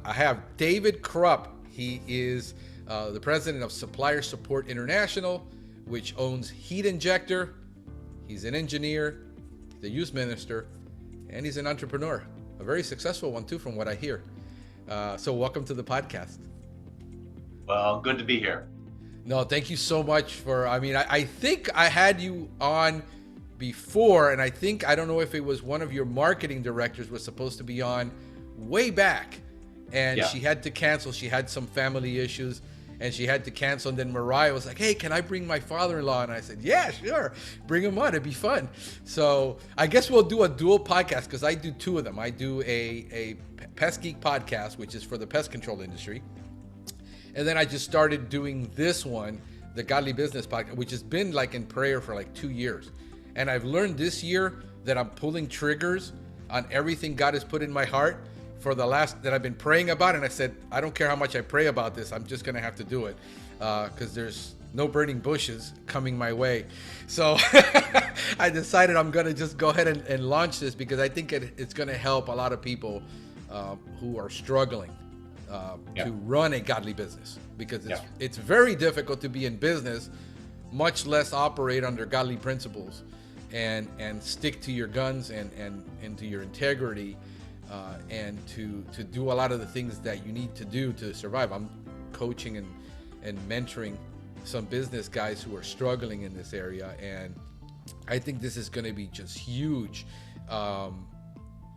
I have David Krupp. He is the president of Supplier Support International, which owns Heat Injector. He's an engineer, the youth minister, and he's an entrepreneur. A very successful one too, from what I hear. So welcome to the podcast. Well, good to be here. No, thank you so much for, I think I had you on before, and I don't know if it was one of your marketing directors was supposed to be on way back, and she had to cancel. She had some family issues, and she had to cancel, and then Mariah was like, hey, can I bring my father-in-law? And I said, yeah, sure, bring him on, it'd be fun. So I guess we'll do a dual podcast, because I do two of them. I do a Pestgeek podcast, which is for the pest control industry. And then I just started doing this one, the Godly Business Podcast, which has been like in prayer for like 2 years. And I've learned this year that I'm pulling triggers on everything God has put in my heart for the last, that I've been praying about. And I said, I don't care how much I pray about this, I'm just going to have to do it because there's no burning bushes coming my way. So I decided I'm going to just go ahead and launch this because I think it's going to help a lot of people who are struggling to run a godly business, because it's very difficult to be in business, much less operate under godly principles and stick to your guns and to your integrity and to do a lot of the things that you need to do to survive. I'm coaching and mentoring some business guys who are struggling in this area, and I think this is going to be just huge.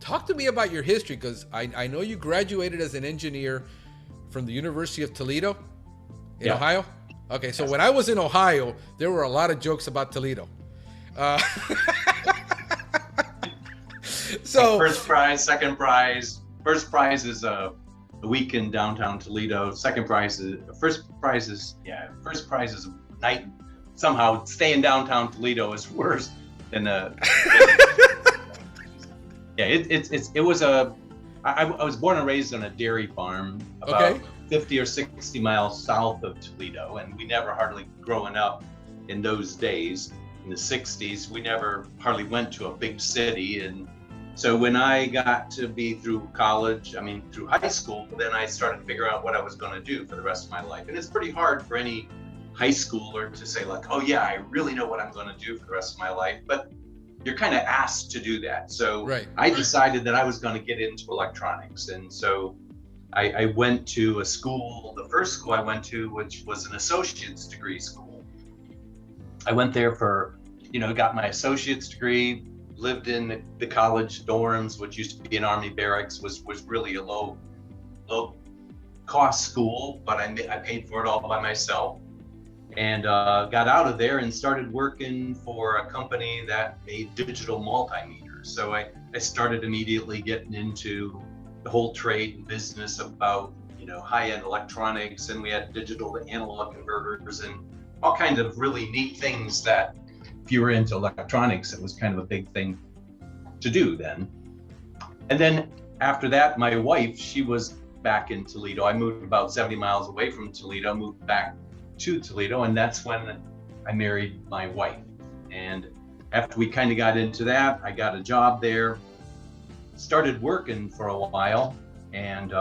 Talk to me about your history, because I know you graduated as an engineer from the University of Toledo in Ohio. Okay, so when I was in Ohio, there were a lot of jokes about Toledo. So first prize, second prize. First prize is a week in downtown Toledo. First prize is a night. Somehow staying downtown Toledo is worse than a. I was born and raised on a dairy farm about 50 or 60 miles south of Toledo, and we never hardly, growing up in those days, in the 60s, we never hardly went to a big city. And so when I got to be through high school, then I started to figure out what I was going to do for the rest of my life. And it's pretty hard for any high schooler to say like, oh yeah, I really know what I'm going to do for the rest of my life. But you're kind of asked to do that. So I decided that I was going to get into electronics. And so I went to a school, the first school I went to, which was an associate's degree school. I went there for, got my associate's degree, lived in the college dorms, which used to be an Army barracks, was really a low cost school, but I paid for it all by myself. And got out of there and started working for a company that made digital multimeters. So I started immediately getting into the whole trade and business about, high-end electronics, and we had digital to analog converters and all kinds of really neat things that if you were into electronics, it was kind of a big thing to do then. And then after that, my wife, she was back in Toledo. I moved about 70 miles away from Toledo, moved back to Toledo, and that's when I married my wife. And after we kind of got into that, I got a job there, started working for a while, and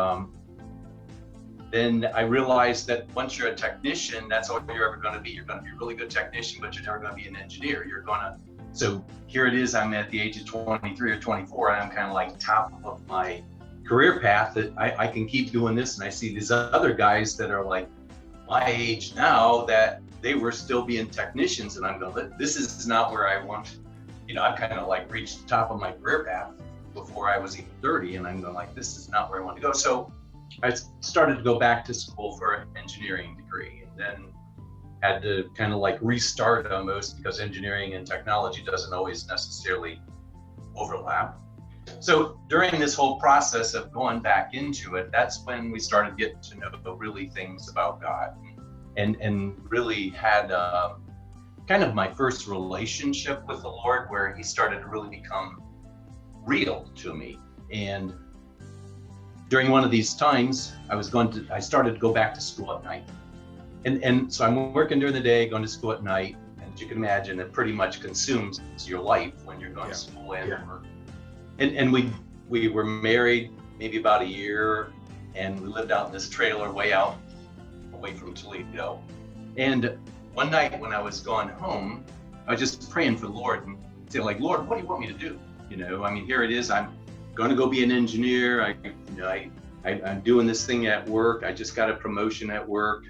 then I realized that once you're a technician, that's all you're ever going to be. You're going to be a really good technician, but you're never going to be an engineer. So here it is, I'm at the age of 23 or 24, and I'm kind of like top of my career path that I can keep doing this. And I see these other guys that are like my age now that they were still being technicians, and I'm going, this is not where I want, I've kind of like reached the top of my career path before I was even 30, and I'm going like, this is not where I want to go. So I started to go back to school for an engineering degree, and then had to kind of like restart almost, because engineering and technology doesn't always necessarily overlap. So during this whole process of going back into it, that's when we started getting to know really things about God, and really had kind of my first relationship with the Lord, where he started to really become real to me. And during one of these times, I started to go back to school at night. And so I'm working during the day, going to school at night. And as you can imagine, it pretty much consumes your life when you're going to school and work. And we were married maybe about a year, and we lived out in this trailer way out away from Toledo. And one night when I was going home, I was just praying for the Lord and saying, like, Lord, what do you want me to do? You know, I mean, here it is. I'm going to go be an engineer. I'm doing this thing at work. I just got a promotion at work.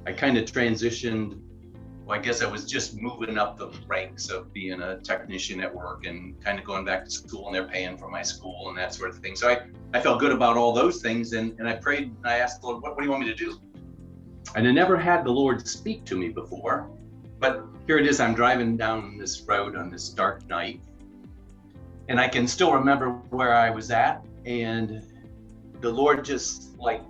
I kind of transitioned. Well, I guess I was just moving up the ranks of being a technician at work and kind of going back to school, and they're paying for my school and that sort of thing. So I felt good about all those things. And I prayed and I asked the Lord, what do you want me to do? And I never had the Lord speak to me before, but here it is. I'm driving down this road on this dark night, and I can still remember where I was at. And the Lord just like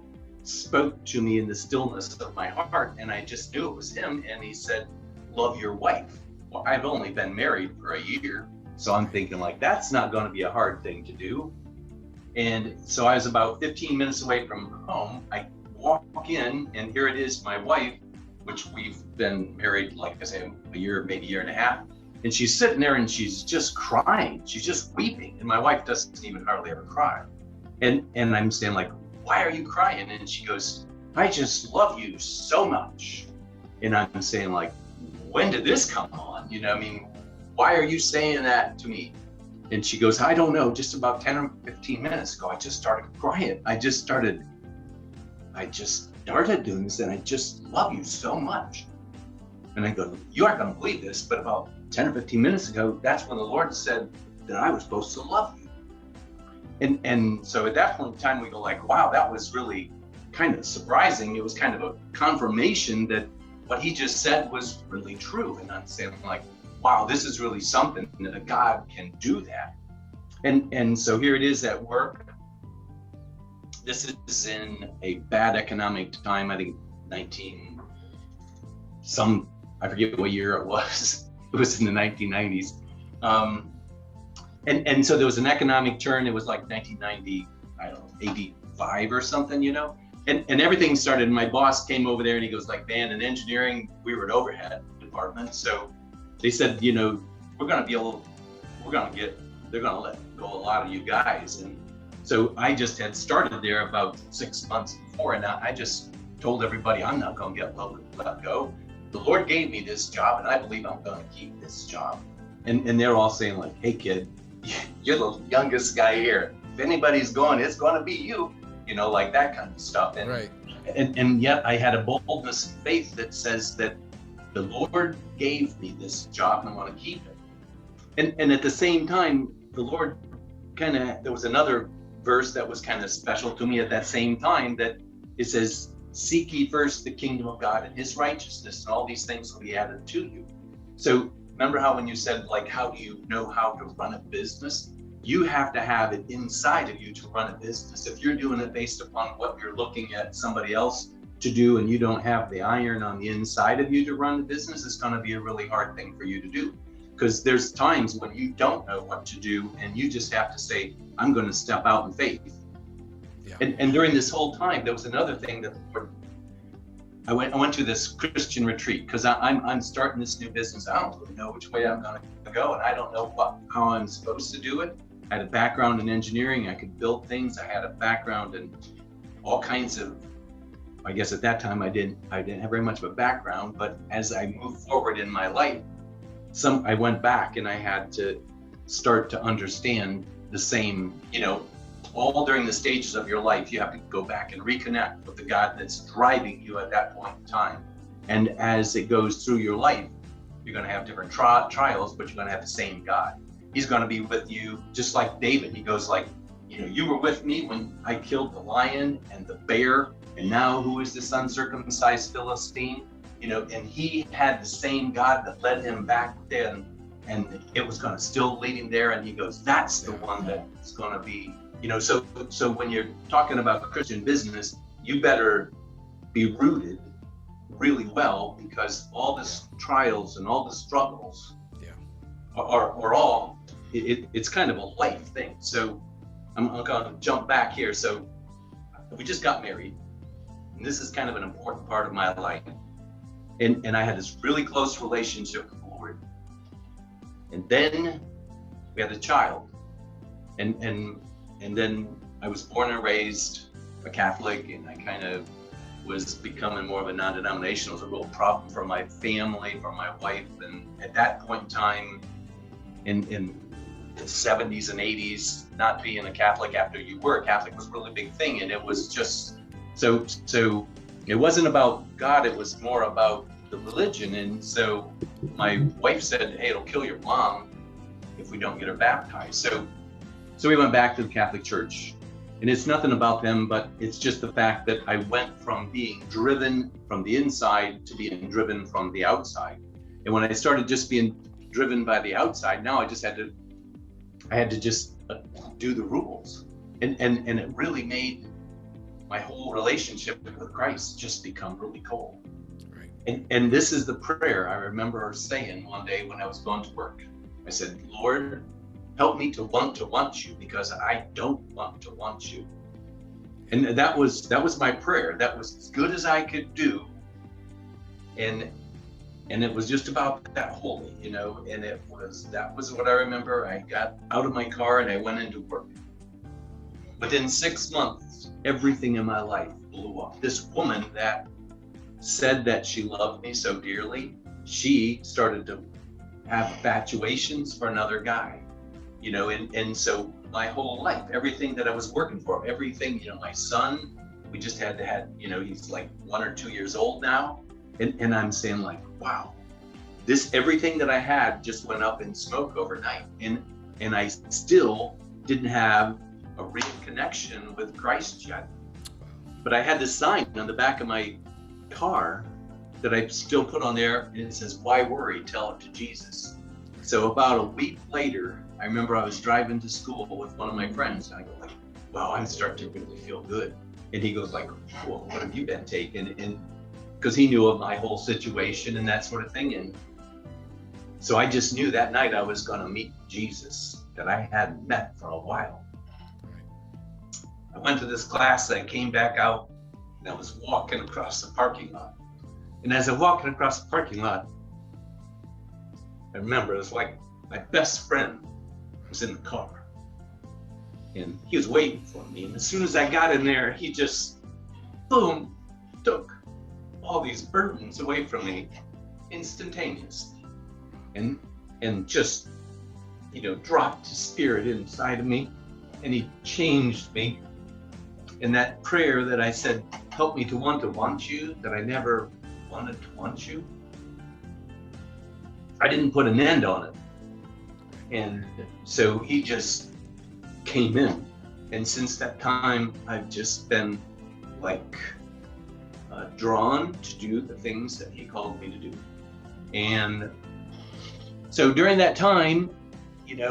spoke to me in the stillness of my heart, and I just knew it was him. And he said, love your wife. Well, I've only been married for a year, so I'm thinking like, that's not going to be a hard thing to do. And so I was about 15 minutes away from home. I walk in, and here it is, my wife, which we've been married, like I say, a year, maybe a year and a half. And she's sitting there and she's just crying. She's just weeping. And my wife doesn't even hardly ever cry. And I'm saying like, why are you crying? And she goes, I just love you so much. And I'm saying like, when did this come on? You know, I mean, why are you saying that to me? And she goes, I don't know, just about 10 or 15 minutes ago, I just started crying. I just started doing this, and I just love you so much. And I go, you aren't going to believe this, but about 10 or 15 minutes ago, that's when the Lord said that I was supposed to love you. And so at that point in time, we go like, wow, that was really kind of surprising. It was kind of a confirmation that what he just said was really true. And I'm saying like, wow, this is really something that a God can do that. And so here it is at work. This is in a bad economic time. I think I forget what year it was. It was in the 1990s. And so there was an economic turn. It was like 1990, I don't know, 85 or something, you know? And everything started, and my boss came over there and he goes like, man, in engineering, we were an overhead department. So they said, you know, they're going to let go a lot of you guys. And so I just had started there about 6 months before, and I just told everybody, I'm not going to get let go. The Lord gave me this job, and I believe I'm going to keep this job. And they're all saying like, hey kid, you're the youngest guy here. If anybody's going, it's going to be you, you know, like that kind of stuff. And, right. And yet I had a boldness of faith that says that the Lord gave me this job, and I want to keep it. And at the same time, the Lord there was another verse that was kind of special to me at that same time, that it says, seek ye first the kingdom of God and his righteousness, and all these things will be added to you. So remember how when you said like, how do you know how to run a business? You have to have it inside of you to run a business. If you're doing it based upon what you're looking at somebody else to do, and you don't have the iron on the inside of you to run the business, it's going to be a really hard thing for you to do. Because there's times when you don't know what to do, and you just have to say, I'm going to step out in faith. Yeah. And during this whole time, there was another thing that I went to this Christian retreat, because I'm starting this new business. I don't really know which way I'm going to go, and I don't know how I'm supposed to do it. I had a background in engineering. I could build things. I had a background in all kinds of, I guess at that time I didn't have very much of a background, but as I moved forward in my life, I went back and I had to start to understand the same, you know, all during the stages of your life, you have to go back and reconnect with the God that's driving you at that point in time. And as it goes through your life, you're going to have different trials, but you're going to have the same God. He's going to be with you, just like David. He goes like, you know, you were with me when I killed the lion and the bear, and now who is this uncircumcised Philistine? You know, and he had the same God that led him back then, and it was going to still lead him there. And he goes, that's the one that's going to be, you know, so when you're talking about Christian business, you better be rooted really well, because all the trials and all the struggles are all, it's kind of a life thing. So I'm going to jump back here. So we just got married, and this is kind of an important part of my life. And I had this really close relationship with the Lord. And then we had a child. And then I was born and raised a Catholic, and I kind of was becoming more of a non-denominational. It was a real problem for my family, for my wife. And at that point in time, in the 70s and 80s, not being a Catholic after you were a Catholic was a really big thing. And it was just, so it wasn't about God, it was more about the religion. And so my wife said, hey, it'll kill your mom if we don't get her baptized. So we went back to the Catholic Church. And it's nothing about them, but it's just the fact that I went from being driven from the inside to being driven from the outside. And when I started just being driven by the outside, now I had to just do the rules. And it really made my whole relationship with Christ just become really cold. Right. And this is the prayer I remember saying one day when I was going to work. I said, Lord, help me to want you, because I don't want to want you. And that was my prayer. That was as good as I could do. And it was just about that holy, and that was what I remember. I got out of my car and I went into work. Within 6 months, everything in my life blew up. This woman that said that she loved me so dearly, she started to have infatuations for another guy. And so my whole life, everything that I was working for, everything, my son, we just had he's like 1 or 2 years old now. And I'm saying like, wow, everything that I had just went up in smoke overnight. And I still didn't have a real connection with Christ yet. But I had this sign on the back of my car that I still put on there, and it says, why worry, tell it to Jesus. So about a week later, I remember I was driving to school with one of my friends, and I go like, wow, I'm starting to really feel good. And he goes like, well, what have you been taking? And because he knew of my whole situation and that sort of thing. And so I just knew that night I was going to meet Jesus that I hadn't met for a while. I went to this class, I came back out, and I was walking across the parking lot. And as I'm walking across the parking lot, I remember it was like my best friend was in the car. And he was waiting for me. And as soon as I got in there, he just, boom, took all these burdens away from me instantaneously. And just, dropped his spirit inside of me. And he changed me. And that prayer that I said, help me to want you, that I never wanted to want you, I didn't put an end on it. And so he just came in. And since that time, I've just been like drawn to do the things that he called me to do. And so during that time,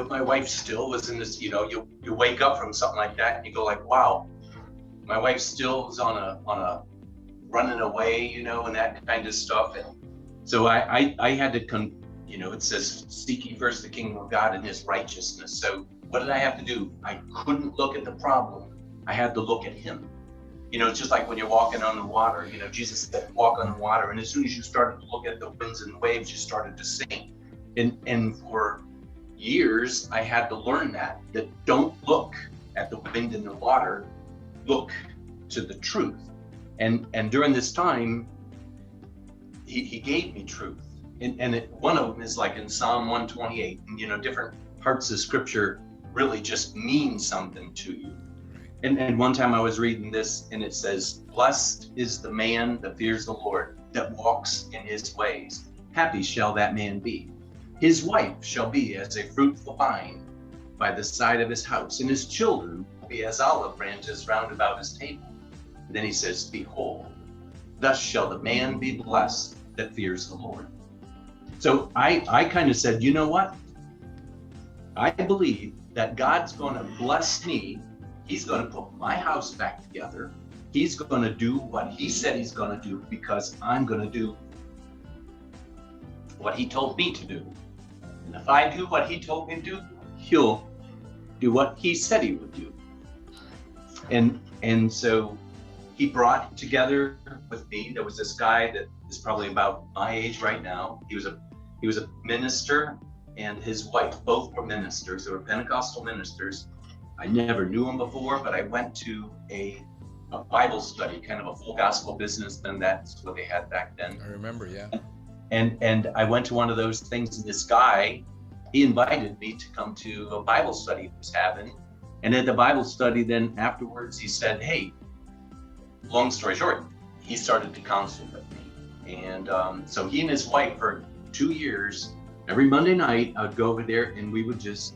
my wife still was in this, you wake up from something like that and you go like, wow, my wife still was on a running away, and that kind of stuff. And so I had to it says, seek ye first the kingdom of God and his righteousness. So what did I have to do? I couldn't look at the problem. I had to look at him. It's just like when you're walking on the water, Jesus said, walk on the water. And as soon as you started to look at the winds and waves, you started to sink. And for years, I had to learn that don't look at the wind and the water, look to the truth. And during this time, he gave me truth. And one of them is like in Psalm 128, and different parts of scripture really just mean something to you. And one time I was reading this, and it says, blessed is the man that fears the Lord, that walks in his ways. Happy shall that man be. His wife shall be as a fruitful vine by the side of his house, and his children will be as olive branches round about his table. And then he says, behold, thus shall the man be blessed that fears the Lord. So I kind of said, you know what? I believe that God's going to bless me. He's going to put my house back together. He's going to do what he said he's going to do, because I'm going to do what he told me to do. And if I do what he told me to do, he'll do what he said he would do. And so he brought together with me, there was this guy that is probably about my age right now. He was a minister, and his wife, both were ministers. They were Pentecostal ministers. I never knew him before, but I went to a a Bible study, kind of a full gospel business. Then that's what they had back then. I remember, yeah. And I went to one of those things, and this guy, he invited me to come to a Bible study he was having. And at the Bible study, then afterwards, he said, hey, long story short, he started to counsel with me. And so he and his wife, for 2 years, every Monday night, I would go over there and we would just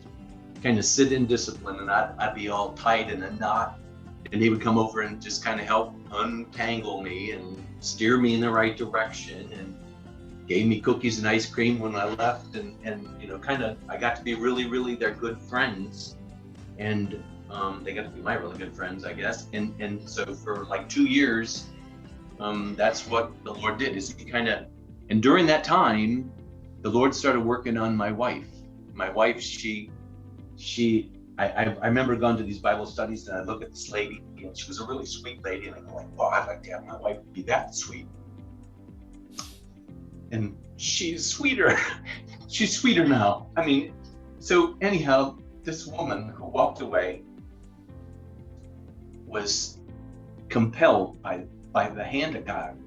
kind of sit in discipline, and I'd be all tight in a knot. And he would come over and just kind of help untangle me and steer me in the right direction, and gave me cookies and ice cream when I left. And you know, kind of, I got to be really, really their good friends. And they got to be my really good friends, I guess. And so for like 2 years, that's what the Lord did, is he kind of, and during that time, the Lord started working on my wife. My wife, I remember going to these Bible studies, and I look at this lady, and she was a really sweet lady, and I go like, oh, I'd like to have my wife be that sweet. And she's sweeter. She's sweeter now. I mean, so anyhow, this woman who walked away was compelled by the hand of God.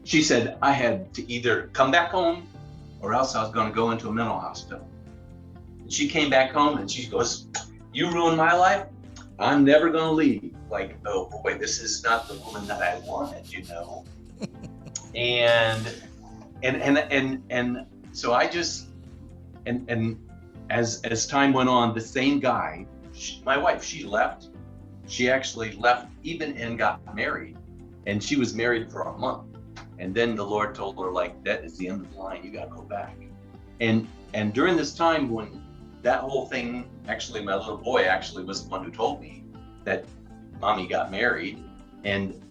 She said I had to either come back home or else I was going to go into a mental hospital. And she came back home and she goes, you ruined my life. I'm never going to leave. Like, oh boy, this is not the woman that I wanted, you know. and so I just, and as time went on, the same guy, my wife, she left. She actually left even and got married. And she was married for a month. And then the Lord told her, like, that is the end of the line. You got to go back. And during this time when that whole thing, actually, my little boy actually was the one who told me that mommy got married. And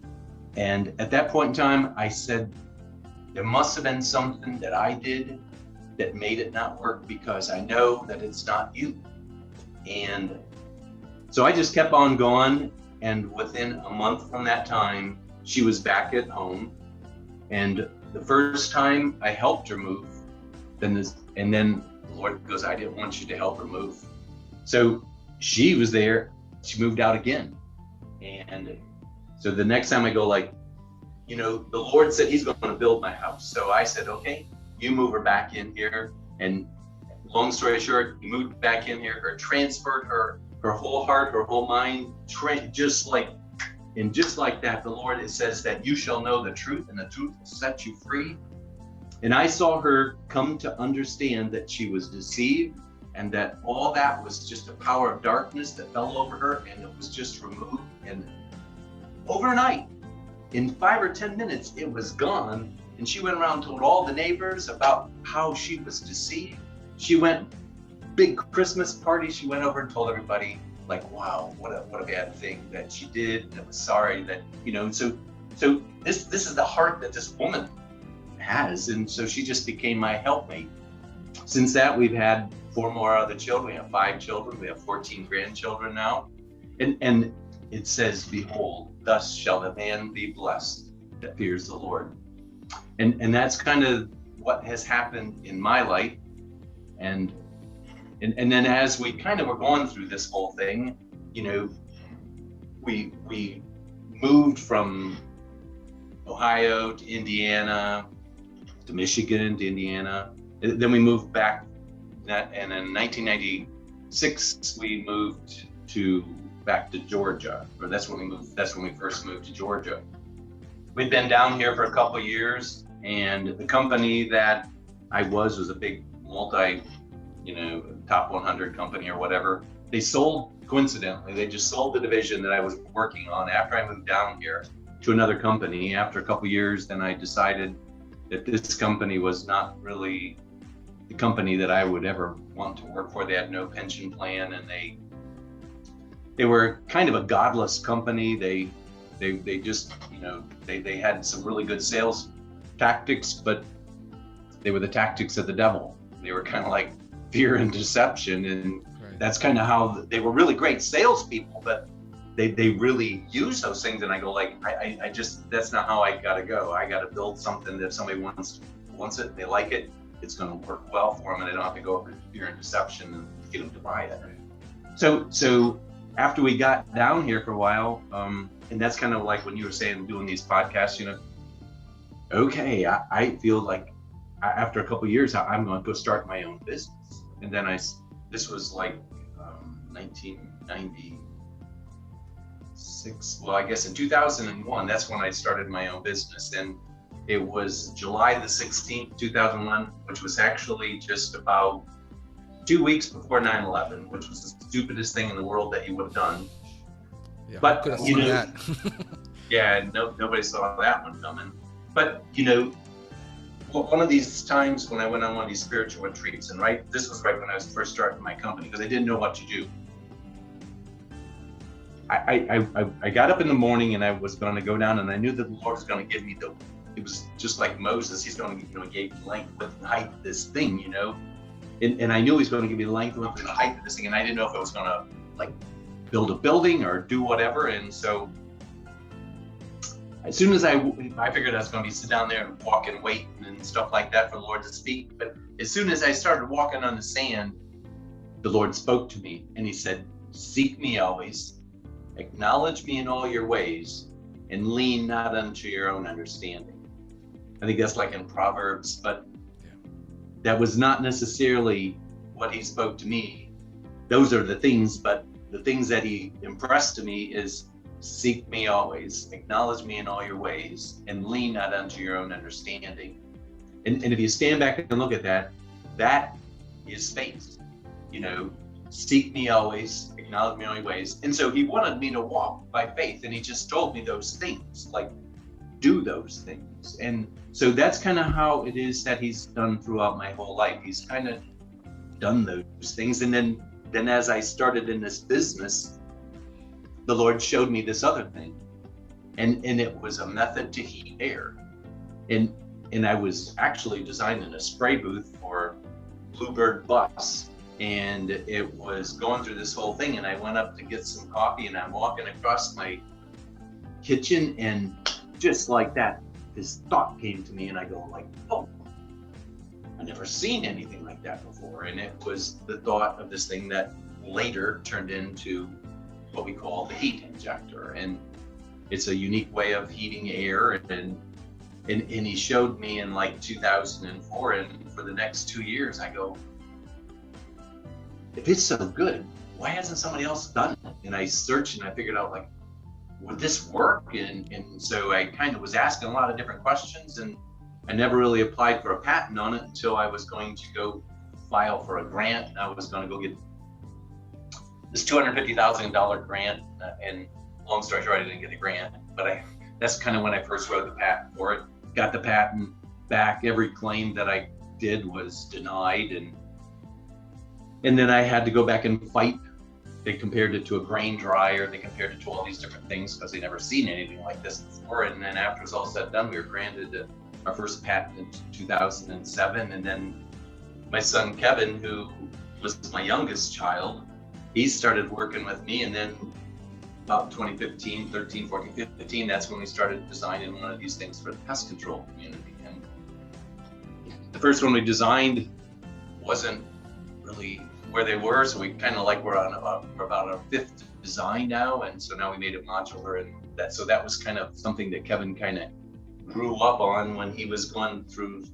at that point in time, I said, there must have been something that I did that made it not work, because I know that it's not you. And so I just kept on going. And within a month from that time, she was back at home. And the first time I helped her move, and then the Lord goes, I didn't want you to help her move. So she was there, she moved out again. And so the next time I go, like, you know, the Lord said he's going to build my house. So I said, okay, you move her back in here. And long story short, he moved back in here, transferred her whole heart, her whole mind, just like that, the Lord, it says that you shall know the truth, and the truth will set you free. And I saw her come to understand that she was deceived, and that all that was just a power of darkness that fell over her, and it was just removed. And overnight, in 5 or 10 minutes, it was gone. And she went around and told all the neighbors about how she was deceived. She went big Christmas party. She went over and told everybody, like, wow, what a bad thing that she did. And I was sorry that, you know, so this is the heart that this woman has. And so she just became my helpmate. Since that, we've had 4 more other children. We have 5 children. We have 14 grandchildren now. And it says, behold, thus shall the man be blessed that fears the Lord. And that's kind of what has happened in my life. And then as we kind of were going through this whole thing, you know, we moved from Ohio to Indiana, to Michigan, to Indiana. Then we moved back, and in 1996 we moved back to Georgia. Or that's when we moved. That's when we first moved to Georgia. We'd been down here for a couple of years, and the company that I was a big top 100 company or whatever. They sold, coincidentally, they just sold the division that I was working on after I moved down here to another company. After a couple of years, then I decided that this company was not really the company that I would ever want to work for. They had no pension plan, and they were kind of a godless company. They just, you know, they had some really good sales tactics, but they were the tactics of the devil. They were kind of like fear and deception, and that's kind of how they were really great salespeople, but they really use those things. And I go like, I just, that's not how I gotta go. I gotta build something that if somebody wants it, they like it, it's gonna work well for them, and they don't have to go over fear and deception and get them to buy it. So after we got down here for a while, and that's kind of like when you were saying doing these podcasts, okay, I feel like after a couple of years, I'm going to go start my own business. And then this was like 1996. Well, I guess in 2001, that's when I started my own business. And it was July the 16th, 2001, which was actually just about 2 weeks before 9/11, which was the stupidest thing in the world that he would have done. Yeah, but could have seen that. Yeah, nobody saw that one coming. But one of these times when I went on one of these spiritual retreats, and this was right when I was first starting my company, because I didn't know what to do. I got up in the morning and I was going to go down, and I knew that the Lord was going to give me it was just like Moses. He's going to give me length, width, and height of this thing, and I knew he was going to give me the length, width, and the height of this thing, and I didn't know if I was going to build a building or do whatever. And so as soon as I figured I was going to sit down there and walk and wait and stuff like that for the Lord to speak. But as soon as I started walking on the sand, the Lord spoke to me, and he said, "Seek me always, acknowledge me in all your ways, and lean not unto your own understanding." I think that's like in Proverbs, but that was not necessarily what he spoke to me. Those are the things, but the things that he impressed to me is seek me always, acknowledge me in all your ways, and lean not unto your own understanding. And if you stand back and look at that, that is faith. Seek me always, acknowledge me in all your ways. And so he wanted me to walk by faith, and he just told me those things, do those things. And so that's kind of how it is that he's done throughout my whole life. He's kind of done those things. And then as I started in this business, the Lord showed me this other thing, and it was a method to heat air. And I was actually designing a spray booth for Bluebird Bus, and it was going through this whole thing, and I went up to get some coffee, and I'm walking across my kitchen, and just like that, this thought came to me, and I go oh, I've never seen anything like that before. And it was the thought of this thing that later turned into what we call the heat injector. And it's a unique way of heating air. And he showed me in 2004, and for the next 2 years, I go, if it's so good, why hasn't somebody else done it? And I searched, and I figured out would this work? And so I kind of was asking a lot of different questions, and I never really applied for a patent on it until I was going to go file for a grant. I was going to go get this $250,000 grant, and long story short, I didn't get the grant, but that's kind of when I first wrote the patent for it. Got the patent back. Every claim that I did was denied, and then I had to go back and fight. They compared it to a grain dryer. They compared it to all these different things because they never seen anything like this before. And then after it's all said and done, we were granted our first patent in 2007. And then my son Kevin, who was my youngest child, he started working with me. And then about 2015, 13, 14, 15, that's when we started designing one of these things for the pest control community. And the first one we designed wasn't really where they were, so we kind of we're about our fifth design now, and so now we made it modular, and that was kind of something that Kevin kind of grew up on when he was going through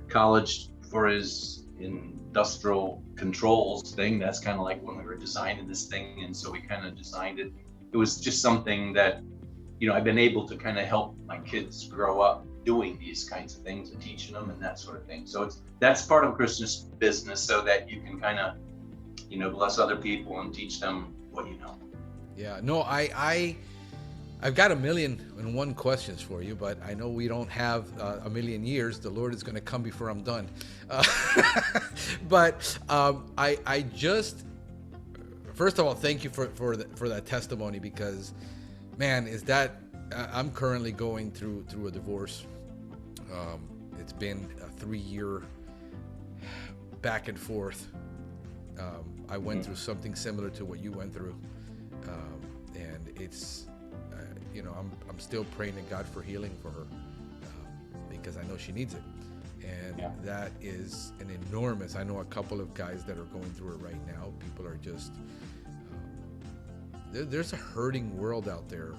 college for his industrial controls thing. That's kind of when we were designing this thing, and so we kind of designed it. It was just something that I've been able to kind of help my kids grow up doing these kinds of things and teaching them and that sort of thing. So that's part of Christian's business, so that you can kind of bless other people and teach them what you know. Yeah, no, I've got 1,000,001 questions for you, but I know we don't have a million years. The Lord is going to come before I'm done. But I just, first of all, thank you for that testimony, because, man, I'm currently going through a divorce. It's been a 3-year back and forth. I went through something similar to what you went through, and it's, I'm still praying to God for healing for her, because I know she needs it, and that is an enormous. I know a couple of guys that are going through it right now. People are just there's a hurting world out there,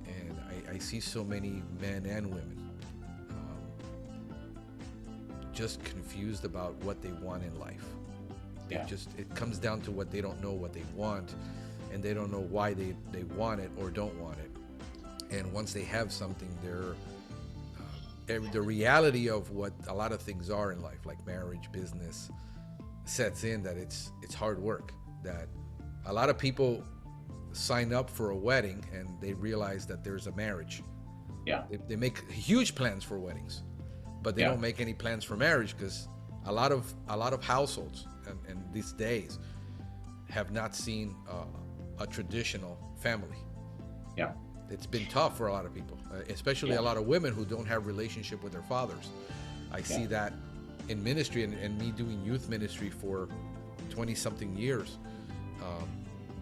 and I see so many men and women just confused about what they want in life. Yeah. It comes down to what they don't know what they want, and they don't know why they want it or don't want it. And once they have something, the reality of what a lot of things are in life, like marriage, business, sets in, that it's hard work. That a lot of people sign up for a wedding and they realize that there's a marriage. Yeah. They make huge plans for weddings, but they don't make any plans for marriage, because a lot of households and these days have not seen a traditional family. Yeah. It's been tough for a lot of people, especially a lot of women who don't have relationship with their fathers. I see that in ministry, and me doing youth ministry for 20-something years,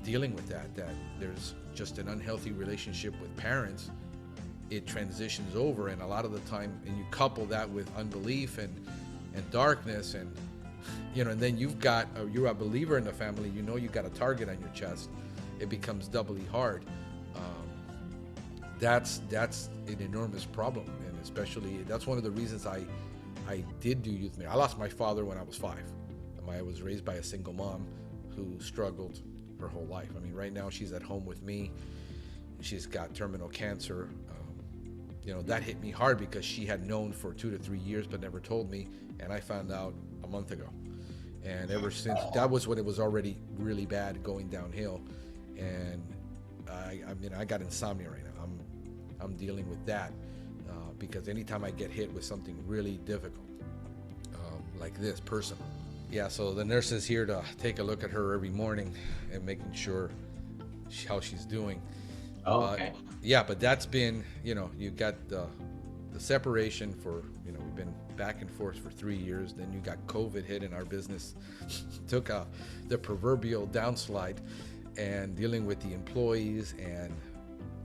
dealing with that there's just an unhealthy relationship with parents. It transitions over, and a lot of the time, and you couple that with unbelief and darkness, and and then you're a believer in the family, you got a target on your chest. It becomes doubly hard. That's an enormous problem, and especially that's one of the reasons I did do youth ministry. I lost my father when I was 5. I was raised by a single mom who struggled her whole life. I mean, right now she's at home with me. She's got terminal cancer. That hit me hard because she had known for 2 to 3 years but never told me, and I found out a month ago. And ever since, that was when it was already really bad, going downhill. And I got insomnia right now. I'm dealing with that because anytime I get hit with something really difficult, like this, personal. Yeah, so the nurse is here to take a look at her every morning and making sure how she's doing. Oh, okay. But that's been, you got the separation for, we've been back and forth for 3 years. Then you got COVID hit in our business, took the proverbial downslide, and dealing with the employees and,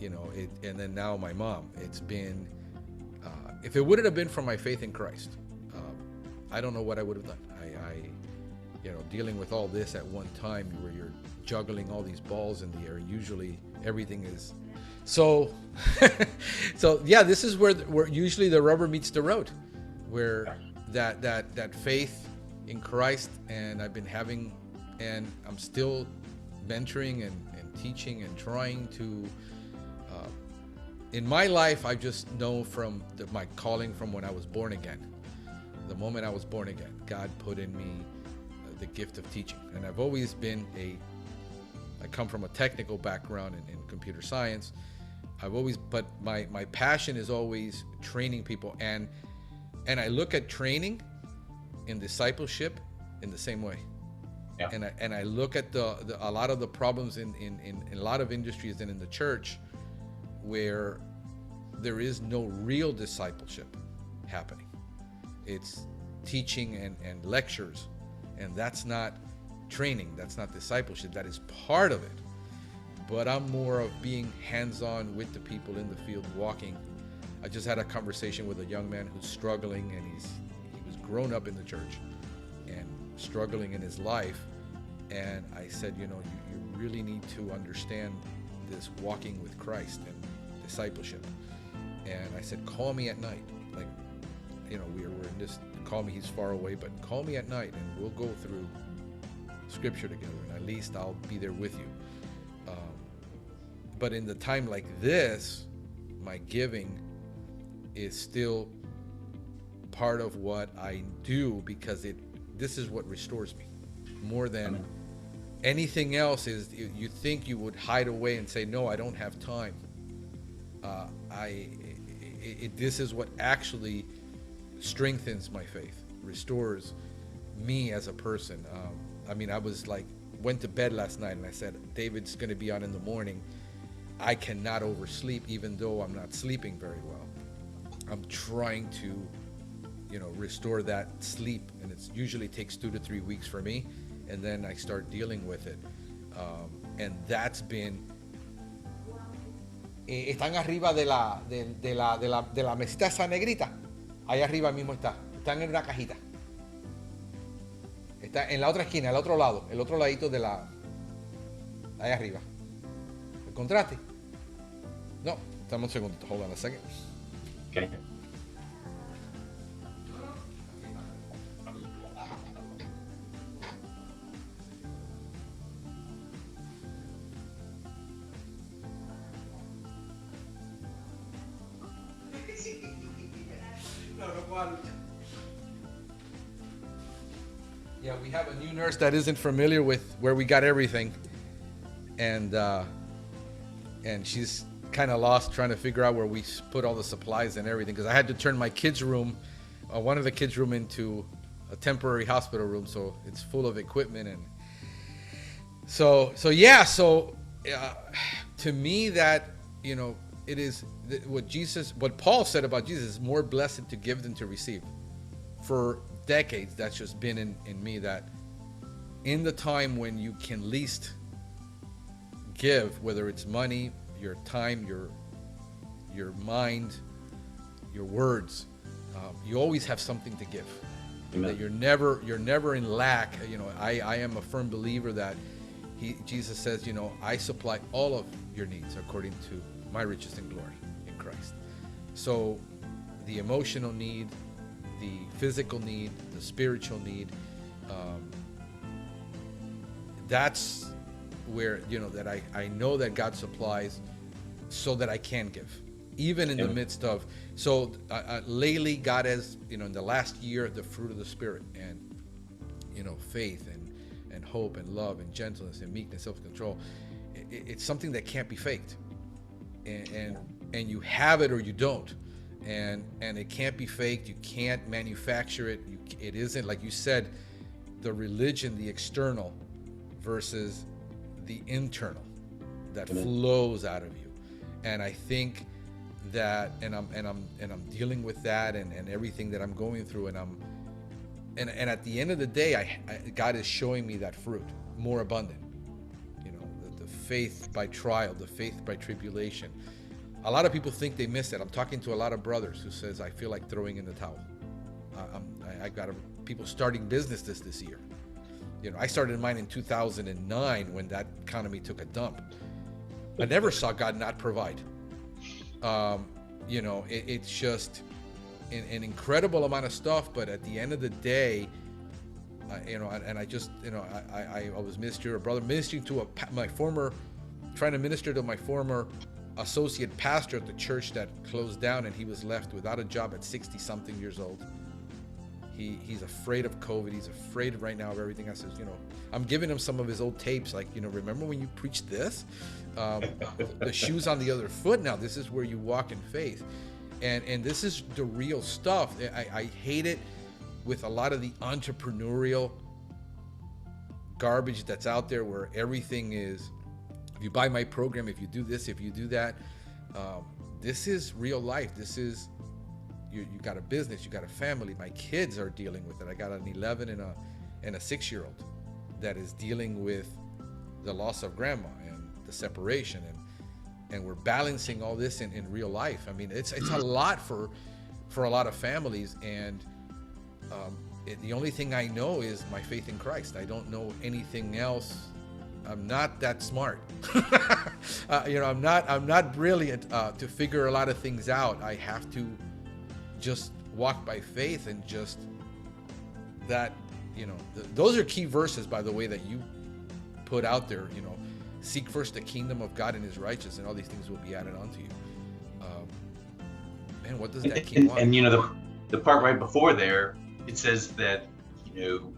and then now my mom. It's been, if it wouldn't have been for my faith in Christ, I don't know what I would have done. Dealing with all this at one time where you're juggling all these balls in the air, usually everything is so this is where usually the rubber meets the road, where that faith in Christ, and I've been having, and I'm still mentoring and teaching and trying to in my life. I just know from my calling from when I was born again. The moment I was born again, God put in me the gift of teaching, and I've always been I come from a technical background in computer science. But my passion is always training people, and I look at training in discipleship in the same way. Yeah. And I look at a lot of the problems in a lot of industries and in the church where there is no real discipleship happening. It's teaching and lectures, and that's not training, that's not discipleship. That is part of it, but I'm more of being hands-on with the people in the field, walking. I just had a conversation with a young man who's struggling, and he was grown up in the church and struggling in his life, and I said, you really need to understand this walking with Christ and discipleship. And I said, call me at night, like, we're in this, call me, he's far away, but call me at night and we'll go through scripture together, and at least I'll be there with you. But in the time like this, my giving is still part of what I do, because this is what restores me more than anything else. Is you think you would hide away and say, no, I don't have time. This is what actually strengthens my faith, restores me as a person. I was went to bed last night and I said, David's going to be on in the morning. I cannot oversleep, even though I'm not sleeping very well. I'm trying to, restore that sleep, and it usually takes 2 to 3 weeks for me, and then I start dealing with it. And that's been. Están arriba de la mesita esa negrita. Ahí arriba mismo está. Están en una cajita. Está en la otra esquina, el otro lado, el otro ladito de la. Ahí arriba. ¿Lo encontraste? No, dame un segundito. Hold on a second. Okay. Yeah, we have a new nurse that isn't familiar with where we got everything, and she's kind of lost trying to figure out where we put all the supplies and everything, because I had to turn my kids' room, one of the kids' room, into a temporary hospital room, so it's full of equipment. And so to me, that, you know, it is what Paul said about Jesus is more blessed to give than to receive. For decades, that's just been in me, that in the time when you can least give, whether it's money, your time, your mind, your words, you always have something to give. Amen. That you're never in lack. You know, I am a firm believer that Jesus says, you know, I supply all of your needs according to my riches and glory in Christ. So the emotional need, the physical need, the spiritual need, that's where, you know, that I know that God supplies so that I can give, even in the midst of. So lately, God has, you know, in the last year, the fruit of the Spirit, and, you know, faith and hope and love and gentleness and meekness, self-control. It's something that can't be faked, and you have it or you don't. And it can't be faked. You can't manufacture it. It isn't, like you said, the religion, the external versus the internal that flows out of you. And I think that, and I'm dealing with that and everything that I'm going through, and at the end of the day, God is showing me that fruit more abundant. You know, the faith by trial, the faith by tribulation. A lot of people think they miss it. I'm talking to a lot of brothers who says, I feel like throwing in the towel. I got people starting business this year. You know, I started mine in 2009 when that economy took a dump. I never saw God not provide. You know, it's just an incredible amount of stuff. But at the end of the day, you know, and I just, you know, I was ministering to trying to minister to my former associate pastor at the church that closed down, and he was left without a job at 60-something years old. He's afraid of COVID. He's afraid right now of everything. I says, you know, I'm giving him some of his old tapes, like, you know, remember when you preached this? The shoe's on the other foot now. This is where you walk in faith. And this is the real stuff. I hate it with a lot of the entrepreneurial garbage that's out there, where everything is, if you buy my program, if you do this, if you do that, this is real life. This is, you got a business, you got a family. My kids are dealing with it. I got an 11 and a 6-year-old that is dealing with the loss of grandma and the separation, and we're balancing all this in real life. I mean, it's a lot for a lot of families, and the only thing I know is my faith in Christ. I don't know anything else. I'm not that smart. You know, I'm not brilliant to figure a lot of things out. I have to just walk by faith, and just that, you know, those are key verses, by the way, that you put out there. You know, seek first the kingdom of God and His righteousness, and all these things will be added onto you. Man, what does that keep on? And you know, the part right before there, it says that, you know,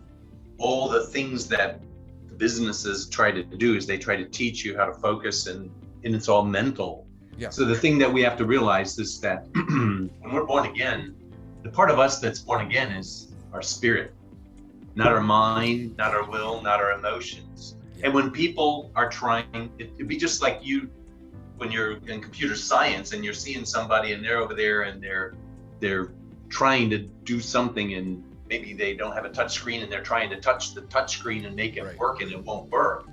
all the things that businesses try to do is they try to teach you how to focus, and it's all mental. Yeah. So the thing that we have to realize is that when we're born again, the part of us that's born again is our spirit, not our mind, not our will, not our emotions. Yeah. And when people are trying, it'd be just like you, when you're in computer science and you're seeing somebody and they're over there and they're trying to do something, and maybe they don't have a touch screen and they're trying to touch the touch screen and make it work, and it won't work.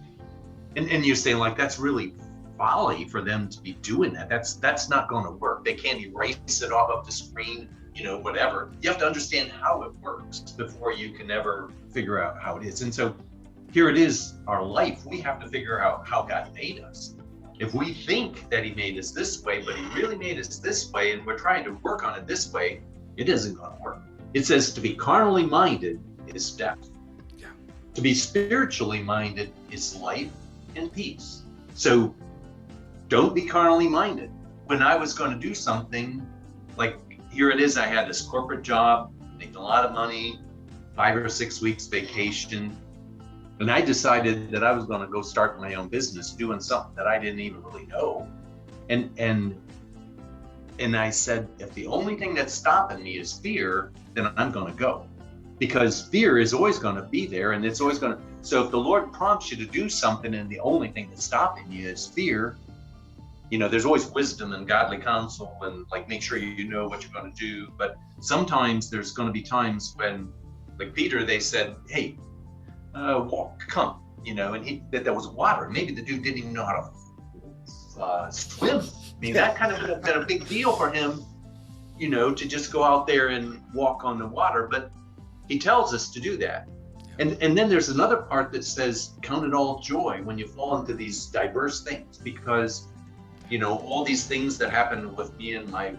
And you say, like, that's really folly for them to be doing that. That's not going to work. They can't erase it off of the screen, you know, whatever. You have to understand how it works before you can ever figure out how it is. And so here it is, our life. We have to figure out how God made us. If we think that he made us this way, but he really made us this way, and we're trying to work on it this way, it isn't going to work. It says to be carnally minded is death. Yeah. To be spiritually minded is life and peace. So don't be carnally minded. When I was going to do something, like here it is, I had this corporate job, making a lot of money, 5 or 6 weeks vacation. And I decided that I was going to go start my own business doing something that I didn't even really know. And I said, if the only thing that's stopping me is fear, then I'm going to go. Because fear is always going to be there, and it's always going to. So if the Lord prompts you to do something and the only thing that's stopping you is fear, you know, there's always wisdom and godly counsel and like make sure you know what you're going to do. But sometimes there's going to be times when, like Peter, they said, hey, walk, come, you know, and there was water. Maybe the dude didn't even know how to swim. I mean, that kind of would have been a big deal for him, you know, to just go out there and walk on the water. But he tells us to do that. And then there's another part that says, count it all joy when you fall into these diverse things, because, you know, all these things that happened with me and my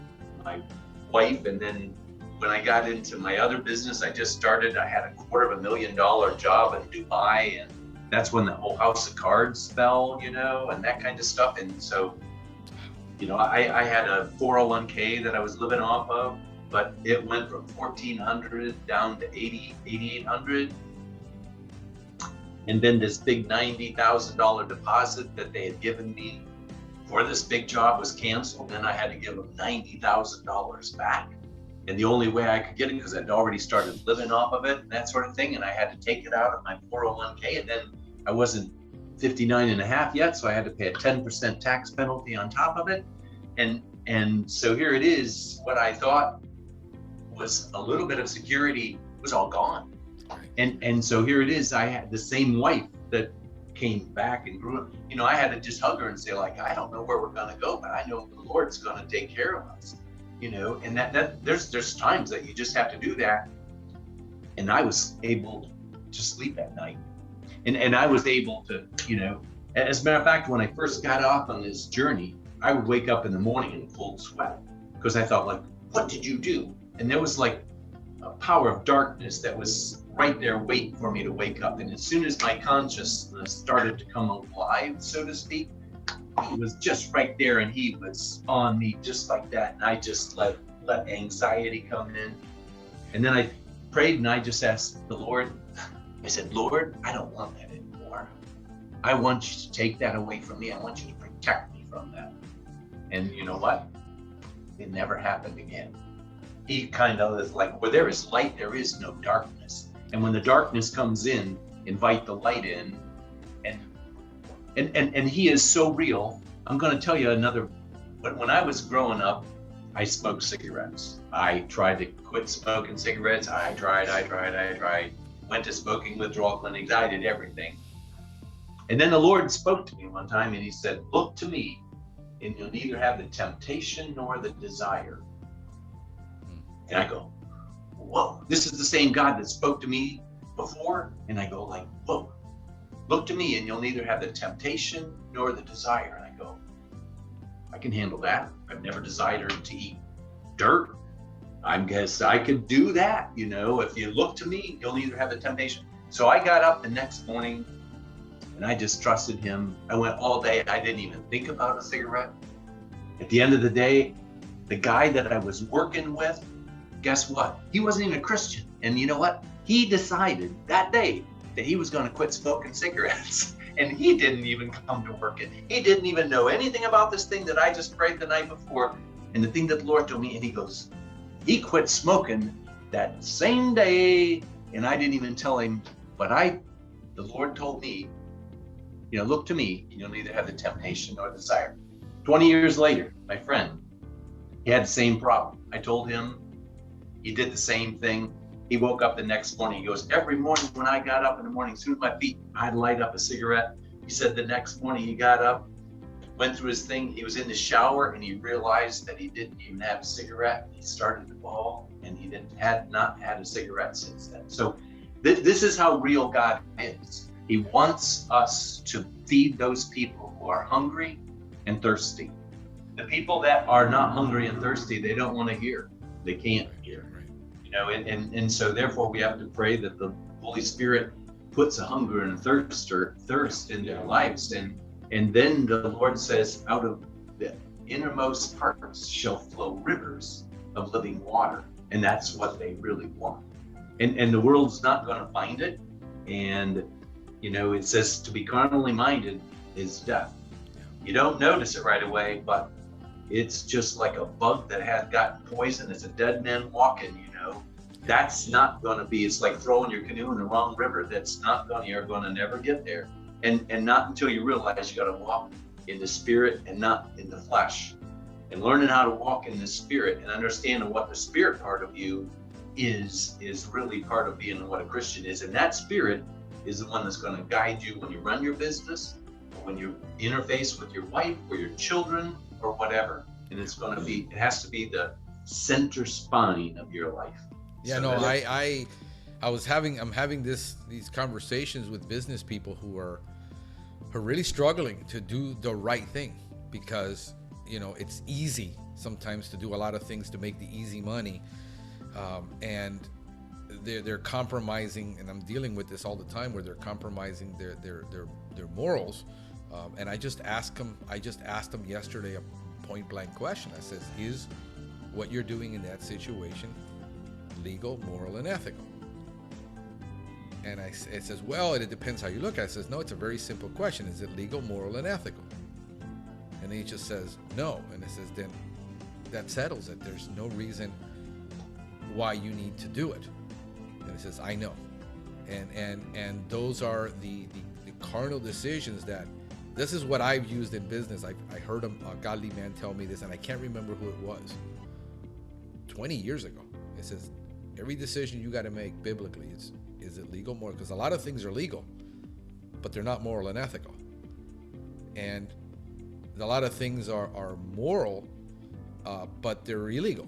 wife. And then when I got into my other business, I just started, I had a $250,000 job in Dubai, and that's when the whole house of cards fell, you know, and that kind of stuff. And so, you know, I had a 401k that I was living off of, but it went from 1,400 down to 8,800. And then this big $90,000 deposit that they had given me for this big job was canceled. Then I had to give them $90,000 back. And the only way I could get it, because I'd already started living off of it and that sort of thing, and I had to take it out of my 401k, and then I wasn't 59 and a half yet, so I had to pay a 10% tax penalty on top of it. And so here it is, what I thought was a little bit of security was all gone. And so here it is, I had the same wife that came back and grew up. You know, I had to just hug her and say, like, I don't know where we're going to go, but I know the Lord's going to take care of us. You know, and that there's times that you just have to do that. And I was able to sleep at night, and I was able to, you know, as a matter of fact, when I first got off on this journey, I would wake up in the morning in a cold sweat, because I thought, like, what did you do? And there was like a power of darkness that was right there waiting for me to wake up. And as soon as my consciousness started to come alive, so to speak, he was just right there, and he was on me just like that. And I just let anxiety come in. And then I prayed, and I just asked the Lord, I said, Lord, I don't want that anymore. I want you to take that away from me. I want you to protect me from that. And you know what? It never happened again. He kind of is like, where there is light, there is no darkness. And when the darkness comes in, invite the light in. And he is so real. I'm going to tell you another, but when I was growing up, I smoked cigarettes. I tried to quit smoking cigarettes. I tried. Went to smoking withdrawal clinics. I did everything. And then the Lord spoke to me one time, and he said, look to me, and you'll neither have the temptation nor the desire. And I go, whoa, this is the same God that spoke to me before. And I go like, whoa. Look to me, and you'll neither have the temptation nor the desire. And I go, I can handle that. I've never desired to eat dirt. I guess I could do that. You know, if you look to me, you'll neither have the temptation. So I got up the next morning, and I just trusted him. I went all day. I didn't even think about a cigarette. At the end of the day, the guy that I was working with, guess what? He wasn't even a Christian. And you know what? He decided that day that he was going to quit smoking cigarettes, and he didn't even come to work. He didn't even know anything about this thing that I just prayed the night before, and the thing that the Lord told me. And he goes, he quit smoking that same day, and I didn't even tell him. But the Lord told me, you know, look to me, and you'll neither have the temptation nor desire. 20 years later, my friend, he had the same problem. I told him, he did the same thing. He woke up the next morning. He goes, every morning when I got up in the morning, as soon as my feet, I'd light up a cigarette. He said the next morning he got up, went through his thing. He was in the shower, and he realized that he didn't even have a cigarette. He started to bawl, and he had not had a cigarette since then. So this is how real God is. He wants us to feed those people who are hungry and thirsty. The people that are not hungry and thirsty, they don't want to hear. They can't hear. You know, and so therefore we have to pray that the Holy Spirit puts a hunger and a thirst in their lives. And then the Lord says, out of the innermost parts shall flow rivers of living water. And that's what they really want. And the world's not going to find it. And, you know, it says to be carnally minded is death. You don't notice it right away, but it's just like a bug that has got poison. It's a dead man walking, you know. That's not going to be, it's like throwing your canoe in the wrong river. That's not going to, you're going to never get there. And not until you realize you got to walk in the spirit and not in the flesh. And learning how to walk in the spirit and understanding what the spirit part of you is really part of being what a Christian is. And that spirit is the one that's going to guide you when you run your business, or when you interface with your wife or your children or whatever. And it's going to be, it has to be the center spine of your life. Yeah, so I'm having these conversations with business people who are really struggling to do the right thing, because, you know, it's easy sometimes to do a lot of things to make the easy money, and they're compromising, and I'm dealing with this all the time, where they're compromising their morals. And I just asked them yesterday a point blank question. I says, is what you're doing in that situation legal, moral, and ethical? And it says, well, it depends how you look at it. I says, no, it's a very simple question. Is it legal, moral, and ethical? And then he just says, no. And it says, then that settles it. There's no reason why you need to do it. And it says, I know. And those are the carnal decisions that, this is what I've used in business. I heard a godly man tell me this, and I can't remember who it was, 20 years ago. It says, every decision you got to make biblically is it legal, moral? Because a lot of things are legal, but they're not moral and ethical. And a lot of things are moral, but they're illegal.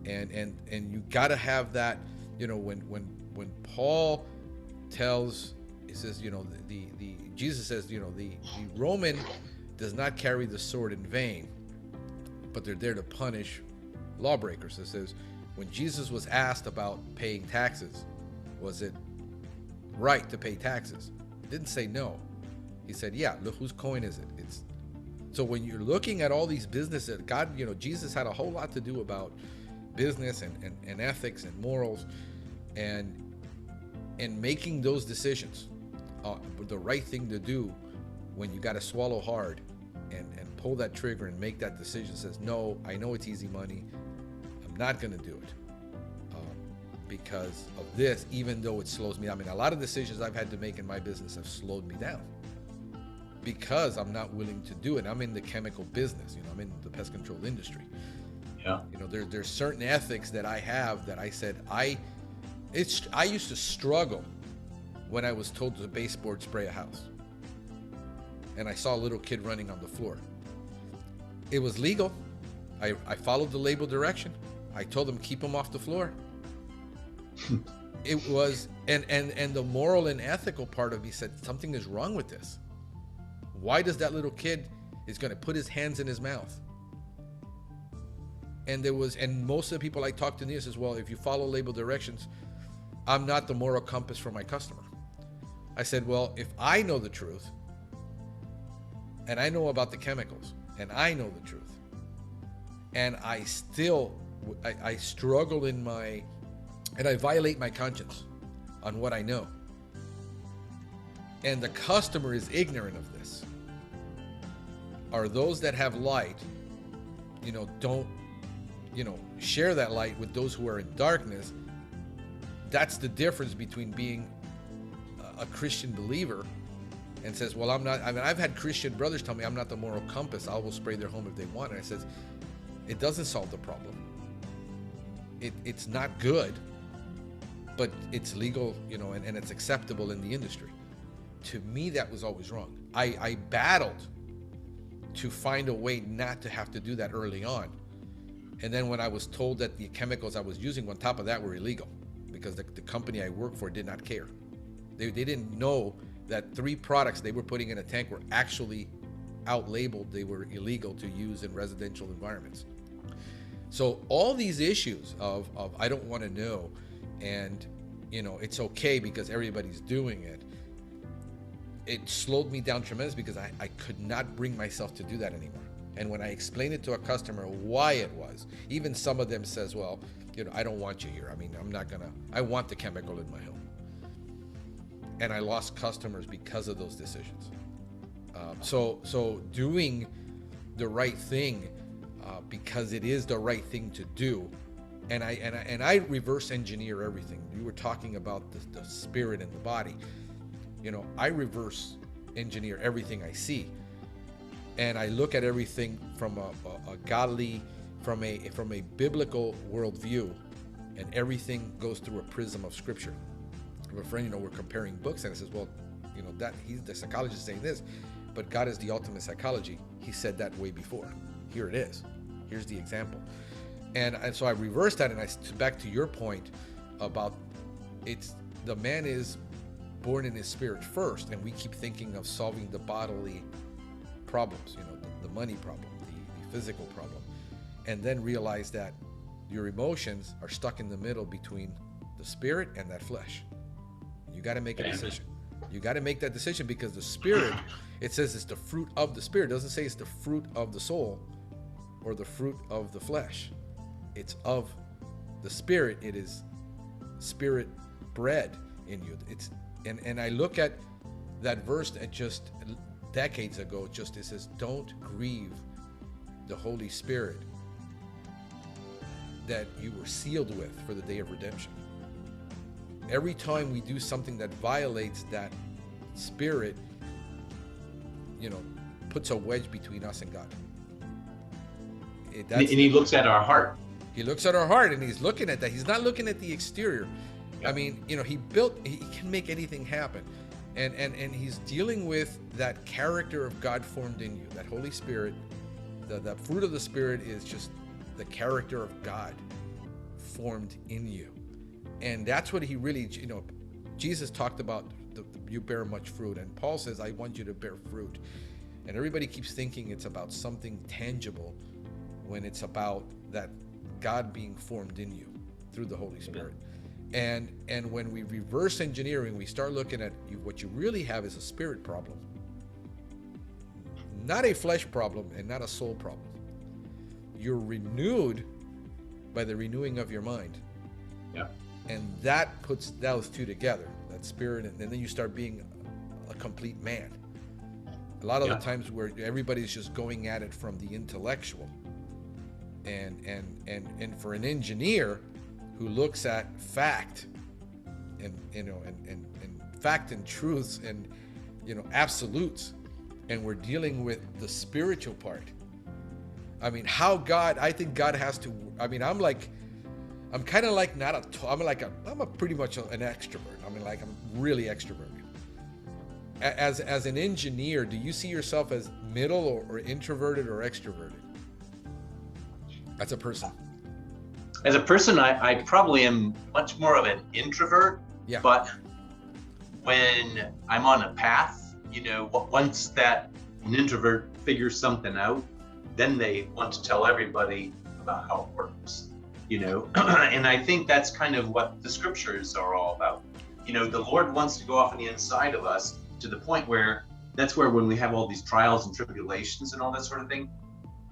And you got to have that, you know, when Paul tells, he says, you know, Jesus says, you know, the Roman does not carry the sword in vain, but they're there to punish lawbreakers. It says, when Jesus was asked about paying taxes, was it right to pay taxes? He didn't say no. He said, yeah, look, whose coin is it? So when you're looking at all these businesses, God, you know, Jesus had a whole lot to do about business and ethics and morals, and making those decisions, the right thing to do when you got to swallow hard and pull that trigger and make that decision. Says, no, I know it's easy money. I'm not going to do it because of this, even though it slows me down. I mean, a lot of decisions I've had to make in my business have slowed me down because I'm not willing to do it. I'm in the chemical business, you know, I'm in the pest control industry. Yeah. You know, there's certain ethics that I have that I said, I used to struggle when I was told to baseboard spray a house. And I saw a little kid running on the floor. It was legal. I followed the label direction. I told him, keep him off the floor. It was, and the moral and ethical part of me said, something is wrong with this. Why does that little kid is going to put his hands in his mouth? And most of the people I talked to says, well, if you follow label directions, I'm not the moral compass for my customer. I said, well, if I know the truth, and I know about the chemicals, and I know the truth, and I struggle and I violate my conscience on what I know, and the customer is ignorant of this, are those that have light, you know, don't, you know, share that light with those who are in darkness. That's the difference between being a Christian believer and says, well, I'm not, I mean, I've had Christian brothers tell me I'm not the moral compass. I will spray their home if they want. And I says, it doesn't solve the problem. It's not good, but it's legal, you know, and it's acceptable in the industry. To me, that was always wrong. I battled to find a way not to have to do that early on. And then when I was told that the chemicals I was using on top of that were illegal, because the company I worked for did not care. They didn't know that 3 products they were putting in a tank were actually out-labeled. They were illegal to use in residential environments. So all these issues of I don't want to know, and it's okay because everybody's doing it. It slowed me down tremendously because I could not bring myself to do that anymore. And when I explained it to a customer why it was, even some of them says, well, I don't want you here. I mean, I want the chemical in my home. And I lost customers because of those decisions. So doing the right thing, because it is the right thing to do. And I reverse engineer everything. You were talking about the spirit and the body. I reverse engineer everything I see. And I look at everything from a godly, from a biblical worldview, and everything goes through a prism of Scripture. I have a friend, we're comparing books, and it says, well, that he's the psychologist saying this, but God is the ultimate psychology. He said that way before. Here it is. Here's the example. And so I reversed that, and back to your point about the man is born in his spirit first, and we keep thinking of solving the bodily problems, the money problem, the physical problem, and then realize that your emotions are stuck in the middle between the spirit and that flesh. You got to make a decision. You got to make that decision, because the spirit, it says it's the fruit of the spirit. It doesn't say it's the fruit of the soul or the fruit of the flesh. It's of the spirit. It is spirit bred in you. And I look at that verse that just decades ago, it says, don't grieve the Holy Spirit that you were sealed with for the day of redemption. Every time we do something that violates that spirit, puts a wedge between us and God. And he looks at our heart. He looks at our heart, and he's looking at that. He's not looking at the exterior. I mean, he can make anything happen. And he's dealing with that character of God formed in you, that Holy Spirit. The fruit of the Spirit is just the character of God formed in you. And that's what he really, Jesus talked about, you bear much fruit. And Paul says, I want you to bear fruit. And everybody keeps thinking it's about something tangible, when it's about that God being formed in you through the Holy Spirit. And when we reverse engineering, we start looking at what you really have is a spirit problem, not a flesh problem and not a soul problem. You're renewed by the renewing of your mind. Yeah. And that puts those two together, that spirit, and then you start being a complete man. A lot of the times where everybody's just going at it from the intellectual. And for an engineer who looks at fact and fact and truths and absolutes, and we're dealing with the spiritual part. I mean, I think God has to, I'm kind of like I'm a pretty much an extrovert. I'm really extroverted. As an engineer, do you see yourself as middle or introverted or extroverted? As a person. As a person, I probably am much more of an introvert. Yeah. But when I'm on a path, once an introvert figures something out, then they want to tell everybody about how it works. And I think that's kind of what the scriptures are all about. The Lord wants to go off on the inside of us to the point where that's where, when we have all these trials and tribulations and all that sort of thing,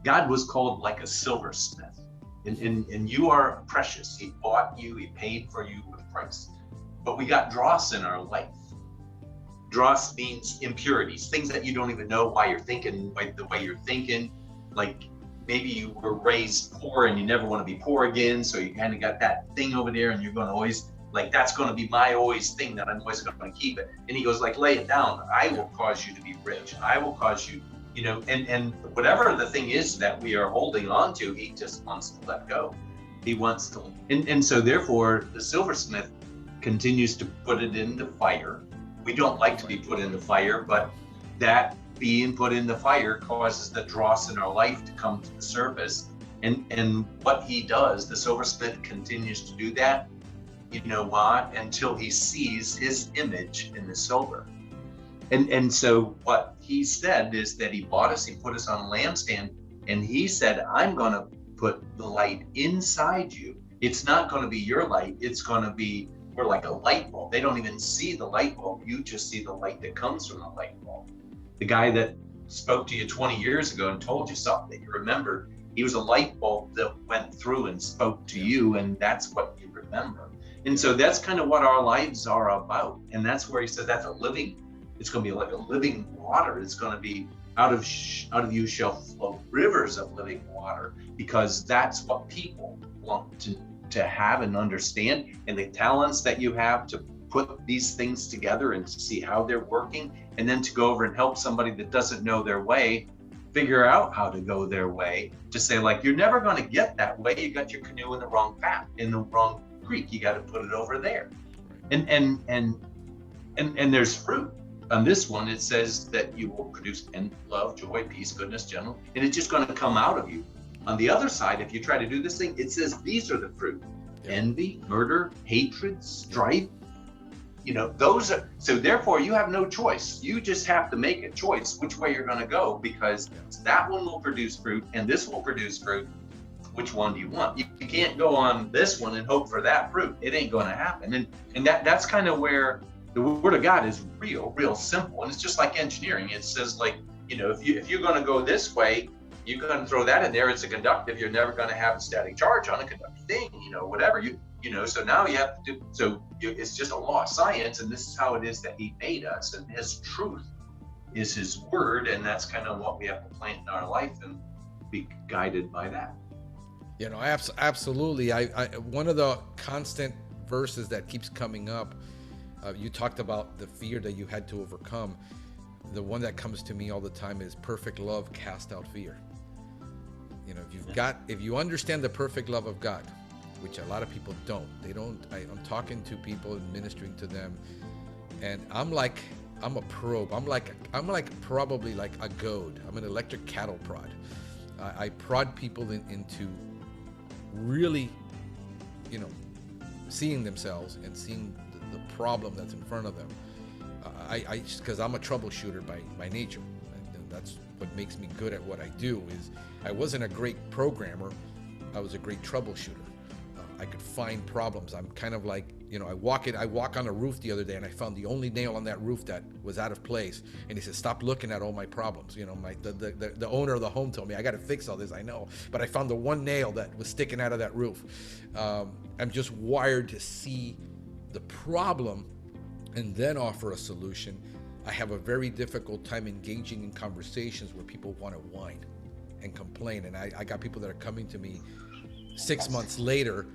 God was called like a silversmith. And you are precious. He bought you, he paid for you with a price. But we got dross in our life. Dross means impurities, things that you don't even know why you're thinking the way you're thinking. Like maybe you were raised poor and you never want to be poor again, so you kind of got that thing over there, and you're going to always, that's going to be my always thing that I'm always going to keep it. And he goes, lay it down. I will cause you to be rich. I will cause you, and whatever the thing is that we are holding on to, he just wants to let go. He wants to, and so therefore the silversmith continues to put it in the fire. We don't like to be put in the fire, but that being put in the fire causes the dross in our life to come to the surface. And what he does, the silversmith continues to do that, until he sees his image in the silver. And so what he said is that he bought us, he put us on a lampstand, and he said, I'm going to put the light inside you. It's not going to be your light. It's going to be, we're like a light bulb. They don't even see the light bulb. You just see the light that comes from the light bulb. The guy that spoke to you 20 years ago and told you something that you remember, he was a light bulb that went through and spoke to you, and that's what you remember. And so that's kind of what our lives are about. And that's where he said that's a living, it's going to be like a living water. It's going to be out of you shall flow rivers of living water, because that's what people want to have and understand. And the talents that you have to put these things together and see how they're working, and then to go over and help somebody that doesn't know their way figure out how to go their way, to say, like, you're never going to get that way. You got your canoe in the wrong path, in the wrong creek. You got to put it over there. And there's fruit. On this one, it says that you will produce love, joy, peace, goodness, gentleness, and it's just going to come out of you. On the other side, if you try to do this thing, it says these are the fruit: envy, murder, hatred, strife. You know, those are, so therefore you have no choice. You just have to make a choice which way you're going to go, because that one will produce fruit and this will produce fruit. Which one do you want? You can't go on this one and hope for that fruit. It ain't going to happen. And that's kind of where the Word of God is real simple. And it's just like engineering. It says, like, you know, if you're going to go this way, you're going to throw that in there. It's a conductive. You're never going to have a static charge on a conductive thing, you know, whatever. You know, so now you have to do, so it's just a law of science, and this is how it is that he made us, and his truth is his word, and that's kind of what we have to plant in our life and be guided by that. You know, absolutely. I one of the constant verses that keeps coming up, you talked about the fear that you had to overcome. The one that comes to me all the time is perfect love cast out fear. You know, if you understand the perfect love of God, which a lot of people don't. I'm talking to people and ministering to them, and I'm a probe. I'm like probably like a goad. I'm an electric cattle prod. I prod people into really, you know, seeing themselves and seeing the problem that's in front of them. Because I'm a troubleshooter by nature, and that's what makes me good at what I do. Is I wasn't a great programmer. I was a great troubleshooter. I could find problems. I'm kind of like, you know, I walk on a roof the other day, and I found the only nail on that roof that was out of place. And he said, stop looking at all my problems. You know, the owner of the home told me, I got to fix all this, I know. But I found the one nail that was sticking out of that roof. I'm just wired to see the problem and then offer a solution. I have a very difficult time engaging in conversations where people want to whine and complain. And I got people that are coming to me 6 months later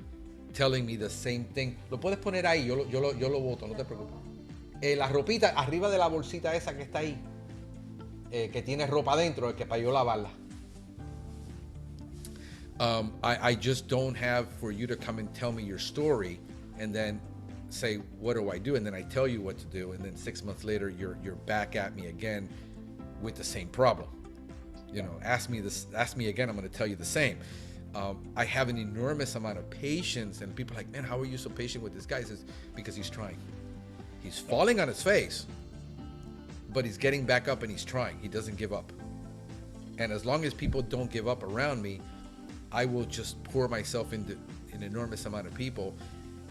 telling me the same thing. Lo puedes poner ahí, yo lo boto, no te preocupes. La ropita arriba de la bolsita esa que está ahí, que tiene ropa dentro, que para yo lavarla. I just don't have for you to come and tell me your story and then say, what do I do? And then I tell you what to do, and then 6 months later you're back at me again with the same problem. You know, ask me again, I'm going to tell you the same. I have an enormous amount of patience, and people are like, man, how are you so patient with this guy? He says, because he's trying. He's falling on his face, but he's getting back up and he's trying. He doesn't give up. And as long as people don't give up around me, I will just pour myself into an enormous amount of people.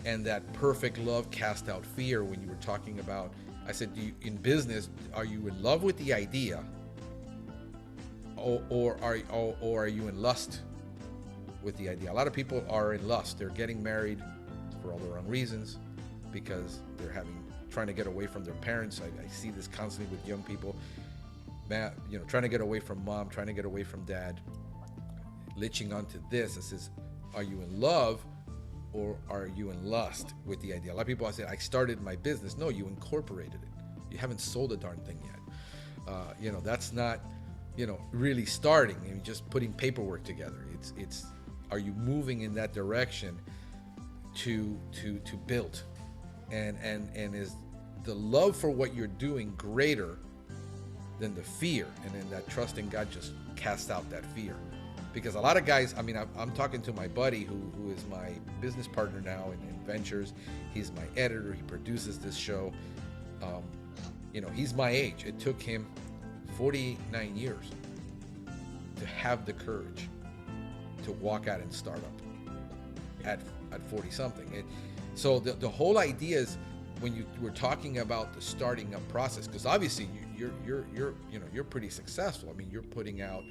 And that perfect love cast out fear. When you were talking about, I said, in business, are you in love with the idea, or are you in lust with the idea? A lot of people are in lust. They're getting married for all the wrong reasons, because they're trying to get away from their parents. I see this constantly with young people, you know, trying to get away from mom, trying to get away from dad, latching onto this. It says, are you in love or are you in lust with the idea? A lot of people, I said, I started my business. No, you incorporated it. You haven't sold a darn thing yet. You know, that's not, you know, really starting and just putting paperwork together. It's are you moving in that direction to build? And is the love for what you're doing greater than the fear? And then that trust in God just casts out that fear. Because a lot of guys, I mean, I'm talking to my buddy who is my business partner now in ventures. He's my editor. He produces this show. he's my age. It took him 49 years to have the courage to walk out and start up at 40 something. So the whole idea is, when you were talking about the starting up process, because obviously you're pretty successful. I mean, you're putting out,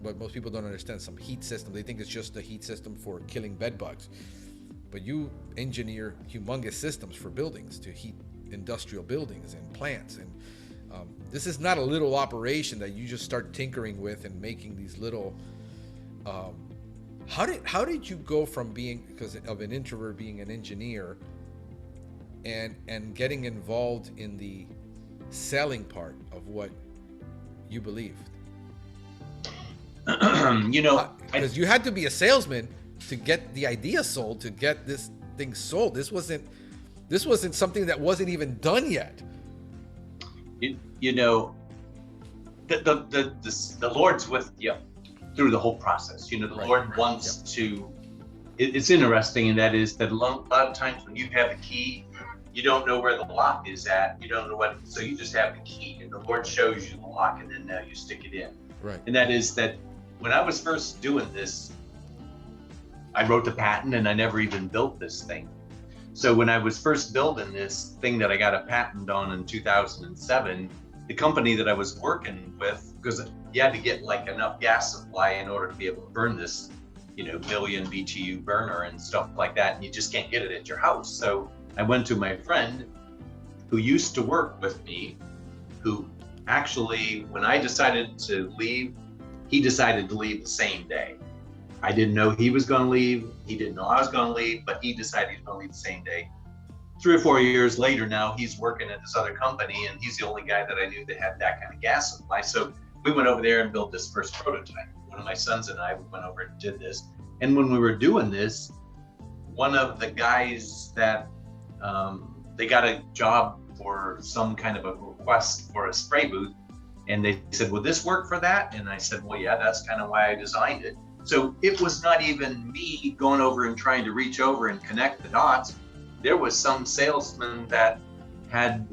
but most people don't understand, some heat system. They think it's just a heat system for killing bed bugs, but you engineer humongous systems for buildings to heat industrial buildings and plants. And this is not a little operation that you just start tinkering with and making these little. How did you go from being, because of an introvert, being an engineer, and getting involved in the selling part of what you believed? Because you had to be a salesman to get the idea sold, to get this thing sold. This wasn't something that wasn't even done yet. The Lord's with you through the whole process. The Right. Lord wants to. It's interesting, and that is that a lot of times when you have a key, you don't know where the lock is at. You don't know what, so you just have the key, and the Lord shows you the lock, and then now you stick it in. Right. And that is that when I was first doing this, I wrote the patent, and I never even built this thing. So when I was first building this thing that I got a patent on in 2007, the company that I was working with, because you had to get like enough gas supply in order to be able to burn this, million BTU burner and stuff like that, and you just can't get it at your house. So I went to my friend who used to work with me, who actually, when I decided to leave, he decided to leave the same day. I didn't know he was going to leave. He didn't know I was going to leave, but he decided he was going to leave the same day. 3 or 4 years later now, he's working at this other company, and he's the only guy that I knew that had that kind of gas supply. So we went over there and built this first prototype. One of my sons and I went over and did this. And when we were doing this, one of the guys that they got a job for some kind of a request for a spray booth, and they said, "Will this work for that?" And I said, "Well, yeah, that's kind of why I designed it." So it was not even me going over and trying to reach over and connect the dots. There was some salesman that had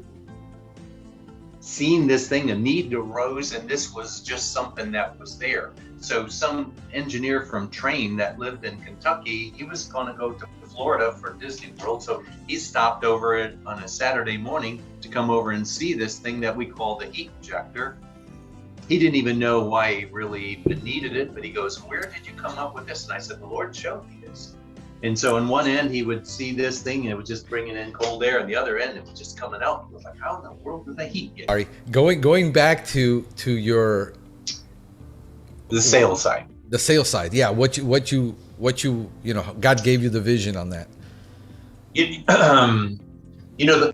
seen this thing, a need arose, and this was just something that was there. So some engineer from Train that lived in Kentucky, he was going to go to Florida for Disney World. So he stopped over it on a Saturday morning to come over and see this thing that we call the heat injector. He didn't even know why he really even needed it, but he goes, "Where did you come up with this?" And I said, "The Lord showed me this." And so on one end, he would see this thing and it was just bringing in cold air, and the other end, it was just coming out. He was like, "How in the world did the heat get?" Sorry, going back to your The sales side. The sales side, yeah. What you God gave you the vision on that. The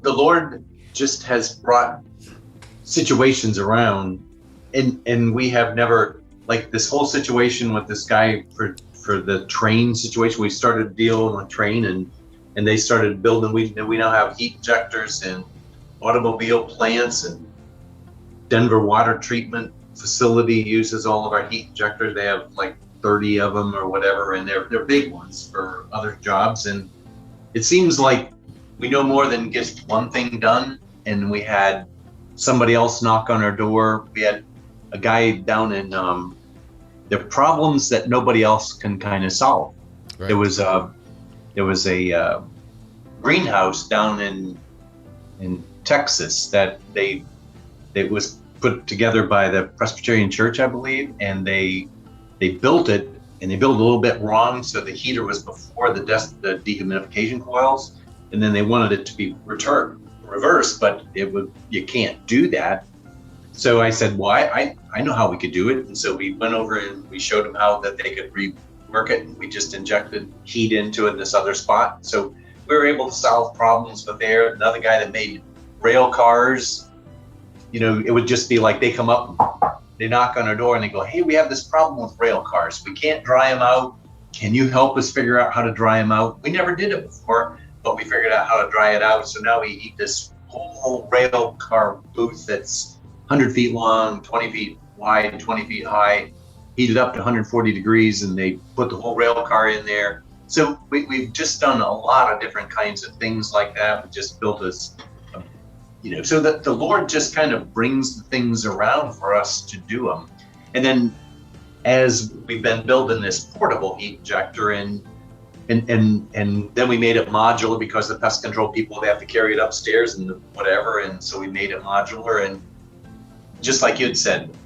Lord just has brought situations around, and we have never, like this whole situation with this guy for the Train situation. We started dealing with Train, and they started building. We now have heat injectors and automobile plants, and Denver water treatment facility uses all of our heat injectors. They have like 30 of them or whatever, and they're big ones for other jobs. And it seems like we know more than just one thing done. And we had somebody else knock on our door. We had a guy down in the problems that nobody else can kind of solve. Right. There was a greenhouse down in Texas that it was put together by the Presbyterian Church, I believe, and they built it, and they built it a little bit wrong, so the heater was before the dehumidification coils, and then they wanted it to be reversed, but you can't do that. So I said, well, I know how we could do it, and so we went over and we showed them how that they could rework it, and we just injected heat into it in this other spot. So we were able to solve problems with air. Another guy that made rail cars, it would just be like they come up, they knock on our door and they go, "Hey, we have this problem with rail cars. We can't dry them out. Can you help us figure out how to dry them out?" We never did it before, but we figured out how to dry it out. So now we heat this whole rail car booth that's 100 feet long, 20 feet wide, 20 feet high, heated up to 140 degrees, and they put the whole rail car in there. So we've just done a lot of different kinds of things like that. We just built a so that the Lord just kind of brings the things around for us to do them. And then as we've been building this portable heat injector and then we made it modular because the pest control people, they have to carry it upstairs and whatever. And so we made it modular. And just like you had said,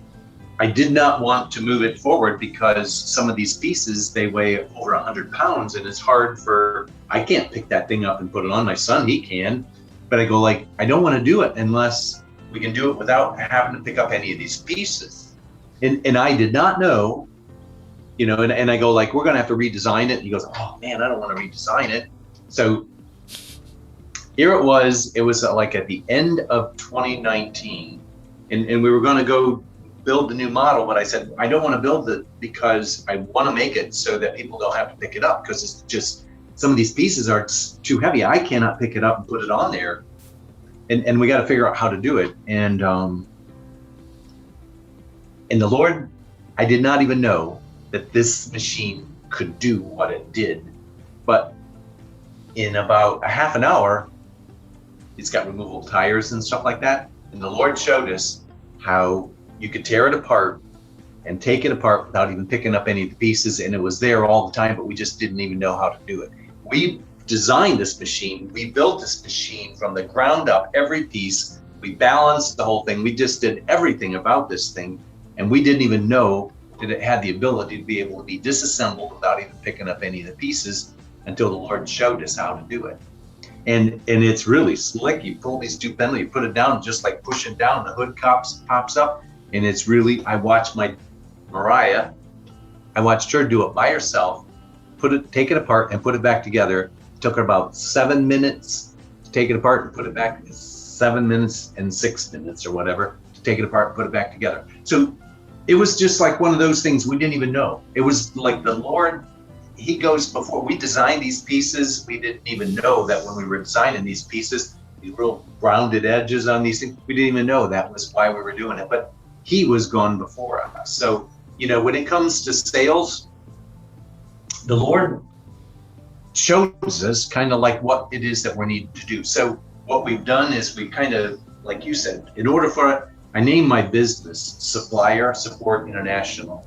I did not want to move it forward because some of these pieces, they weigh over 100 pounds and it's hard I can't pick that thing up and put it on. My son, he can, but I go like, I don't want to do it unless we can do it without having to pick up any of these pieces. And I did not know, and I go like, we're going to have to redesign it. And he goes, oh man, I don't want to redesign it. So here it was like at the end of 2019 and we were going to go build the new model, but I said, I don't want to build it because I want to make it so that people don't have to pick it up because it's just, some of these pieces are too heavy. I cannot pick it up and put it on there. And we got to figure out how to do it. And the Lord, I did not even know that this machine could do what it did. But in about a half an hour, it's got removable tires and stuff like that. And the Lord showed us how you could tear it apart and take it apart without even picking up any of the pieces. And it was there all the time, but we just didn't even know how to do it. We designed this machine. We built this machine from the ground up, every piece. We balanced the whole thing. We just did everything about this thing. And we didn't even know that it had the ability to be able to be disassembled without even picking up any of the pieces until the Lord showed us how to do it. And it's really slick. You pull these two pendulums, you put it down, just like pushing down, the hood pops up. And it's really, I watched Mariah, I watched her do it by herself, take it apart and put it back together. It took her about 7 minutes to take it apart and put it back, 7 minutes and 6 minutes or whatever, to take it apart and put it back together. So it was just like one of those things we didn't even know. It was like the Lord, he goes before we designed these pieces. We didn't even know that when we were designing these pieces, these real rounded edges on these things, we didn't even know that was why we were doing it. But he was gone before us. So, when it comes to sales, the Lord shows us kind of like what it is that we need to do. So what we've done is we kind of, like you said, in order for, I named my business Supplier Support International.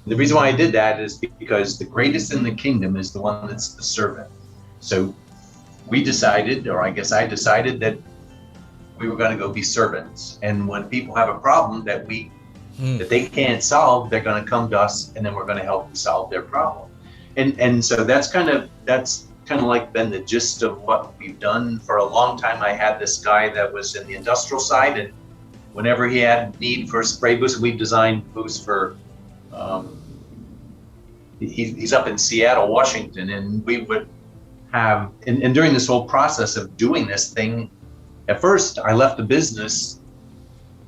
The reason why I did that is because the greatest in the kingdom is the one that's the servant. So we decided, or I guess I decided, that we were going to go be servants. And when people have a problem that they can't solve, they're going to come to us, and then we're going to help them solve their problem. And so that's kind of like been the gist of what we've done. For a long time, I had this guy that was in the industrial side, and whenever he had need for spray booths, we designed booths for. He's up in Seattle, Washington, and we would have. And during this whole process of doing this thing, at first I left the business,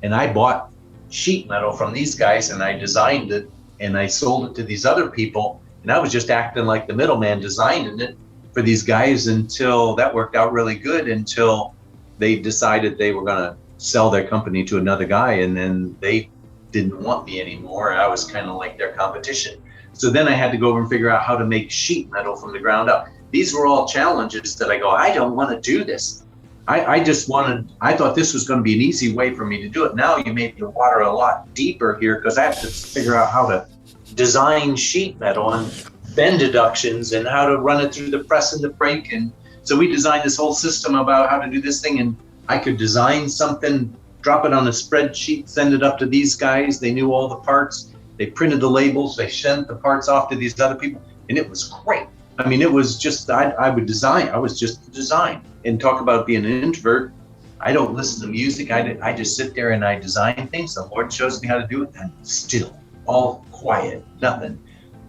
and I bought sheet metal from these guys, and I designed it, and I sold it to these other people. And I was just acting like the middleman, designing it for these guys until that worked out really good, until they decided they were going to sell their company to another guy, and then they didn't want me anymore. I was kind of like their competition. So then I had to go over and figure out how to make sheet metal from the ground up. These were all challenges that I go, I don't want to do this. I thought this was going to be an easy way for me to do it. Now you made the water a lot deeper here, because I have to figure out how to design sheet metal and bend deductions and how to run it through the press and the brake. And so we designed this whole system about how to do this thing. And I could design something, drop it on a spreadsheet, send it up to these guys. They knew all the parts. They printed the labels. They sent the parts off to these other people. And it was great. I mean, it was just, I would design. I was just design. And talk about being an introvert. I don't listen to music. I just sit there and I design things. The Lord shows me how to do it. I'm still all quiet, nothing,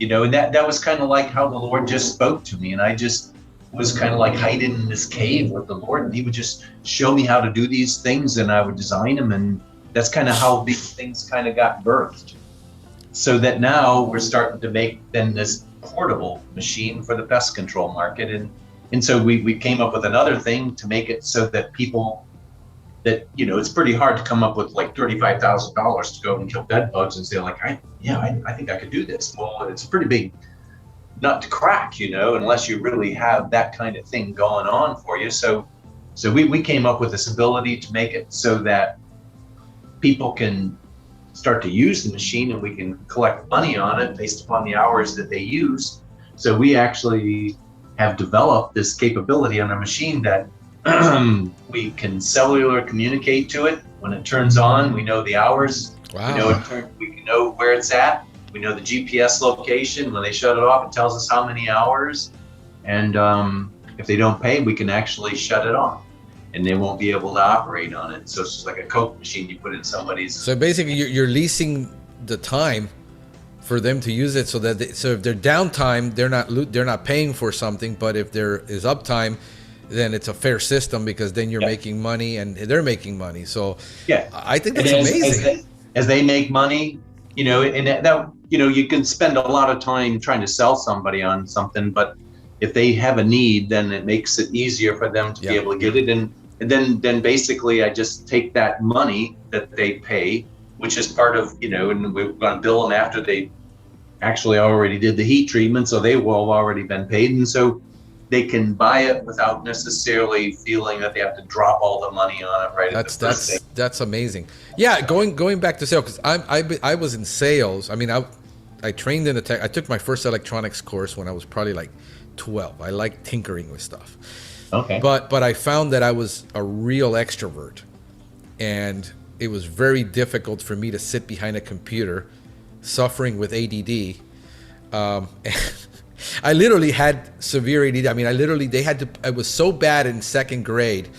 and that was kind of like how the Lord just spoke to me. And I just was kind of like hiding in this cave with the Lord, and he would just show me how to do these things, and I would design them. And that's kind of how these things kind of got birthed. So that now we're starting to make then this portable machine for the pest control market. And so we came up with another thing to make it so that people that, it's pretty hard to come up with like $35,000 to go and kill bed bugs and say like, I think I could do this. Well, it's a pretty big nut to crack, unless you really have that kind of thing going on for you. So So we came up with this ability to make it so that people can start to use the machine and we can collect money on it based upon the hours that they use. So we actually have developed this capability on a machine that we can cellular communicate to it. When it turns on, we know the hours. Wow. We can know where it's at. We know the GPS location. When they shut it off, it tells us how many hours. And if they don't pay, we can actually shut it off and they won't be able to operate on it. So it's just like a Coke machine you put in somebody's. So basically you're leasing the time for them to use it, so that so if they're downtime, they're not paying for something, but if there is uptime, then it's a fair system, because then you're making money and they're making money. So yeah, I think that's amazing. As they make money, and that you can spend a lot of time trying to sell somebody on something, but if they have a need, then it makes it easier for them to be able to get it. And then basically I just take that money that they pay, which is part of, and we're going to bill them after they actually already did the heat treatment, so they will have already been paid. And so they can buy it without necessarily feeling that they have to drop all the money on it right at the first day. That's amazing. Yeah, going back to sales, because I was in sales. I mean, I trained in I took my first electronics course when I was probably like 12. I like tinkering with stuff. Okay. But I found that I was a real extrovert, and it was very difficult for me to sit behind a computer, suffering with ADD. I literally had severe ADD. I mean, I was so bad in second grade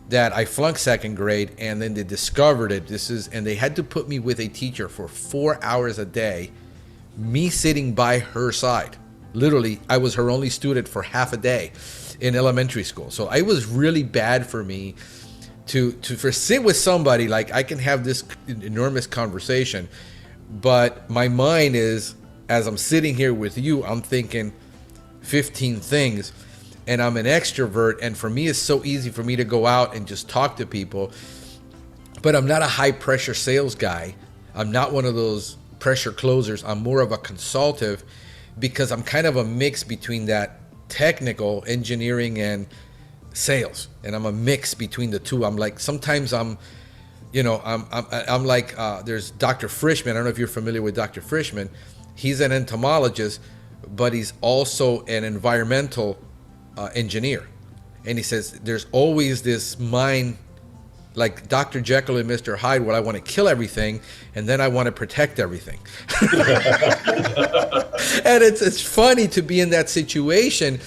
that I flunked second grade, and then they discovered it. And they had to put me with a teacher for 4 hours a day, me sitting by her side. Literally, I was her only student for half a day in elementary school. So it was really bad for me to sit with somebody. Like, I can have this enormous conversation, but my mind is, as I'm sitting here with you, I'm thinking 15 things, and I'm an extrovert, and for me it's so easy for me to go out and just talk to people, but I'm not a high pressure sales guy. I'm not one of those pressure closers. I'm more of a consultative, because I'm kind of a mix between that technical engineering and sales, and I'm a mix between the two. I'm like, sometimes I'm like, there's Dr. Frischman. I don't know if you're familiar with Dr. Frischman. He's an entomologist, but he's also an environmental engineer. And he says there's always this mind, like Dr. Jekyll and Mr. Hyde, where I want to kill everything and then I want to protect everything. And it's funny to be in that situation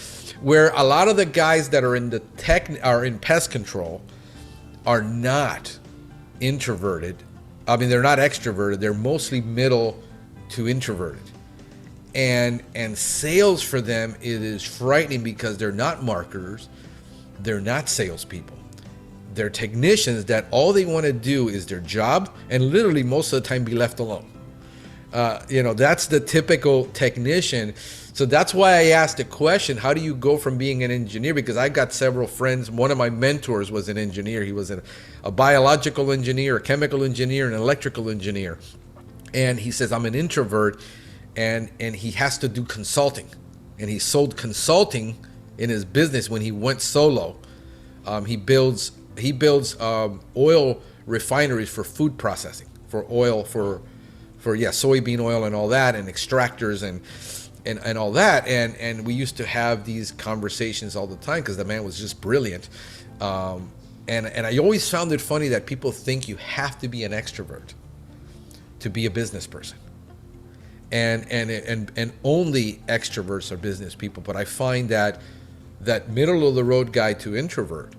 where a lot of the guys that are in in pest control are not introverted. I mean, they're not extroverted. They're mostly middle to introverted. And sales for them, it is frightening, because they're not marketers, they're not salespeople. They're technicians that all they want to do is their job, and literally most of the time be left alone. That's the typical technician. So that's why I asked the question, how do you go from being an engineer? Because I got several friends. One of my mentors was an engineer. He was a biological engineer, a chemical engineer, an electrical engineer. And he says, I'm an introvert, and he has to do consulting. And he sold consulting in his business when he went solo. He builds oil refineries for food processing, for oil, for soybean oil and all that, and extractors and all that. And we used to have these conversations all the time, because the man was just brilliant. And I always found it funny that people think you have to be an extrovert to be a business person. And only extroverts are business people. But I find that middle of the road guy to introvert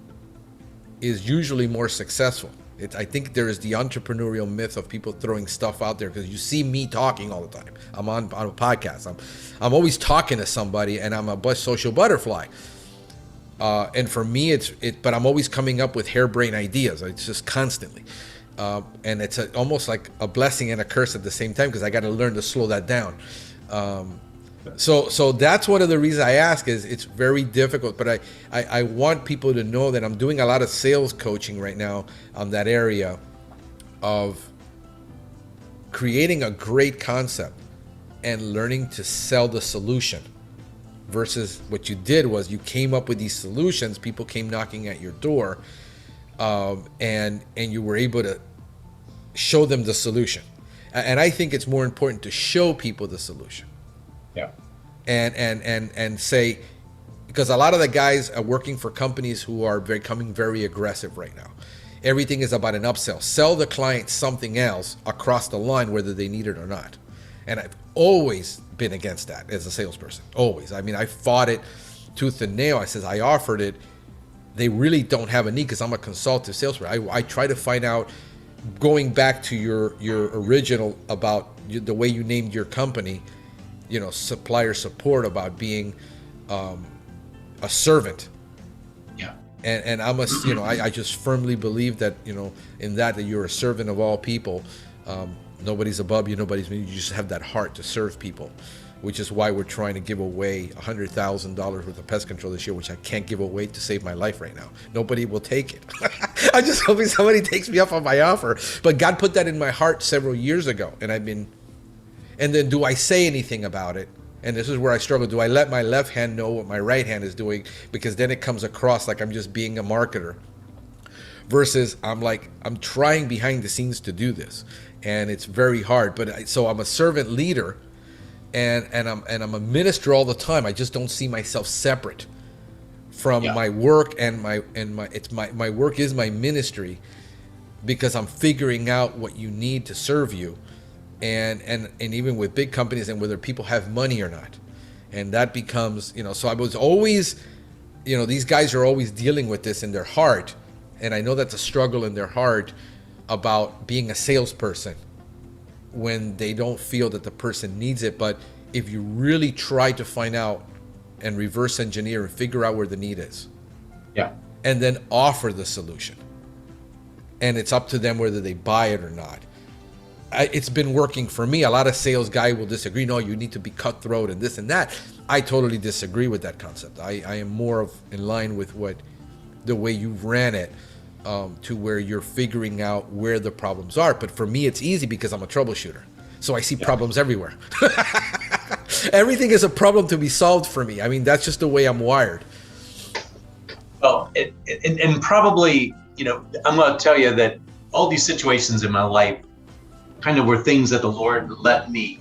is usually more successful. I think there is the entrepreneurial myth of people throwing stuff out there, because you see me talking all the time. I'm on a podcast. I'm always talking to somebody, and I'm a social butterfly. And for me, but I'm always coming up with harebrained ideas. It's just constantly. And it's almost like a blessing and a curse at the same time, because I got to learn to slow that down. So that's one of the reasons I ask, is it's very difficult. But I want people to know that I'm doing a lot of sales coaching right now on that area of creating a great concept and learning to sell the solution. versus what you did was you came up with these solutions. People came knocking at your door, and you were able to show them the solution. And I think it's more important to show people the solution. Yeah. And say, because a lot of the guys are working for companies who are becoming very aggressive right now. Everything is about an upsell. Sell the client something else across the line, whether they need it or not. And I've always been against that as a salesperson. Always. I mean, I fought it tooth and nail. I says, I offered it. They really don't have a need because I'm a consultative salesperson. I try to find out, going back to your original about the way you named your company, you know, supplier support, about being a servant. Yeah. And I must, you know, I just firmly believe that, you know, in that you're a servant of all people. Nobody's above you, nobody's beneath you. You just have that heart to serve people, which is why we're trying to give away $100,000 worth of pest control this year, which I can't give away to save my life right now. Nobody will take it. I'm just hoping somebody takes me up on my offer. But God put that in my heart several years ago, and and then do I say anything about it? And this is where I struggle. Do I let my left hand know what my right hand is doing? Because then it comes across like I'm just being a marketer. Versus I'm trying behind the scenes to do this. And it's very hard. But so I'm a servant leader, and I'm a minister all the time. I just don't see myself separate from my work, and my work is my ministry, because I'm figuring out what you need to serve you. And even with big companies, and whether people have money or not. And that becomes, you know, so I was always, you know, these guys are always dealing with this in their heart. And I know that's a struggle in their heart about being a salesperson when they don't feel that the person needs it. But if you really try to find out and reverse engineer and figure out where the need is, and then offer the solution, and it's up to them whether they buy it or not. It's been working for me. A lot of sales guy will disagree. No, you need to be cutthroat and this and that. I totally disagree with that concept. I am more in line with the way you ran it, to where you're figuring out where the problems are. But for me, it's easy because I'm a troubleshooter. So I see problems everywhere. Everything is a problem to be solved for me. I mean, that's just the way I'm wired. Well, and probably, you know, I'm going to tell you that all these situations in my life kind of were things that the Lord let me,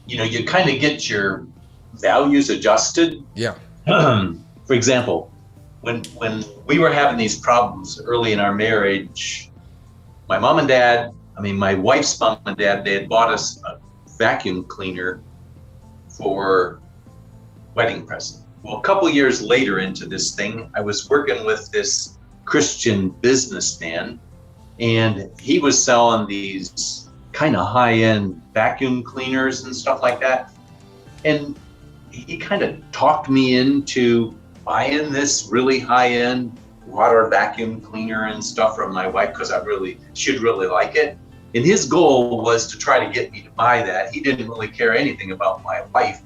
you know, you kind of get your values adjusted. Yeah. For example, when we were having these problems early in our marriage, my mom and dad, my wife's mom and dad, they had bought us a vacuum cleaner for wedding present. Well, a couple years later into this thing, I was working with this Christian businessman, and he was selling these kind of high-end vacuum cleaners and stuff like that. And he kind of talked me into buying this really high-end water vacuum cleaner and stuff from my wife, because she'd really like it. And his goal was to try to get me to buy that. He didn't really care anything about my wife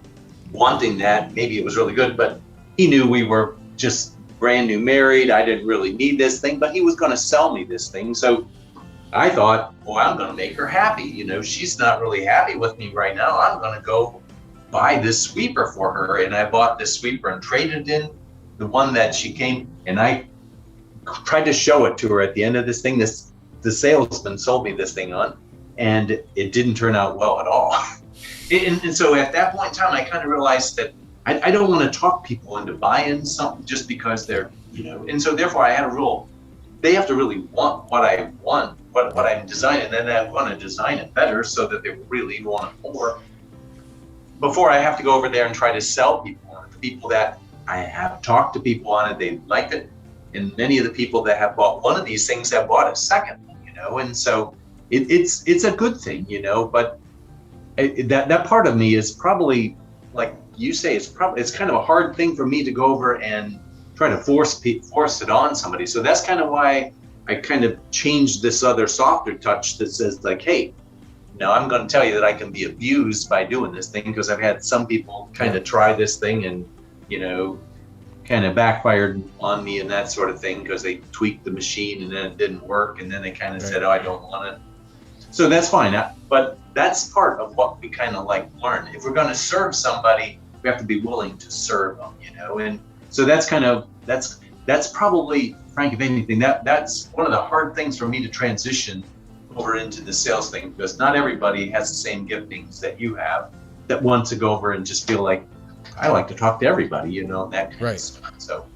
wanting that. Maybe it was really good, but he knew we were just brand new married. I didn't really need this thing, but he was going to sell me this thing. So I thought, well, I'm going to make her happy. You know, she's not really happy with me right now. I'm going to go buy this sweeper for her. And I bought this sweeper and traded in the one that she came, and I tried to show it to her at the end of this thing. The salesman sold me this thing on, and it didn't turn out well at all. And so at that point in time, I kind of realized that I don't want to talk people into buying something just because they're, you know, and so therefore I had a rule. They have to really want what I want, what I'm designing, and I want to design it better so that they really want it more before I have to go over there and try to sell people on it. The people that I have talked to people on it, they liked it. And many of the people that have bought one of these things have bought a second, you know, and so it's a good thing, you know, but that part of me is probably, like you say, it's kind of a hard thing for me to go over and try to force it on somebody. So that's kind of why I kind of changed this other softer touch that says like, hey, now I'm going to tell you that I can be abused by doing this thing, because I've had some people kind of try this thing and, you know, kind of backfired on me and that sort of thing, because they tweaked the machine and then it didn't work, and then they kind of said, oh, I don't want it. So that's fine, but that's part of what we kind of like learn. If we're going to serve somebody, we have to be willing to serve them, and so that's probably, Frank, if anything, that's one of the hard things for me to transition over into the sales thing, because not everybody has the same giftings that you have that want to go over and just feel like, I like to talk to everybody, that kind of stuff. So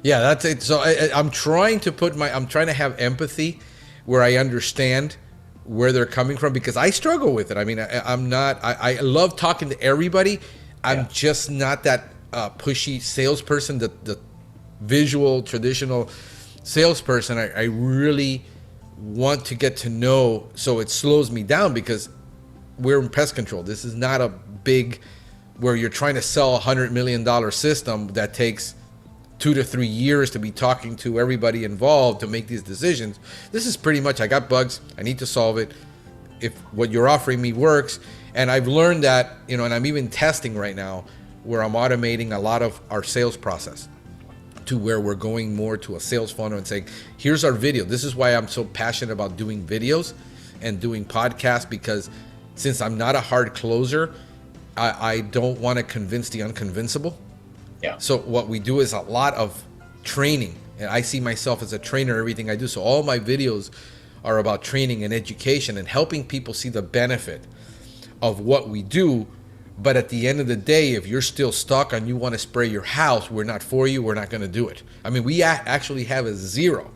yeah, that's it. So I'm trying to have empathy where I understand where they're coming from, because I struggle with it. I mean, I love talking to everybody. I'm just not that pushy salesperson, the visual traditional salesperson. I really want to get to know, so it slows me down, because we're in pest control. This is not a big, where you're trying to sell $100 million system that takes 2 to 3 years to be talking to everybody involved to make these decisions. This is pretty much, I got bugs, I need to solve it. If what you're offering me works, and I've learned that, and I'm even testing right now where I'm automating a lot of our sales process to where we're going more to a sales funnel and saying, here's our video. This is why I'm so passionate about doing videos and doing podcasts, because since I'm not a hard closer, I don't want to convince the unconvincible. Yeah. So what we do is a lot of training, and I see myself as a trainer in everything I do. So all my videos are about training and education and helping people see the benefit of what we do. But at the end of the day, if you're still stuck and you want to spray your house, we're not for you. We're not going to do it. I mean, we actually have a 0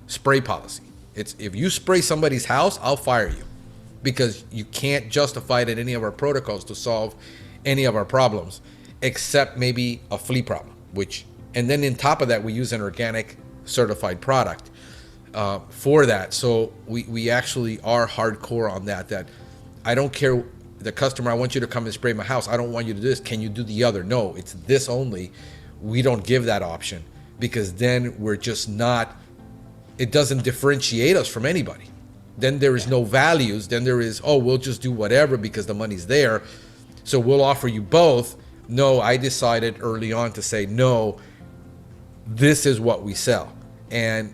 spray policy. It's, if you spray somebody's house, I'll fire you, because you can't justify it in any of our protocols to solve any of our problems, except maybe a flea problem, and then on top of that, we use an organic certified product for that. So we actually are hardcore on that I don't care, the customer, I want you to come and spray my house. I don't want you to do this. Can you do the other? No, it's this only. We don't give that option, because then we're just not, it doesn't differentiate us from anybody. Then there is no values. Then there is, we'll just do whatever because the money's there. So we'll offer you both. No, I decided early on to say, no, this is what we sell. And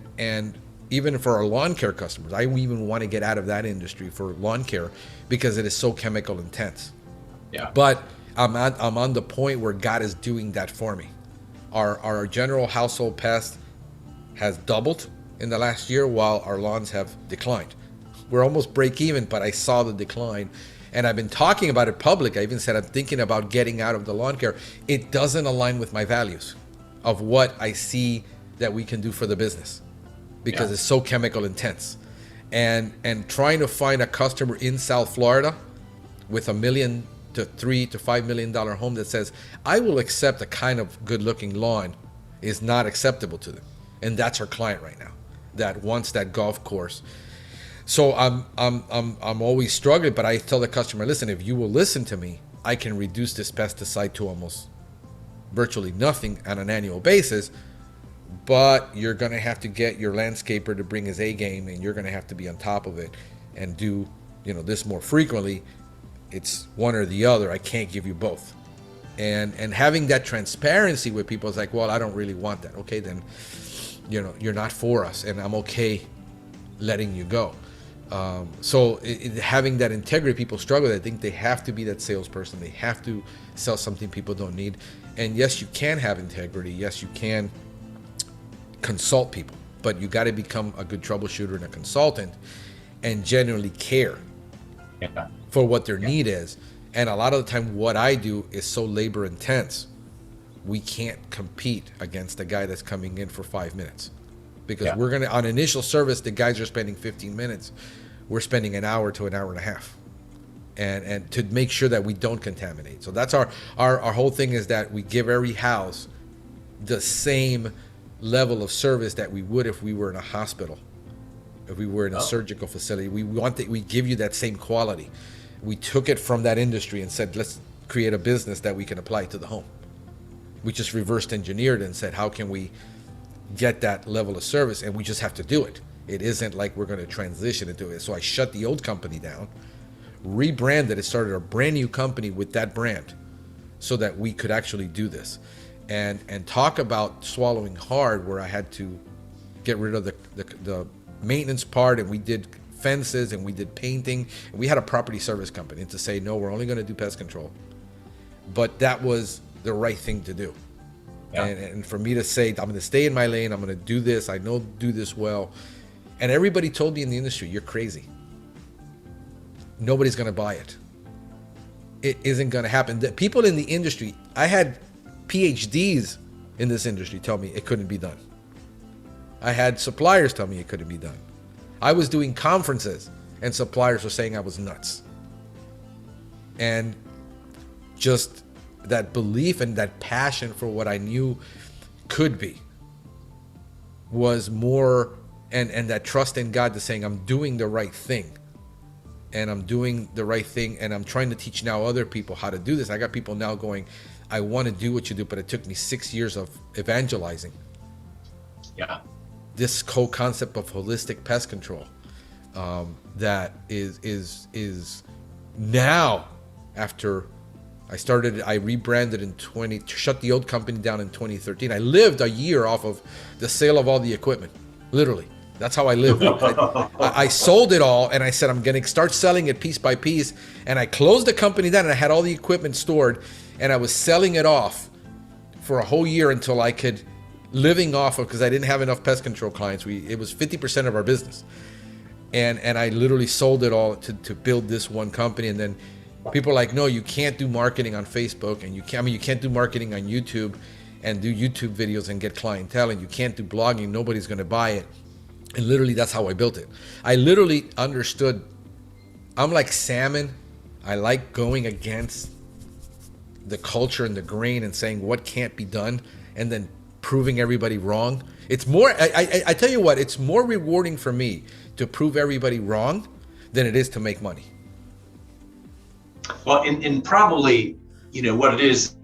even for our lawn care customers, I even want to get out of that industry for lawn care, because it is so chemical intense. Yeah. But I'm on the point where God is doing that for me. Our general household pest has doubled in the last year, while our lawns have declined. We're almost break even, but I saw the decline. And I've been talking about it public. I even said I'm thinking about getting out of the lawn care. It doesn't align with my values of what I see that we can do for the business, because it's so chemical intense. And trying to find a customer in South Florida with $1 million to $3 to $5 million home that says, I will accept a kind of good looking lawn, is not acceptable to them. And that's our client right now, that wants that golf course. So I'm always struggling, but I tell the customer, listen, if you will listen to me, I can reduce this pesticide to almost virtually nothing on an annual basis, but you're going to have to get your landscaper to bring his A game, and you're going to have to be on top of it and do, this more frequently. It's one or the other. I can't give you both. And having that transparency with people is like, well, I don't really want that. Okay, then, you're not for us, and I'm okay letting you go. So having that integrity, people struggle. They think they have to be that salesperson. They have to sell something people don't need. And yes, you can have integrity. Yes, you can consult people, but you got to become a good troubleshooter and a consultant and genuinely care for what their need is. And a lot of the time what I do is so labor intense, we can't compete against the guy that's coming in for 5 minutes, because we're going to, on initial service, the guys are spending 15 minutes. We're spending an hour to an hour and a half. And to make sure that we don't contaminate. So that's our whole thing, is that we give every house the same level of service that we would if we were in a hospital, if we were in a surgical facility. We give you that same quality. We took it from that industry and said, let's create a business that we can apply to the home. We just reversed engineered and said, how can we get that level of service? And we just have to do it. It isn't like we're going to transition into it. So I shut the old company down, rebranded it, started a brand new company with that brand, so that we could actually do this. And talk about swallowing hard, where I had to get rid of the maintenance part, and we did fences and we did painting, and we had a property service company, and to say, no, we're only going to do pest control, but that was the right thing to do. Yeah. And for me to say, I'm going to stay in my lane, I'm going to do this, I know do this well. And everybody told me in the industry, you're crazy. Nobody's going to buy it. It isn't going to happen. The people in the industry, I had PhDs in this industry tell me it couldn't be done. I had suppliers tell me it couldn't be done. I was doing conferences and suppliers were saying I was nuts. And just that belief and that passion for what I knew could be was more, and that trust in God to saying I'm doing the right thing. And I'm doing the right thing, and I'm trying to teach now other people how to do this. I got people now going, I want to do what you do, but it took me 6 years of evangelizing. Yeah. This whole concept of holistic pest control, that is now, after I rebranded shut the old company down in 2013. I lived a year off of the sale of all the equipment, literally. That's how I lived. I sold it all, and I said, I'm going to start selling it piece by piece. And I closed the company down, and I had all the equipment stored, and I was selling it off for a whole year until I could, living off of, because I didn't have enough pest control clients. It was 50% of our business. And I literally sold it all to build this one company. And then people are like, no, you can't do marketing on Facebook, and you can't do marketing on YouTube and do YouTube videos and get clientele, and you can't do blogging. Nobody's going to buy it. And literally, that's how I built it. I literally understood. I'm like salmon. I like going against the culture and the grain and saying what can't be done, and then proving everybody wrong. It's more, I tell you what, it's more rewarding for me to prove everybody wrong than it is to make money. Well, and probably, what it is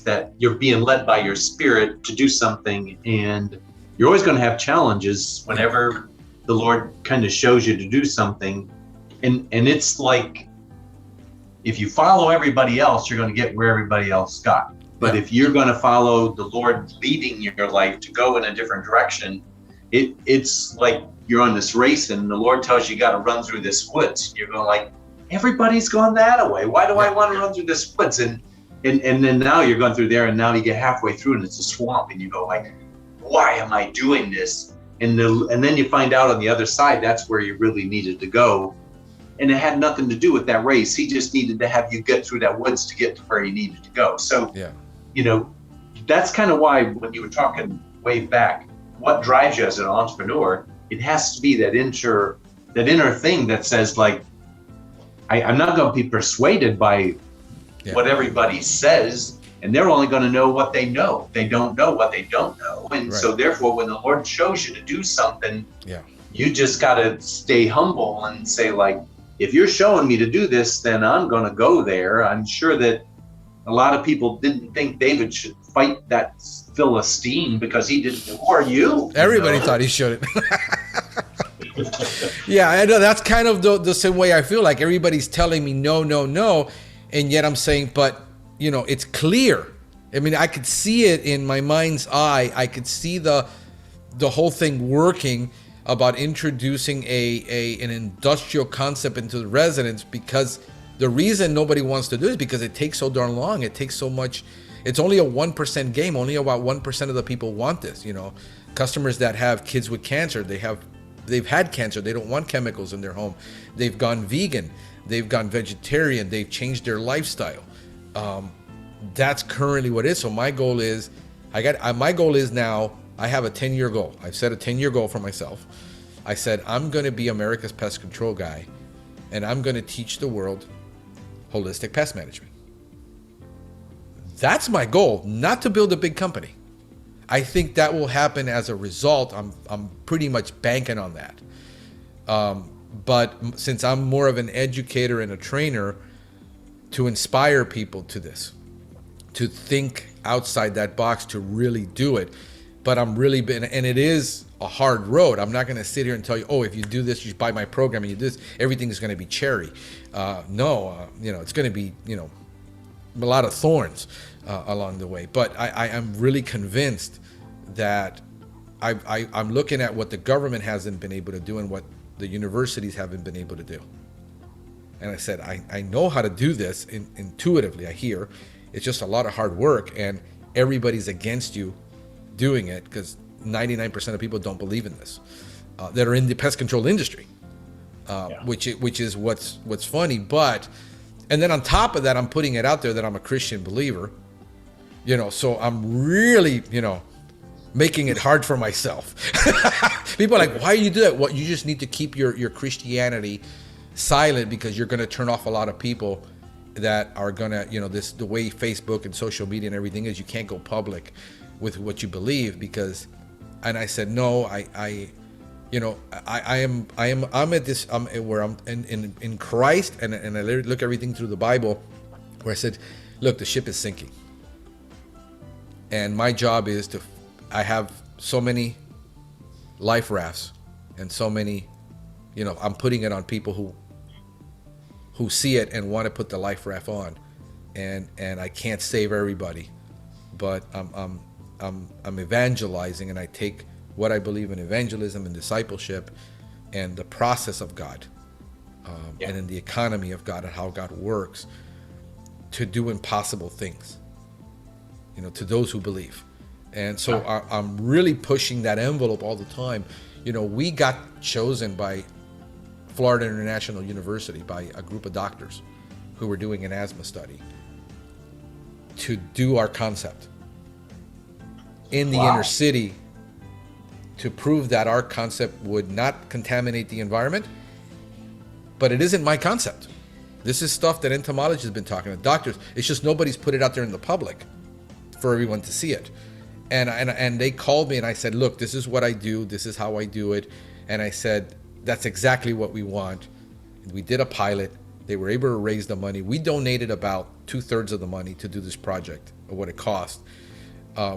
that you're being led by your spirit to do something, and you're always going to have challenges whenever the Lord kind of shows you to do something. And it's like, if you follow everybody else, you're going to get where everybody else got. But if you're going to follow the Lord leading your life to go in a different direction, it's like you're on this race and the Lord tells you got to run through this woods. You're going like, everybody's gone that way. Why do I want to run through this woods? And then now you're going through there, and now you get halfway through and it's a swamp, and you go like, why am I doing this? And then you find out on the other side, that's where you really needed to go. And it had nothing to do with that race. He just needed to have you get through that woods to get to where you needed to go. So, that's kind of why when you were talking way back, what drives you as an entrepreneur, it has to be that inner thing that says like, I'm not going to be persuaded by what everybody says. And they're only going to know what they know. They don't know what they don't know. And so therefore, when the Lord shows you to do something, you just got to stay humble and say like, if you're showing me to do this, then I'm going to go there. I'm sure that a lot of people didn't think David should fight that Philistine because he didn't. Who are you? Everybody thought he shouldn't. Yeah, I know. That's kind of the same way I feel. Like everybody's telling me no, no, no. And yet I'm saying, but it's clear. I mean, I could see it in my mind's eye. I could see the whole thing working about introducing an industrial concept into the residents, because the reason nobody wants to do it is because it takes so darn long. It takes so much. It's only a 1% game. Only about 1% of the people want this. Customers that have kids with cancer, they've had cancer. They don't want chemicals in their home. They've gone vegan. They've gone vegetarian. They've changed their lifestyle. That's currently what it is. So my goal is, now, I have a 10-year goal. I've set a 10-year goal for myself. I said, I'm going to be America's pest control guy, and I'm going to teach the world holistic pest management. That's my goal, not to build a big company. I think that will happen as a result. I'm pretty much banking on that. But since I'm more of an educator and a trainer, to inspire people to this, to think outside that box, to really do it. But and it is a hard road. I'm not going to sit here and tell you, oh, if you do this, you buy my program and you do this, everything is going to be cherry. It's going to be, a lot of thorns along the way. But I am really convinced that I'm looking at what the government hasn't been able to do and what the universities haven't been able to do. And I said, I know how to do this intuitively. I hear It's just a lot of hard work, and everybody's against you doing it because 99% of people don't believe in this that are in the pest control industry, which is what's funny. But and then on top of that, I'm putting it out there that I'm a Christian believer, so I'm really, making it hard for myself. People are like, why do you do that? Well, you just need to keep your Christianity silent, because you're going to turn off a lot of people that are going to, the way Facebook and social media and everything is, you can't go public with what you believe and I said, no, I'm at this, where I'm in Christ, and I look everything through the Bible, where I said, look, the ship is sinking. And my job is I have so many life rafts and so many, I'm putting it on people who see it and want to put the life raft on, and I can't save everybody, but I'm evangelizing, and I take what I believe in evangelism and discipleship and the process of God, and in the economy of God and how God works to do impossible things, to those who believe. And so I'm really pushing that envelope all the time. We got chosen by Florida International University, by a group of doctors who were doing an asthma study, to do our concept in the inner city, to prove that our concept would not contaminate the environment. But it isn't my concept. This is stuff that entomologists have been talking to doctors. It's just nobody's put it out there in the public for everyone to see it. And they called me, and I said, look, this is what I do. This is how I do it. And I said, that's exactly what we want. We did a pilot. They were able to raise the money. We donated about 2/3 of the money to do this project, of what it cost,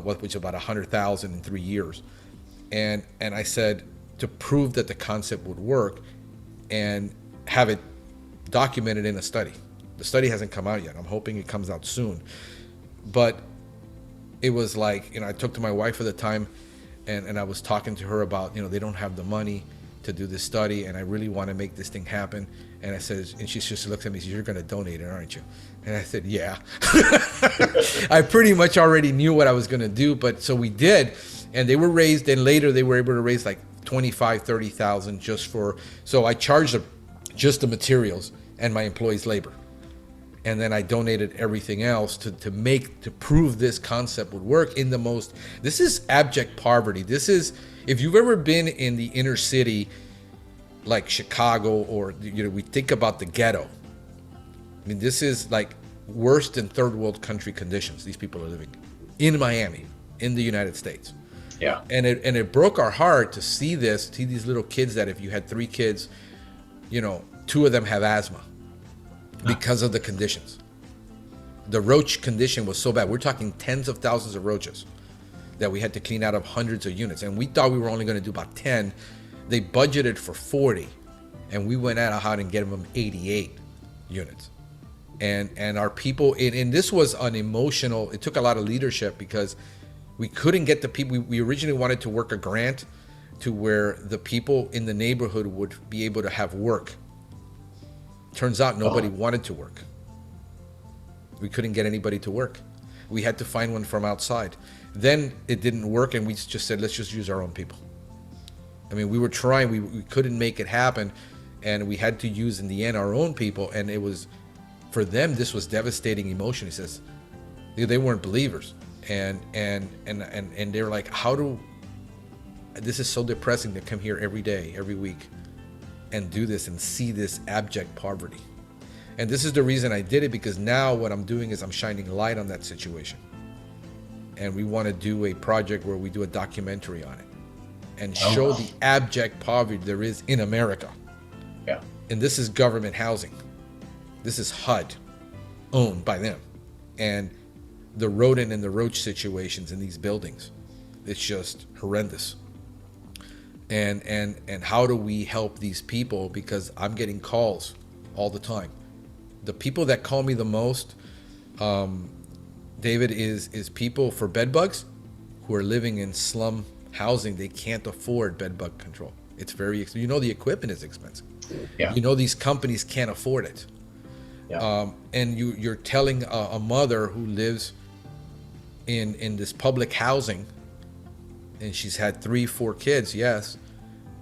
which is about $100,000 in 3 years. And I said, to prove that the concept would work and have it documented in a study. The study hasn't come out yet. I'm hoping it comes out soon. But it was like, I talked to my wife at the time, and I was talking to her about, they don't have the money to do this study, and I really want to make this thing happen. And I said, and she just looks at me and says, you're going to donate it, aren't you? And I said, yeah. I pretty much already knew what I was going to do, but so we did. And they were raised, and later they were able to raise like $25,000-$30,000 just for, so I charged them just the materials and my employees' labor. And then I donated everything else to prove this concept would work in the most, this is abject poverty. This is, if you've ever been in the inner city, like Chicago, or, we think about the ghetto. I mean, this is like worse than third world country conditions these people are living in Miami, in the United States. Yeah. And it broke our heart to see these little kids that if you had 3 kids, 2 of them have asthma because of the conditions. The roach condition was so bad. We're talking tens of thousands of roaches that we had to clean out of hundreds of units. And we thought we were only going to do about 10. They budgeted for 40, and we went out and get them 88 units. And our people, and this was an emotional, it took a lot of leadership, because we couldn't get the people. We originally wanted to work a grant to where the people in the neighborhood would be able to have work. Turns out nobody wanted to work. We couldn't get anybody to work. We had to find one from outside. Then it didn't work, and we just said, let's just use our own people. I mean, we were trying, we couldn't make it happen, and we had to use, in the end, our own people. And it was, for them, this was devastating emotion. He says, they weren't believers. And they're like, this is so depressing to come here every day, every week, and do this and see this abject poverty. And this is the reason I did it, because now what I'm doing is I'm shining light on that situation. And we want to do a project where we do a documentary on it and show the abject poverty there is in America. Yeah. And this is government housing. This is HUD, owned by them. And the rodent and the roach situations in these buildings, it's just horrendous. And how do we help these people? Because I'm getting calls all the time. The people that call me the most, David, is people for bed bugs who are living in slum housing. They can't afford bed bug control. It's very expensive. The equipment is expensive. Yeah. These companies can't afford it. Yeah. And you're telling a mother who lives in this public housing, and she's had 3-4 kids, yes,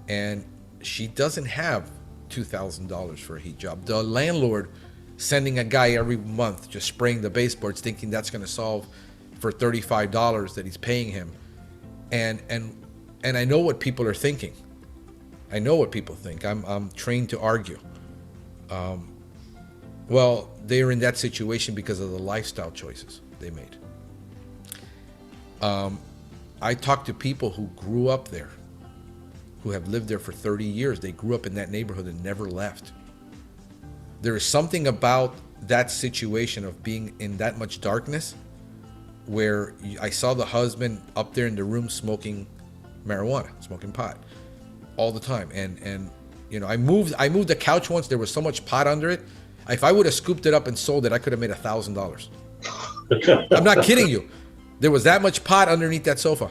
and she doesn't have $2,000 for a heat job. The landlord sending a guy every month just spraying the baseboards, thinking that's going to solve for $35 that he's paying him, and I know what people are thinking. I know what people think. I'm trained to argue. Well, they're in that situation because of the lifestyle choices they made. I talk to people who grew up there, who have lived there for 30 years. They grew up in that neighborhood and never left. There is something about that situation of being in that much darkness where I saw the husband up there in the room smoking marijuana, smoking pot all the time. And you know, I moved the couch once. There was so much pot under it. If I would have scooped it up and sold it, I could have made $1,000. I'm not kidding you. There was that much pot underneath that sofa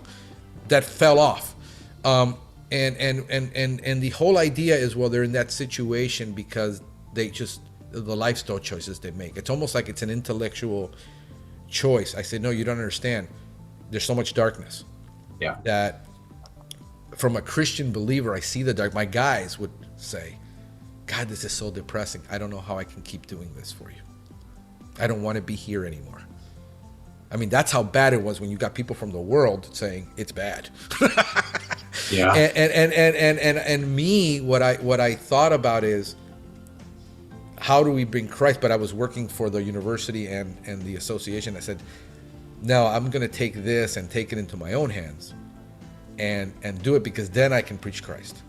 that fell off. And the whole idea is, well, they're in that situation because they just, the lifestyle choices they make. It's almost like it's an intellectual choice. I said, no, you don't understand. There's so much darkness. Yeah. That from a Christian believer, I see the dark. My guys would say, God, this is so depressing. I don't know how I can keep doing this for you. I don't want to be here anymore. I mean, that's how bad it was when you got people from the world saying it's bad. Yeah. And me, what I thought about is, how do we bring Christ? But I was working for the university and the association. I said, no, I'm going to take this and take it into my own hands and do it, because then I can preach Christ.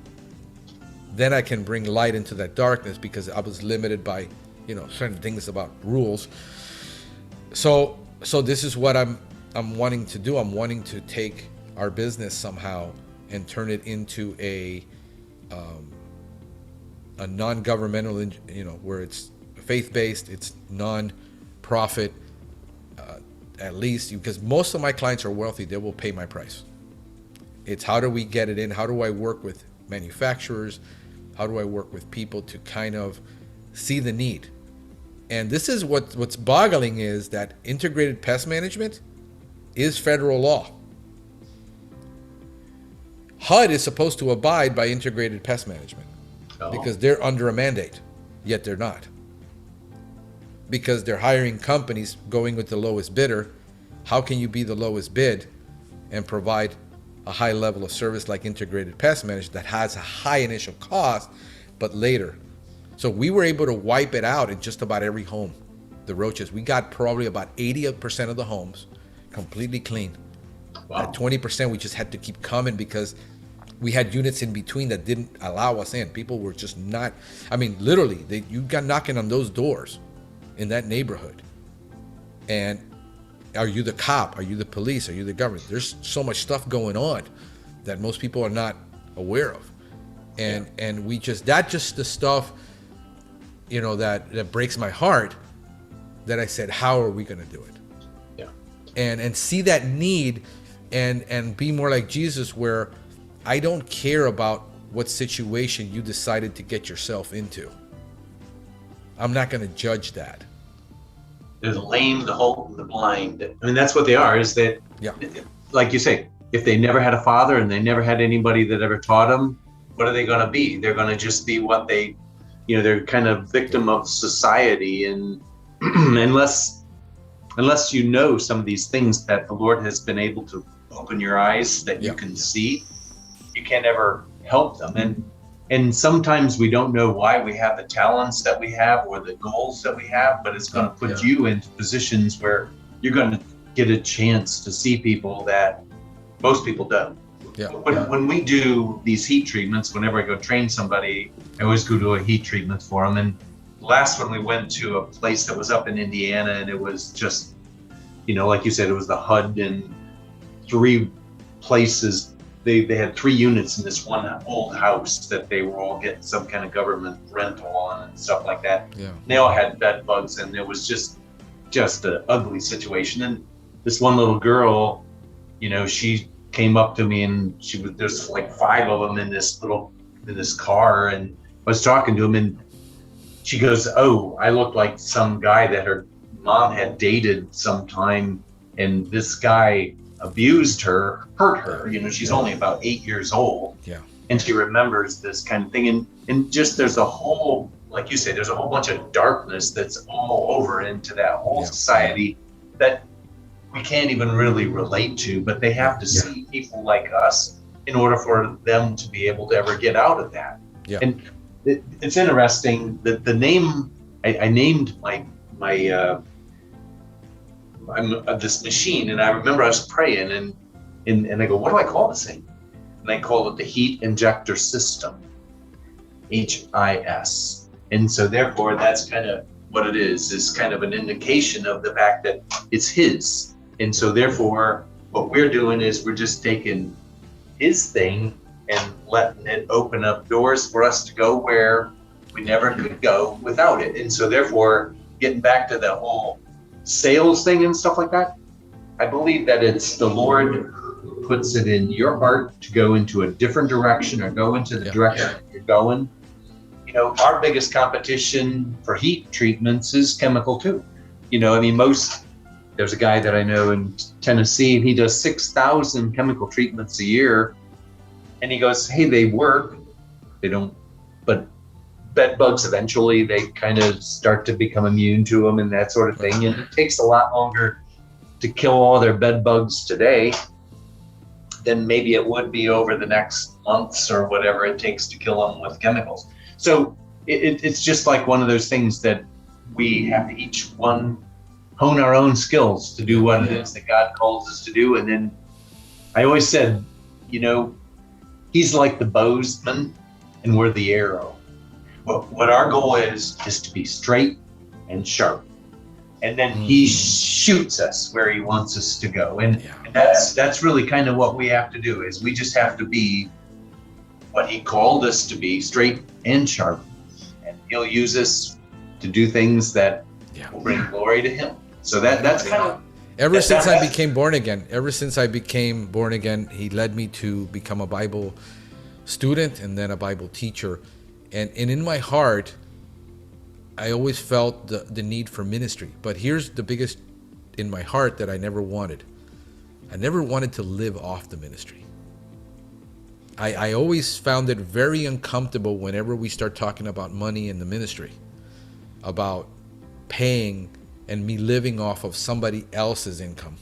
Then I can bring light into that darkness, because I was limited by, you know, certain things about rules. So this is what I'm wanting to do. I'm wanting to take our business somehow and turn it into a non-governmental, you know, where it's faith-based, it's non-profit, at least, because most of my clients are wealthy. They will pay my price. It's how do we get it in? How do I work with manufacturers? How do I work with people to kind of see the need? And this is what's boggling, is that integrated pest management is federal law. HUD is supposed to abide by integrated pest management because they're under a mandate, yet they're not. Because they're hiring companies going with the lowest bidder. How can you be the lowest bid and provide a high level of service like integrated pest management that has a high initial cost, but later? So we were able to wipe it out in just about every home, the roaches. We got probably about 80% of the homes completely clean. Wow. At 20%, we just had to keep coming because we had units in between that didn't allow us in. People were just not, I mean, literally, you got knocking on those doors in that neighborhood. And are you the cop? Are you the police? Are you the government? There's so much stuff going on that most people are not aware of. And we just, that just the stuff, you know, that breaks my heart, that I said, how are we going to do it? Yeah. And see that need and be more like Jesus, where I don't care about what situation you decided to get yourself into. I'm not going to judge that. They're the lame, the halt, and the blind. I mean, that's what they are, is that, Yeah. like you say, if they never had a father and they never had anybody that ever taught them, what are they going to be? They're going to just be what they, you know, they're kind of victim of society. And unless you know some of these things that the Lord has been able to open your eyes that you can see, you can't ever help them. And sometimes we don't know why we have the talents that we have or the goals that we have, but it's going to put you into positions where you're going to get a chance to see people that most people don't. Yeah. When we do these heat treatments, whenever I go train somebody, I always go do a heat treatment for them. And the last one, we went to a place that was up in Indiana, and it was just, you know, like you said, it was the HUD and 3 places. They had 3 units in this one old house that they were all getting some kind of government rental on and stuff like that. Yeah. And they all had bed bugs, and it was just an ugly situation. And this one little girl, you know, she came up to me, and there's like 5 of them in this car, and I was talking to them, and she goes, "Oh, I look like some guy that her mom had dated sometime, and this guy abused her, hurt her. You know, she's only about 8 years old." Yeah. And she remembers this kind of thing. And just there's a whole, like you say, there's a whole bunch of darkness that's all over into that whole society that we can't even really relate to, but they have to see people like us in order for them to be able to ever get out of that. Yeah. And it's interesting that the name, I named my this machine, and I remember I was praying and I go, what do I call this thing? And I call it the Heat Injector System, HIS. And so therefore that's kind of what it is kind of an indication of the fact that it's his. And so therefore what we're doing is we're just taking his thing and letting it open up doors for us to go where we never could go without it. And so therefore, getting back to the whole sales thing and stuff like that, I believe that it's the Lord who puts it in your heart to go into a different direction or go into the direction that you're going. You know, our biggest competition for heat treatments is chemical too. You know, I mean, there's a guy that I know in Tennessee, and he does 6,000 chemical treatments a year. And he goes, hey, they work. They don't, but bed bugs eventually, they kind of start to become immune to them and that sort of thing. And it takes a lot longer to kill all their bed bugs today than maybe it would be over the next months or whatever it takes to kill them with chemicals. So it's just like one of those things that we have to each one hone our own skills to do what it is that God calls us to do. And then I always said, you know, he's like the bowsman and we're the arrow. Well, what our goal is to be straight and sharp. And then he shoots us where he wants us to go. And that's really kind of what we have to do, is we just have to be what he called us to be, straight and sharp. And he'll use us to do things that will bring glory to him. So that's kind of ever since I became born again, he led me to become a Bible student and then a Bible teacher. And in my heart, I always felt the need for ministry. But here's the biggest in my heart that I never wanted. I never wanted to live off the ministry. I always found it very uncomfortable whenever we start talking about money in the ministry, about paying and me living off of somebody else's income.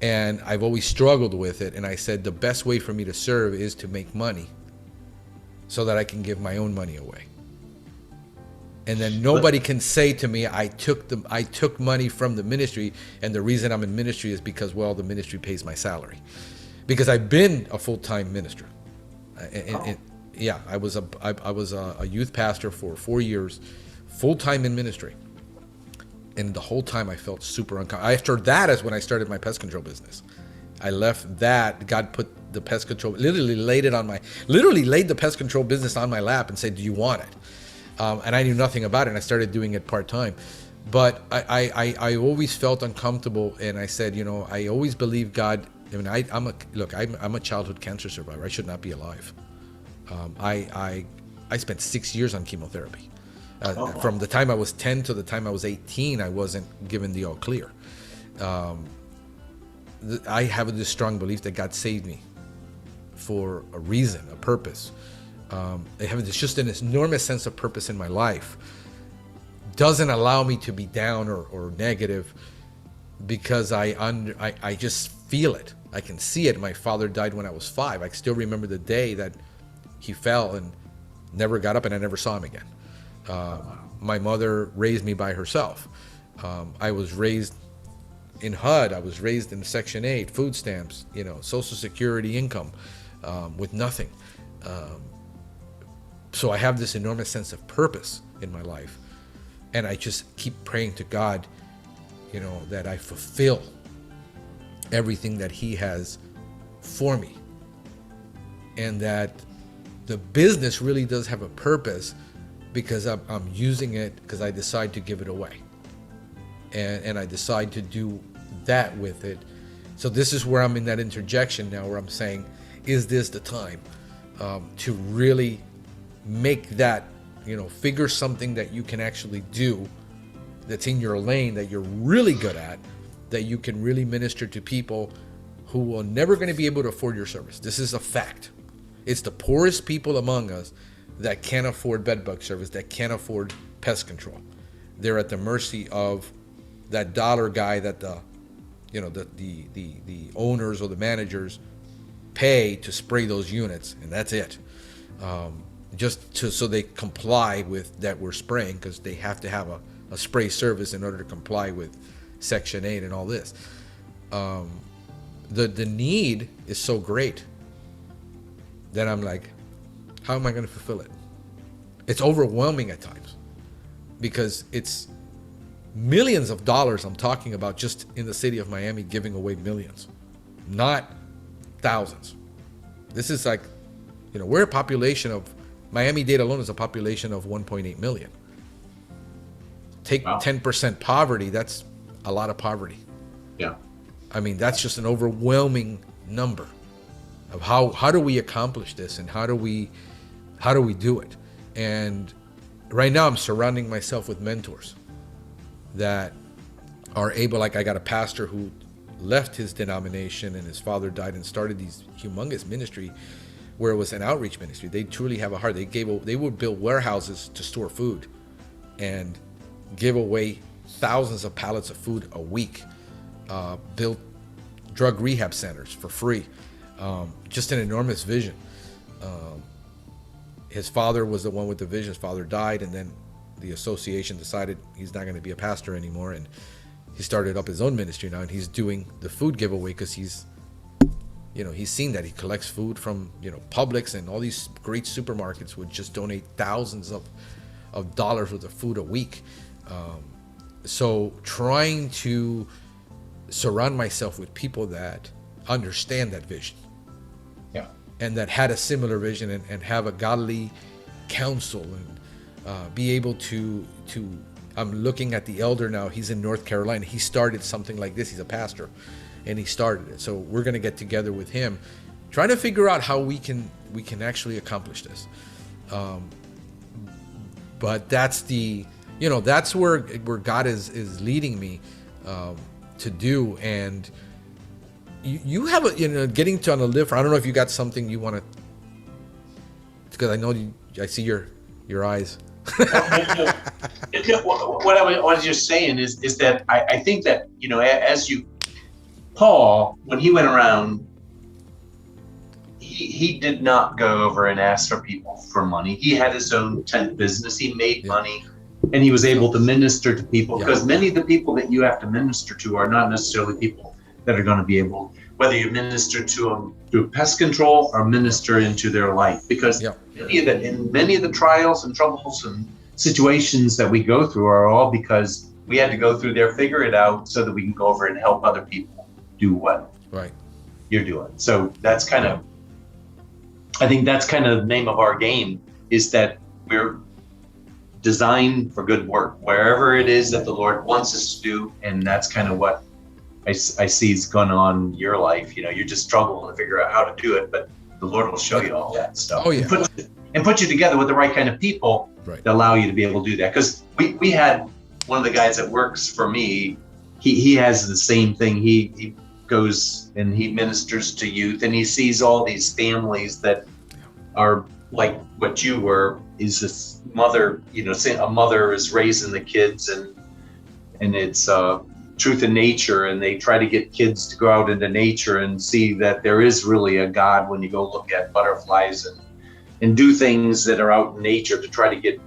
And I've always struggled with it. And I said, the best way for me to serve is to make money so that I can give my own money away. And then nobody can say to me, I took money from the ministry, and the reason I'm in ministry is because, well, the ministry pays my salary. Because I've been a full-time minister. I was a youth pastor for 4 years, full-time in ministry. And the whole time I felt super uncomfortable. After that is when I started my pest control business. I left that. God put the pest control, literally laid the pest control business on my lap and said, do you want it? And I knew nothing about it, and I started doing it part-time. But I always felt uncomfortable, and I said, you know, I always believe God. I mean, I'm a childhood cancer survivor. I should not be alive. I spent 6 years on chemotherapy. From the time I was 10 to the time I was 18, I wasn't given the all clear. I have this strong belief that God saved me for a reason, a purpose. I have just an enormous sense of purpose in my life. Doesn't allow me to be down or negative, because I just feel it. I can see it. My father died when I was 5. I still remember the day that he fell and never got up, and I never saw him again. My mother raised me by herself. I was raised in HUD. I was raised in Section 8, food stamps, you know, Social Security income, with nothing. So I have this enormous sense of purpose in my life. And I just keep praying to God, you know, that I fulfill everything that he has for me. And that the business really does have a purpose, because I'm using it because I decide to give it away. And I decide to do that with it. So this is where I'm in that interjection now, where I'm saying, is this the time to really make that figure something that you can actually do that's in your lane that you're really good at, that you can really minister to people who are never going to be able to afford your service. This is a fact. It's the poorest people among us that can't afford bedbug service, that can't afford pest control. They're at the mercy of that dollar guy that the owners or the managers pay to spray those units, and that's it. So they comply with that we're spraying, because they have to have a spray service in order to comply with Section 8 and all this. The need is so great that I'm like, how am I going to fulfill it? It's overwhelming at times, because it's millions of dollars I'm talking about just in the city of Miami, giving away millions, not thousands. This is like, we're a population of, Miami-Dade alone is a population of 1.8 million. Take 10% poverty, that's a lot of poverty. Yeah. I mean, that's just an overwhelming number of how do we accomplish this, and how do we do it. And right now I'm surrounding myself with mentors that are able, like I got a pastor who left his denomination and his father died and started these humongous ministry where it was an outreach ministry. They truly have a heart. They would build warehouses to store food and give away thousands of pallets of food a week, built drug rehab centers for free. Just an enormous vision. His father was the one with the vision. His father died, and then the association decided he's not going to be a pastor anymore, and he started up his own ministry now, and he's doing the food giveaway because he's seen that he collects food from Publix, and all these great supermarkets would just donate thousands of dollars worth of food a week. So trying to surround myself with people that understand that vision, and that had a similar vision, and have a godly counsel, and be able to I'm looking at the elder now. He's in North Carolina. He started something like this. He's a pastor, and he started it. So we're going to get together with him, trying to figure out how we can actually accomplish this. But that's that's where God is leading me to do. And you have getting to on a live. I don't know if you got something you want to, because I know I see your eyes. What I was just saying is that I think that Paul, when he went around, he did not go over and ask for people for money. He had his own tent business. He made money, and he was able to minister to people, because many of the people that you have to minister to are not necessarily people that are going to be able, whether you minister to them through pest control or minister into their life, because many of the trials and troubles and situations that we go through are all because we had to go through there, figure it out, so that we can go over and help other people do what you're doing. So that's kind of, I think that's kind of the name of our game, is that we're designed for good work, wherever it is that the Lord wants us to do. And that's kind of what I see is going on in your life. You're just struggling to figure out how to do it, but the Lord will show you all that stuff. And put you together with the right kind of people that allow you to be able to do that. Because we had one of the guys that works for me, he has the same thing. He goes and he ministers to youth, and he sees all these families that are like what you were, is this mother, a mother is raising the kids, and it's truth in nature, and they try to get kids to go out into nature and see that there is really a God when you go look at butterflies and do things that are out in nature to try to get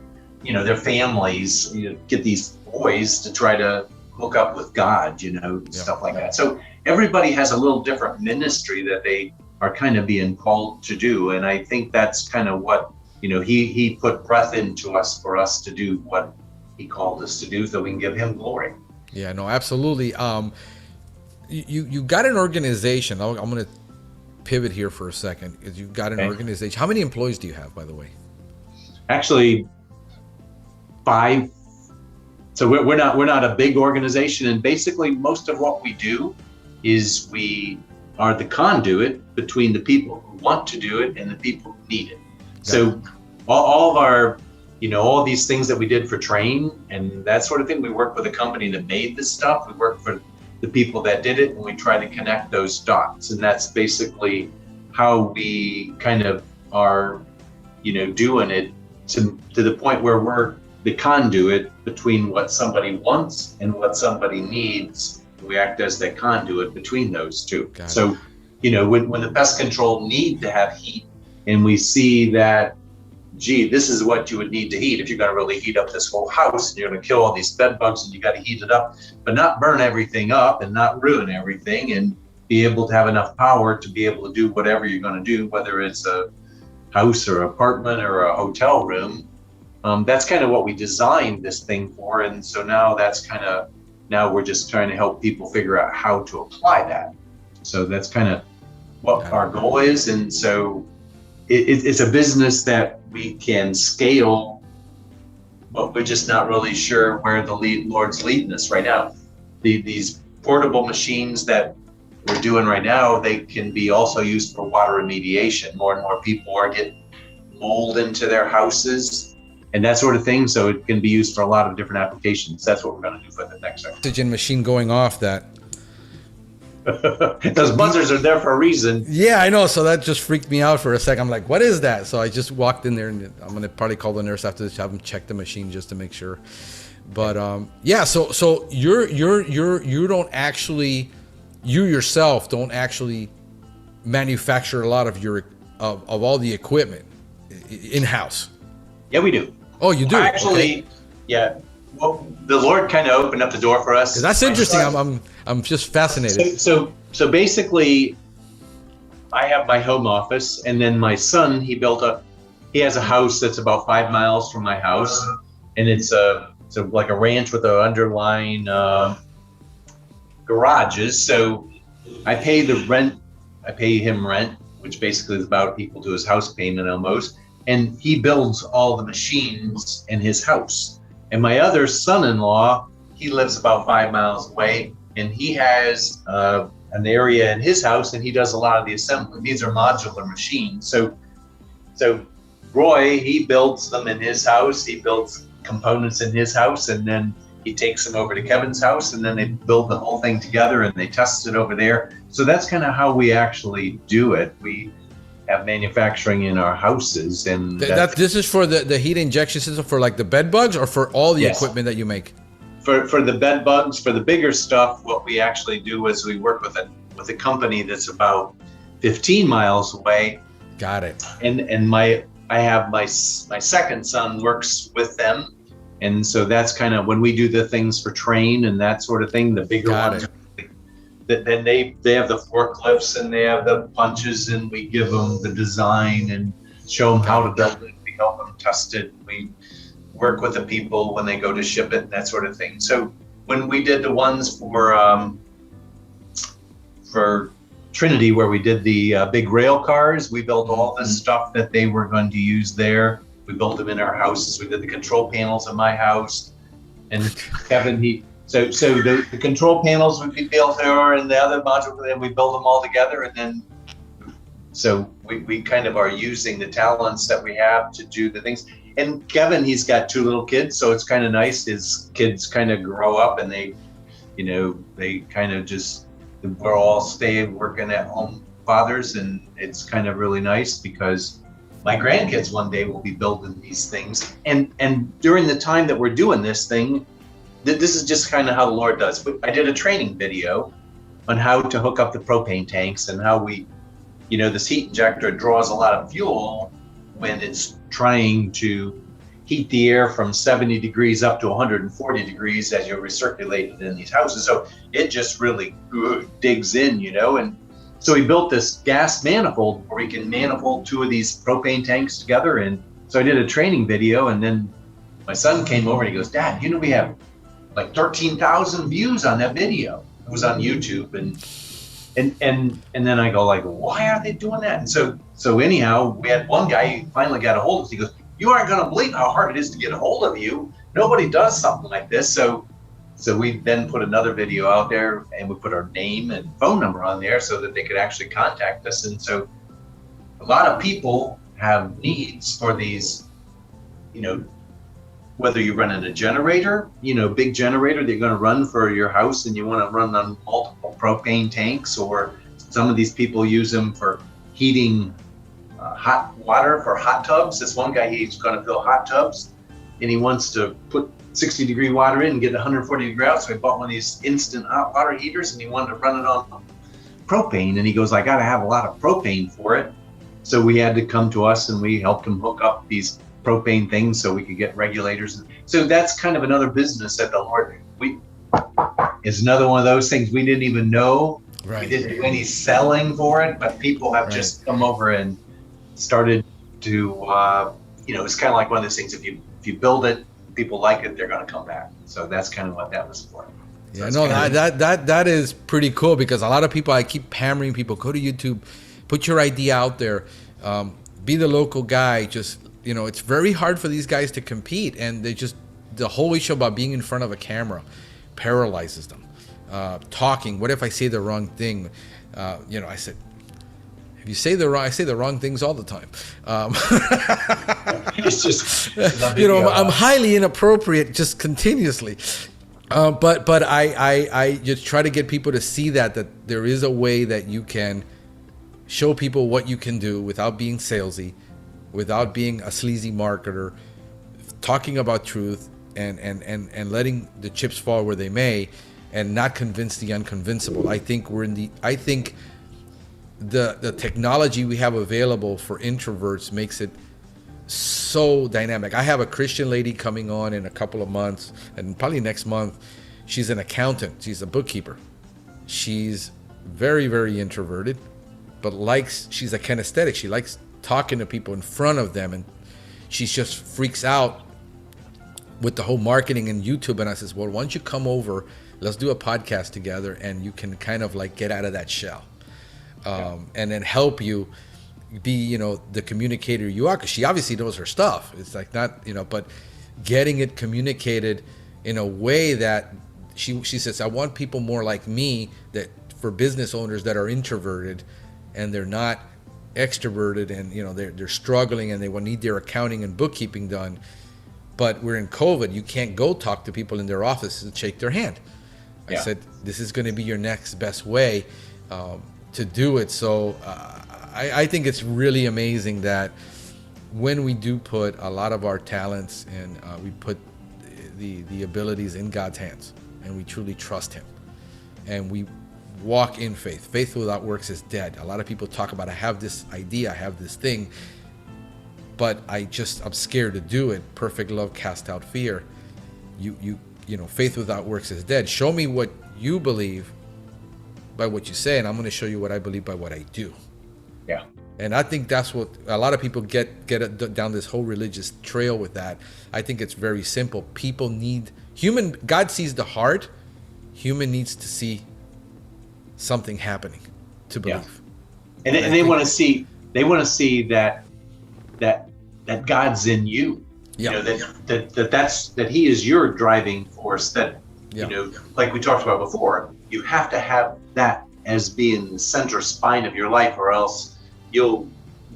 their families, get these boys to try to hook up with God, stuff like that. So everybody has a little different ministry that they are kind of being called to do, and I think that's kind of what he put breath into us for us to do what he called us to do, so we can give him glory. Yeah, no, absolutely. You got an organization. I'm going to pivot here for a second. You've got an organization. How many employees do you have, by the way? Actually, 5. So we're not a big organization, and basically most of what we do is we are the conduit between the people who want to do it and the people who need it. So all of our all these things that we did for train and that sort of thing. We worked with a company that made this stuff. We worked for the people that did it, and we try to connect those dots. And that's basically how we kind of are, doing it to the point where we're the conduit between what somebody wants and what somebody needs. We act as that conduit between those two. So, when the pest control need to have heat, and we see that, gee, this is what you would need to heat if you're going to really heat up this whole house, and you're going to kill all these bed bugs, and you got to heat it up, but not burn everything up and not ruin everything, and be able to have enough power to be able to do whatever you're going to do, whether it's a house or apartment or a hotel room. That's kind of what we designed this thing for. And so now now we're just trying to help people figure out how to apply that. So that's kind of what our goal is. And so it's a business that we can scale, but we're just not really sure where the Lord's leading us right now. These portable machines that we're doing right now, they can be also used for water remediation. More and more people are getting mold into their houses and that sort of thing. So it can be used for a lot of different applications. That's what we're going to do for the next section. Oxygen machine going off that. Those buzzers are there for a reason. Yeah, I know. So that just freaked me out for a sec. I'm like, what is that? So I just walked in there, and I'm going to probably call the nurse after this, have them check the machine just to make sure. But yeah, so you don't actually, you yourself don't actually manufacture a lot of your of all the equipment in-house. Yeah, we do. Oh, you do? Actually, okay. Yeah. Well, the Lord kind of opened up the door for us. That's interesting. I'm just fascinated. So basically, I have my home office, and then my son, he has a house that's about 5 miles from my house, and it's like a ranch with an underlying garages. So I pay him rent, which basically is about equal to his house payment almost, and he builds all the machines in his house. And my other son-in-law, he lives about 5 miles away, and he has an area in his house, and he does a lot of the assembly. These are modular machines. So Roy, he builds them in his house. He builds components in his house, and then he takes them over to Kevin's house, and then they build the whole thing together, and they test it over there. So that's kind of how we actually do it. We have manufacturing in our houses, and this is for the heat injection system for like the bed bugs, or for all the equipment that you make? For the bed bugs, for the bigger stuff, what we actually do is we work with a company that's about 15 miles away. Got it. And I have my second son works with them, and so that's kind of when we do the things for train and that sort of thing. The bigger ones. Then they have the forklifts and they have the punches, and we give them the design and show them how to build it. We help them test it. We work with the people when they go to ship it and that sort of thing. So when we did the ones for Trinity, where we did the big rail cars, we built all the stuff that they were going to use there. We built them in our houses. We did the control panels in my house, and Kevin, So the control panels would be built there, and the other module, and we build them all together, and then so we kind of are using the talents that we have to do the things. And Kevin, he's got 2 little kids, so it's kind of nice. His kids kind of grow up, and they kind of just, we're all staying working at home fathers, and it's kind of really nice because my grandkids one day will be building these things. And during the time that we're doing this thing, this is just kind of how the Lord does. I did a training video on how to hook up the propane tanks, and how this heat injector draws a lot of fuel when it's trying to heat the air from 70 degrees up to 140 degrees as you recirculate it in these houses. So it just really digs in, and so we built this gas manifold where we can manifold 2 of these propane tanks together. And so I did a training video, and then my son came over and he goes, "Dad, we have like 13,000 views on that video." It was on YouTube, and then I go like, "Why are they doing that?" And so anyhow, we had one guy who finally got a hold of us. He goes, "You aren't going to believe how hard it is to get a hold of you. Nobody does something like this." So we then put another video out there, and we put our name and phone number on there so that they could actually contact us. And so a lot of people have needs for these, whether you're running a generator, big generator that you're going to run for your house and you want to run on multiple propane tanks, or some of these people use them for heating hot water for hot tubs. This one guy, he's going to fill hot tubs and he wants to put 60-degree water in and get 140 degrees out. So he bought one of these instant hot water heaters and he wanted to run it on propane. And he goes, I got to have a lot of propane for it. So we had to come to us and we helped him hook up these propane things so we could get regulators. So that's kind of another business that the Lord, is another one of those things we didn't even know. Right. We didn't do any selling for it, but people have just come over and started to, it's kind of like one of those things. If you build it, people like it, they're going to come back. So that's kind of what that was for. Yeah, no, that is pretty cool, because a lot of people, I keep hammering people, go to YouTube, put your idea out there, be the local guy. Just, it's very hard for these guys to compete, and the whole issue about being in front of a camera paralyzes them. Talking, what if I say the wrong thing? I said, if you say I say the wrong things all the time. It's just, I'm highly inappropriate just continuously. But I just try to get people to see that there is a way that you can show people what you can do without being salesy, without being a sleazy marketer, talking about truth and letting the chips fall where they may, and not convince the unconvincible. I think the technology we have available for introverts makes it so dynamic. I have a Christian lady coming on in a couple of months, and probably next month. She's an accountant. She's a bookkeeper. She's very, very introverted, but she's a kinesthetic. She likes talking to people in front of them, and she just freaks out with the whole marketing and YouTube. And I says, well, why don't you come over? Let's do a podcast together, and you can kind of like get out of that shell, and then help you be, the communicator you are, because she obviously knows her stuff. It's like not, but getting it communicated in a way that she says, I want people more like me, that for business owners that are introverted and they're not extroverted, and they're struggling and they will need their accounting and bookkeeping done, but we're in COVID. You can't go talk to people in their office and shake their hand. I said, this is going to be your next best way to do it. So I think it's really amazing that when we do put a lot of our talents and we put the abilities in God's hands, and we truly trust Him, and we walk in faith. Faith without works is dead. A lot of people talk about, I have this idea, I have this thing, but I'm scared to do it. Perfect love casts out fear. Faith without works is dead. Show me what you believe by what you say, and I'm going to show you what I believe by what I do. Yeah. And I think that's what a lot of people get down this whole religious trail with that. I think it's very simple. People need God sees the heart. Human needs to see something happening to believe. Yeah. And they want to see that God's in you. Yeah. That He is your driving force. That like we talked about before, you have to have that as being the center spine of your life, or else you'll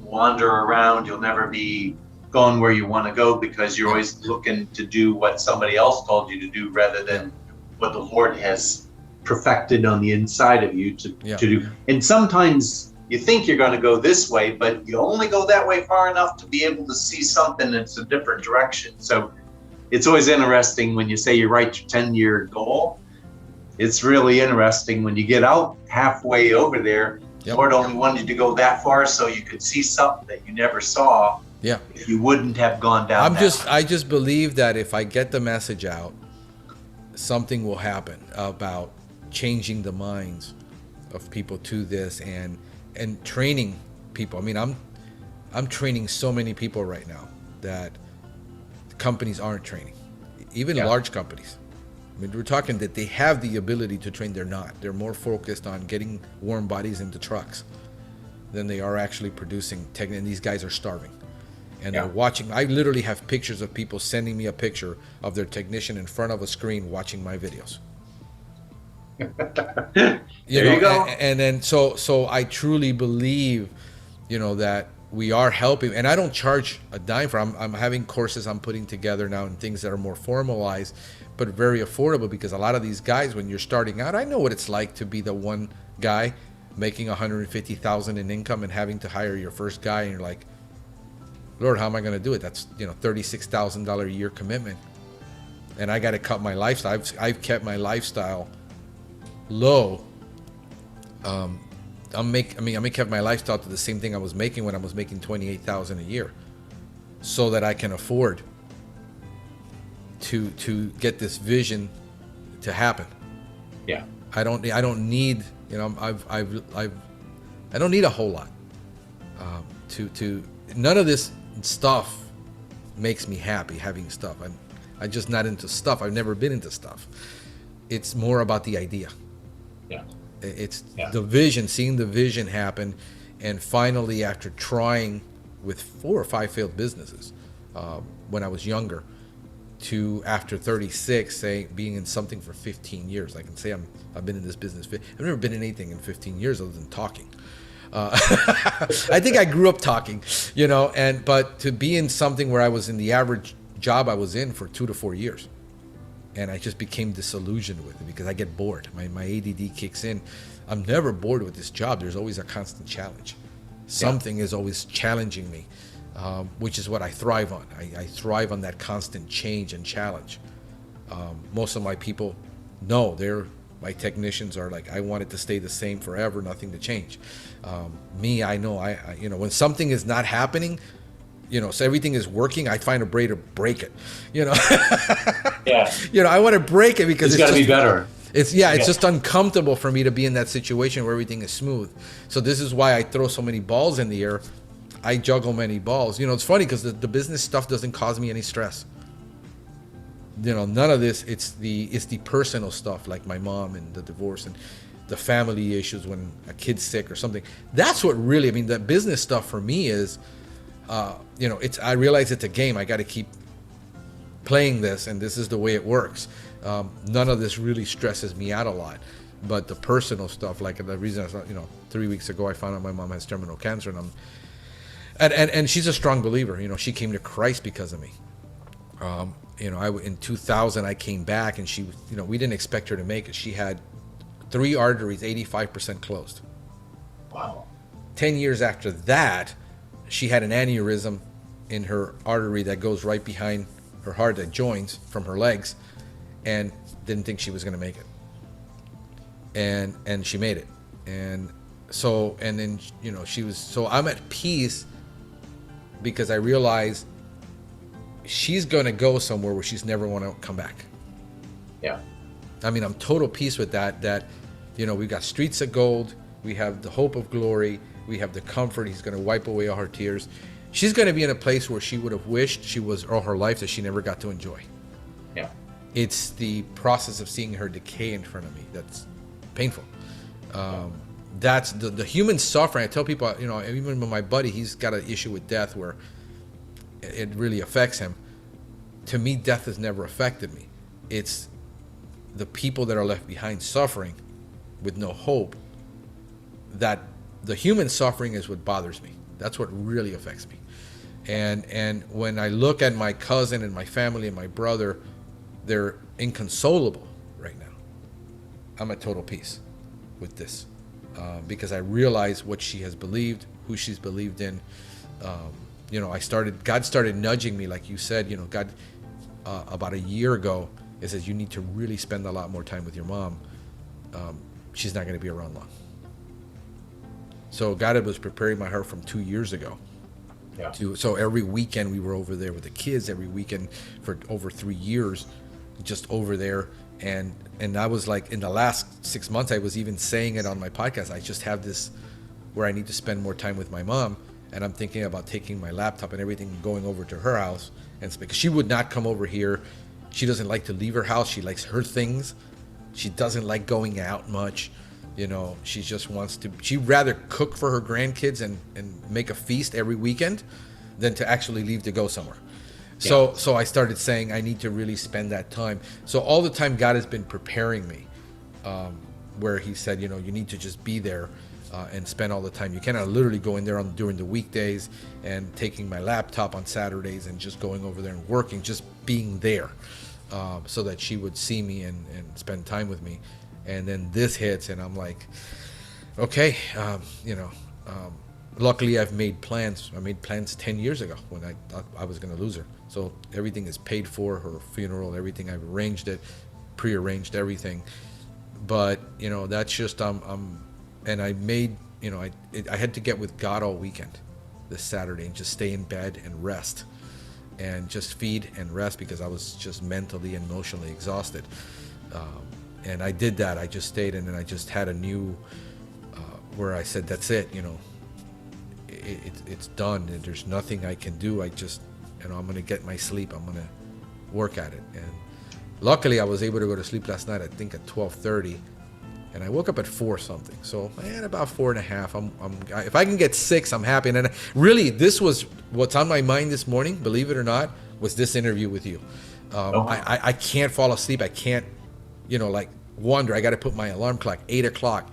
wander around. You'll never be going where you want to go, because you're always looking to do what somebody else told you to do, rather than what the Lord has perfected on the inside of you to do. And sometimes you think you're going to go this way, but you only go that way far enough to be able to see something that's a different direction. So it's always interesting when you say you write your 10-year goal. It's really interesting when you get out halfway over there. The Lord only wanted you to go that far so you could see something that you never saw. Yeah. If you wouldn't have gone down. I just believe that if I get the message out, something will happen about changing the minds of people to this, and training people. I mean, I'm training so many people right now that companies aren't training, even large companies. I mean, we're talking that they have the ability to train. They're not. They're more focused on getting warm bodies into trucks than they are actually producing tech. And these guys are starving. And they're watching. I literally have pictures of people sending me a picture of their technician in front of a screen watching my videos. There you go. And then so I truly believe, that we are helping, and I don't charge a dime for. I'm having courses I'm putting together now and things that are more formalized, but very affordable, because a lot of these guys, when you're starting out, I know what it's like to be the one guy making $150,000 in income and having to hire your first guy, and you're like, Lord, how am I going to do it? That's $36,000 a year commitment, and I got to cut my lifestyle. I've kept my lifestyle low. I'm gonna keep my lifestyle to the same thing I was making when I was making $28,000 a year, so that I can afford to get this vision to happen. Yeah. I don't need, I don't need a whole lot. None of this stuff makes me happy, having stuff. I'm just not into stuff. I've never been into stuff. It's more about the idea. Yeah. It's the vision, seeing the vision happen, and finally, after trying with 4 or 5 failed businesses when I was younger, to after 36, being in something for 15 years. I can say I've been in this business. I've never been in anything in 15 years other than talking. I think I grew up talking, but to be in something where I was in the average job I was in for 2 to 4 years. And I just became disillusioned with it because I get bored. My ADD kicks in. I'm never bored with this job. There's always a constant challenge. Something is always challenging me, which is what I thrive on. I thrive on that constant change and challenge. Most of my people know, my technicians are like, I want it to stay the same forever, nothing to change. Me, I know, when something is not happening, so everything is working, I find a way to break it, Yeah. I want to break it because it's got to be better. It's just uncomfortable for me to be in that situation where everything is smooth. So this is why I throw so many balls in the air. I juggle many balls. It's funny because the business stuff doesn't cause me any stress. None of this. It's the personal stuff, like my mom and the divorce and the family issues when a kid's sick or something. That's what really, the business stuff for me is, I realize it's a game. I got to keep playing this, and this is the way it works. None of this really stresses me out a lot, but the personal stuff, like the reason I thought, 3 weeks ago I found out my mom has terminal cancer, and she's a strong believer. She came to Christ because of me. In 2000 I came back, and she, we didn't expect her to make it. She had 3 arteries 85% closed. Wow. 10 years after that, she had an aneurysm in her artery that goes right behind her heart, that joins from her legs, and didn't think she was going to make it. And she made it. And then she was, so I'm at peace because I realize she's going to go somewhere where she's never want to come back. Yeah. I'm total peace with that, we've got streets of gold, we have the hope of glory, we have the comfort. He's going to wipe away all her tears. She's going to be in a place where she would have wished she was all her life, that she never got to enjoy. Yeah. It's the process of seeing her decay in front of me that's painful. That's the human suffering. I tell people, even with my buddy, he's got an issue with death where it really affects him. To me, death has never affected me. It's the people that are left behind suffering with no hope. That the human suffering is what bothers me. That's what really affects me. And when I look at my cousin and my family and my brother, they're inconsolable right now. I'm at total peace with this because I realize what she has believed, who she's believed in. God started nudging me, like you said. God, about a year ago, it says you need to really spend a lot more time with your mom. She's not going to be around long. So God was preparing my heart from 2 years ago. Yeah. So every weekend we were over there with the kids. Every weekend for over 3 years, just over there. And I was like, in the last 6 months, I was even saying it on my podcast. I just have this where I need to spend more time with my mom. And I'm thinking about taking my laptop and everything and going over to her house. And because she would not come over here. She doesn't like to leave her house. She likes her things. She doesn't like going out much. She just wants to, she'd rather cook for her grandkids and make a feast every weekend than to actually leave to go somewhere. Yeah. So I started saying I need to really spend that time. So all the time God has been preparing me. where he said, you need to just be there and spend all the time. You cannot literally go in there during the weekdays and taking my laptop on Saturdays and just going over there and working, just being there, so that she would see me and spend time with me. And then this hits, and I'm like, okay, luckily I've made plans. I made plans 10 years ago when I thought I was going to lose her. So everything is paid for, her funeral, everything. I've arranged it, prearranged everything. But, that's just, and I made, I had to get with God all weekend this Saturday and just stay in bed and rest and just feed and rest, because I was just mentally and emotionally exhausted. And I did that. I just stayed, and then I just had a new, where I said, that's it, it's done. And there's nothing I can do. I just, I'm going to get my sleep. I'm going to work at it. And luckily I was able to go to sleep last night, I think at 12:30, and I woke up at 4 something. So I had about 4.5. If I can get 6, I'm happy. And then really, this was what's on my mind this morning, believe it or not, was this interview with you. I can't fall asleep. I can't, wonder. I got to put my alarm clock 8 o'clock.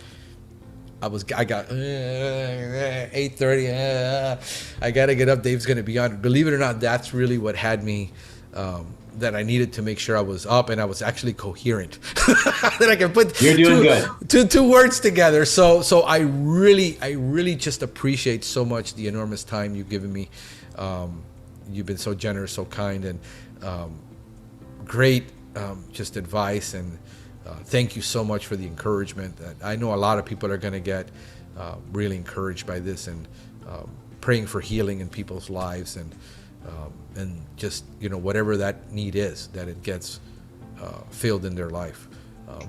I got 8:30. I got to get up. Dave's going to be on. Believe it or not, that's really what had me, that I needed to make sure I was up and I was actually coherent. That I can put You're doing good. Two words together. So I really just appreciate so much the enormous time you've given me. You've been so generous, so kind, and great just advice. And thank you so much for the encouragement. I know a lot of people are going to get really encouraged by this, and praying for healing in people's lives, and just whatever that need is, that it gets filled in their life.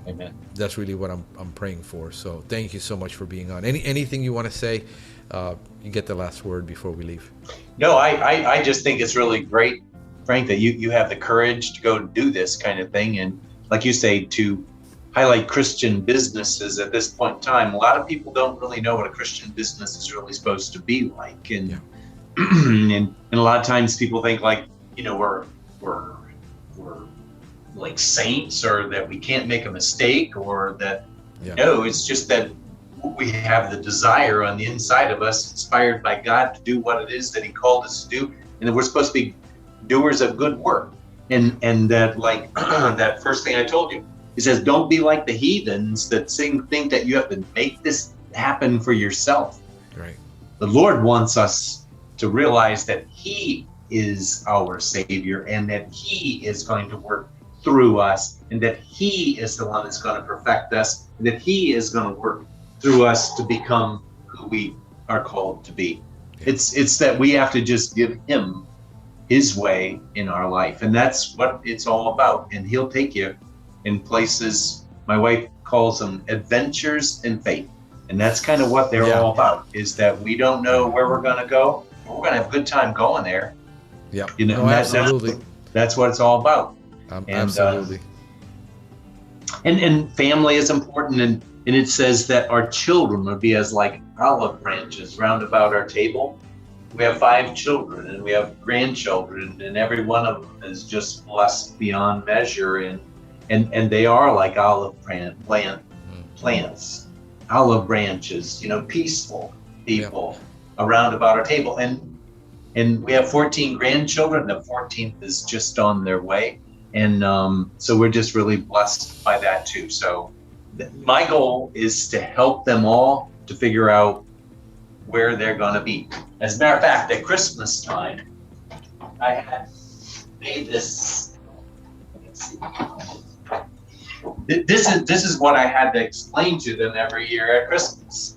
Amen. That's really what I'm praying for. So thank you so much for being on. Anything you want to say? You get the last word before we leave. No, I just think it's really great, Frank, that you have the courage to go do this kind of thing, and like you say, to highlight Christian businesses at this point in time. A lot of people don't really know what a Christian business is really supposed to be like, and yeah. and a lot of times people think like, we're like saints, or that we can't make a mistake, or that no, it's just that we have the desire on the inside of us, inspired by God, to do what it is that He called us to do, and that we're supposed to be doers of good work. And that, like that first thing I told you, He says, don't be like the heathens that think that you have to make this happen for yourself. Right. The Lord wants us to realize that He is our Savior, and that He is going to work through us, and that He is the one that's going to perfect us, and that He is going to work through us to become who we are called to be. Yeah. It's that we have to just give Him His way in our life, and that's what it's all about. And He'll take you in places, my wife calls them adventures in faith, and that's kind of what they're all about, is that we don't know where we're going to go, but we're going to have a good time going there. Yeah, Absolutely. That's what it's all about. Absolutely. And family is important, and it says that our children would be as like olive branches round about our table. We have 5 children, and we have grandchildren, and every one of them is just blessed beyond measure, and they are like olive plants, olive branches, peaceful people around about our table. And we have 14 grandchildren. The 14th is just on their way, and so we're just really blessed by that too. So my goal is to help them all to figure out where they're going to be. As a matter of fact, at Christmas time, I had made this. Let's see. This is what I had to explain to them every year at Christmas.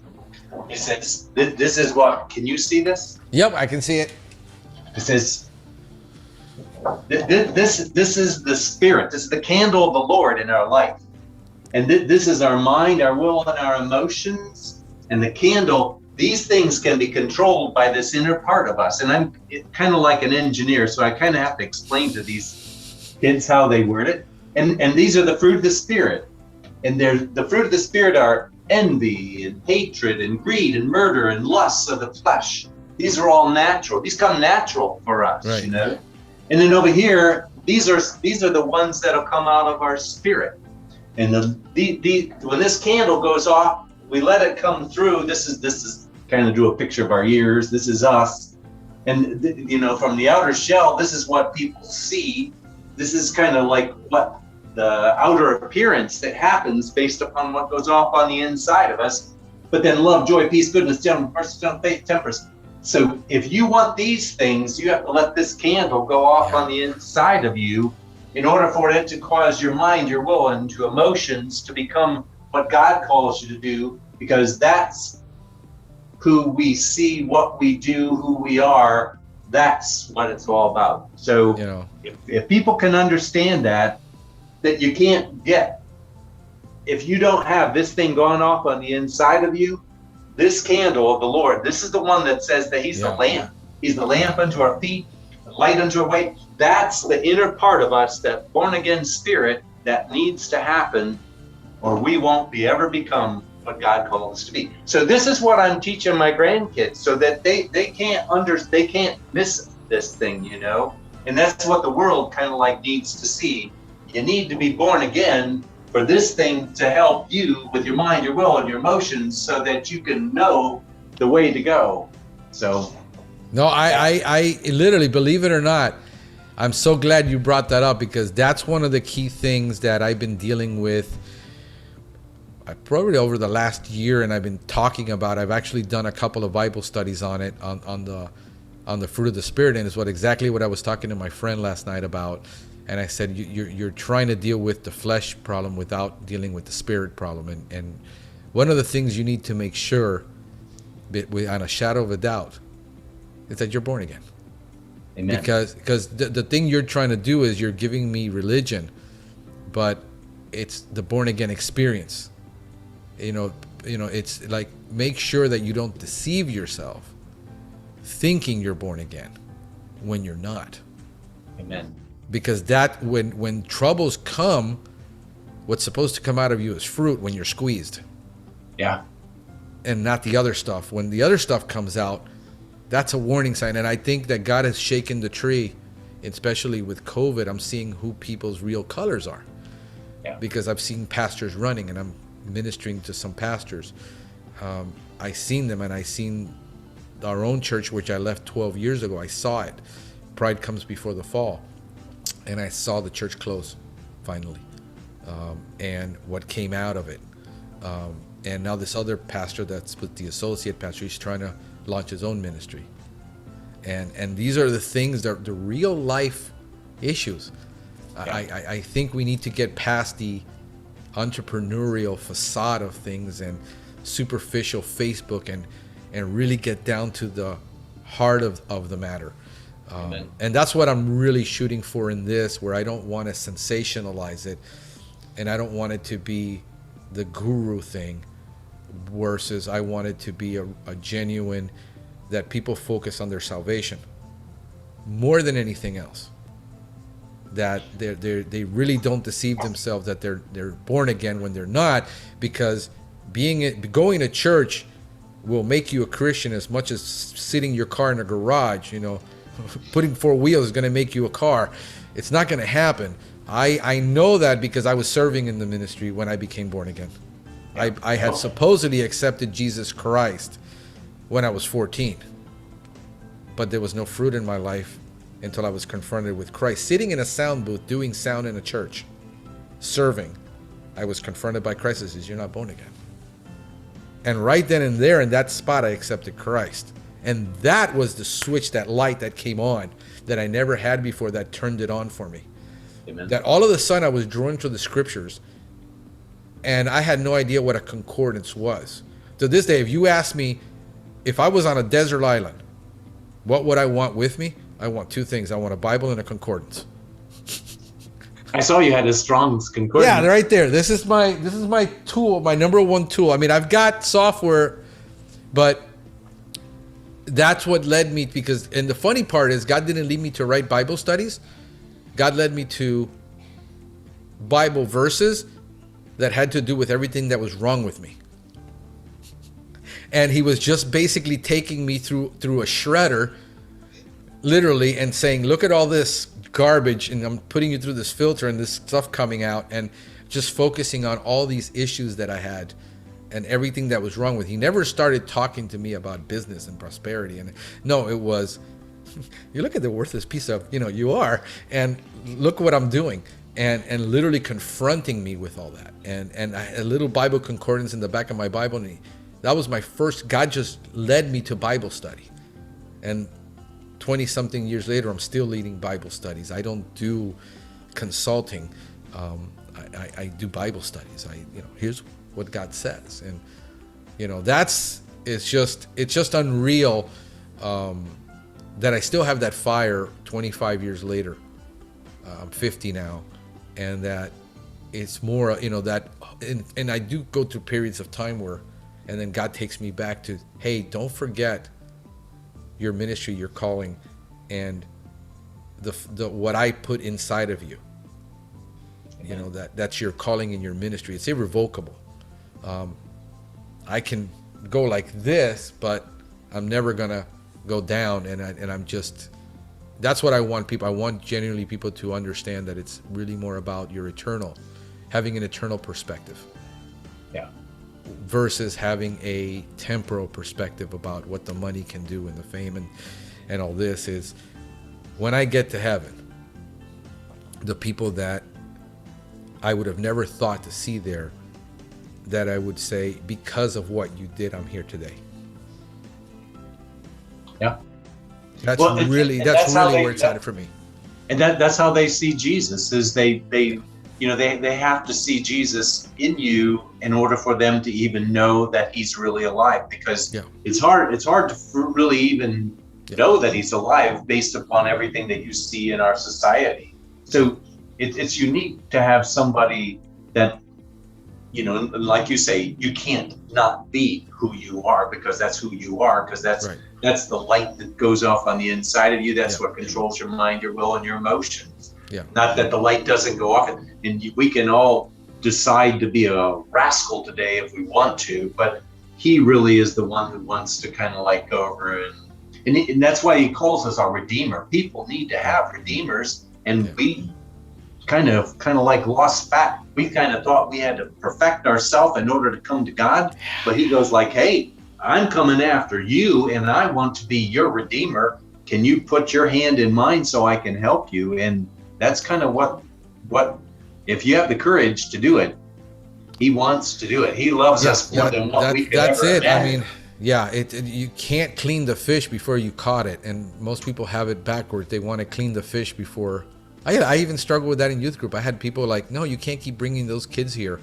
It says, "This is what." Can you see this? Yep, I can see it. It says, "This is the Spirit. This is the candle of the Lord in our life, and this is our mind, our will, and our emotions. And the candle." These things can be controlled by this inner part of us. And I'm kind of like an engineer, so I kind of have to explain to these kids how they word it. And these are the fruit of the Spirit. And the fruit of the Spirit are envy and hatred and greed and murder and lusts of the flesh. These are all natural. These come natural for us, right. And then over here, these are the ones that'll come out of our spirit. And when this candle goes off, we let it come through. This is kind of drew a picture of our ears. This is us. And from the outer shell, this is what people see. This is kind of like what the outer appearance that happens based upon what goes off on the inside of us. But then love, joy, peace, goodness, gentleness, mercy, faith, temperance. So if you want these things, you have to let this candle go off on the inside of you in order for it to cause your mind, your will, and your emotions to become what God calls you to do, because that's who we see, what we do, who we are. That's what it's all about. So if people can understand that you can't get, if you don't have this thing going off on the inside of you, this candle of the Lord, this is the one that says that he's the lamp. He's the lamp unto our feet, the light unto our way. That's the inner part of us, that born again spirit that needs to happen, or we won't ever become what God called us to be. So this is what I'm teaching my grandkids, so that they can't miss this thing, and that's what the world kind of like needs to see. You need to be born again for this thing to help you with your mind, your will, and your emotions, so that you can know the way to go. So no, I literally, believe it or not, I'm so glad you brought that up, because that's one of the key things that I've been dealing with probably over the last year, and I've been talking about. I've actually done a couple of Bible studies on it, on the fruit of the Spirit, and it's exactly what I was talking to my friend last night about. And I said, you're trying to deal with the flesh problem without dealing with the spirit problem. And one of the things you need to make sure, on a shadow of a doubt, is that you're born again. Amen. Because the thing you're trying to do is you're giving me religion, but it's the born again experience. It's like, make sure that you don't deceive yourself thinking you're born again when you're not. Amen. Because that when troubles come, what's supposed to come out of you is fruit when you're squeezed. Yeah. And not the other stuff. When the other stuff comes out, that's a warning sign. And I think that God has shaken the tree, especially with COVID. I'm seeing who people's real colors are. Yeah. Because I've seen pastors running, and I'm ministering to some pastors. I seen them, and I seen our own church, which I left 12 years ago. I saw it. Pride comes before the fall. And I saw the church close, finally, and what came out of it. And now this other pastor that's with the associate pastor, he's trying to launch his own ministry. And these are the things, the real life issues. Yeah. I think we need to get past the entrepreneurial facade of things and superficial Facebook, and really get down to the heart of the matter. And that's what I'm really shooting for in this, where I don't want to sensationalize it, and I don't want it to be the guru thing, versus I want it to be a genuine, that people focus on their salvation more than anything else, that they really don't deceive themselves that they're born again when they're not, because going to church will make you a Christian as much as sitting your car in a garage, putting four wheels is going to make you a car. It's not going to happen. I know that because I was serving in the ministry when I became born again. I had supposedly accepted Jesus Christ when I was 14, but there was no fruit in my life until I was confronted with Christ. Sitting in a sound booth doing sound in a church, serving, I was confronted by Christ. He says, "You're not born again." And right then and there, in that spot, I accepted Christ. And that was the switch, that light that came on that I never had before, that turned it on for me. Amen. That all of a sudden I was drawn to the scriptures, and I had no idea what a concordance was. To this day, if you ask me, if I was on a desert island, what would I want with me? I want two things. I want a Bible and a concordance. I saw you had a Strong's concordance. Yeah, right there. This is my tool, my number one tool. I mean, I've got software, but that's what led me, and the funny part is, God didn't lead me to write Bible studies. God led me to Bible verses that had to do with everything that was wrong with me. And he was just basically taking me through a shredder, literally, and saying, look at all this garbage, and I'm putting you through this filter and this stuff coming out, and just focusing on all these issues that I had and everything that was wrong with. He never started talking to me about business and prosperity. And no, it was, you look at the worthless piece of, you are, and look what I'm doing. And literally confronting me with all that. And I had a little Bible concordance in the back of my Bible. And that was my first, God just led me to Bible study. And 20 something years later, I'm still leading Bible studies. I don't do consulting. I do Bible studies. Here's what God says. And, it's just unreal that I still have that fire 25 years later. I'm 50 now. And that it's more, and I do go through periods of time where, and then God takes me back to, hey, don't forget your ministry, your calling, and the what I put inside of you. That's your calling in your ministry. It's irrevocable. I can go like this, but I'm never gonna go down. And I'm just. That's what I want people. I want genuinely people to understand that it's really more about your having an eternal perspective. Yeah. Versus having a temporal perspective about what the money can do and the fame and all this is. When I get to heaven, the people that I would have never thought to see there, that I would say, because of what you did, I'm here today. Yeah. That's really where it's at for me. And that's how they see Jesus, is they have to see Jesus in you in order for them to even know that he's really alive, because it's hard to really even know that he's alive based upon everything that you see in our society. So it's unique to have somebody that, like you say, you can't not be who you are, because that's who you are, because that's the light that goes off on the inside of you. That's what controls your mind, your will, and your emotions. Yeah. Not that the light doesn't go off, and we can all decide to be a rascal today if we want to, but he really is the one who wants to kind of like go over and that's why he calls us our Redeemer. People need to have redeemers, and we kind of like lost fat. We kind of thought we had to perfect ourselves in order to come to God, but he goes like, hey, I'm coming after you, and I want to be your Redeemer. Can you put your hand in mine so I can help you? And that's kind of what if you have the courage to do it, he wants to do it. He loves us more than what we could ever imagine. I mean, you can't clean the fish before you caught it, and most people have it backwards. They want to clean the fish before. I even struggle with that in youth group. I had people like, no, you can't keep bringing those kids here.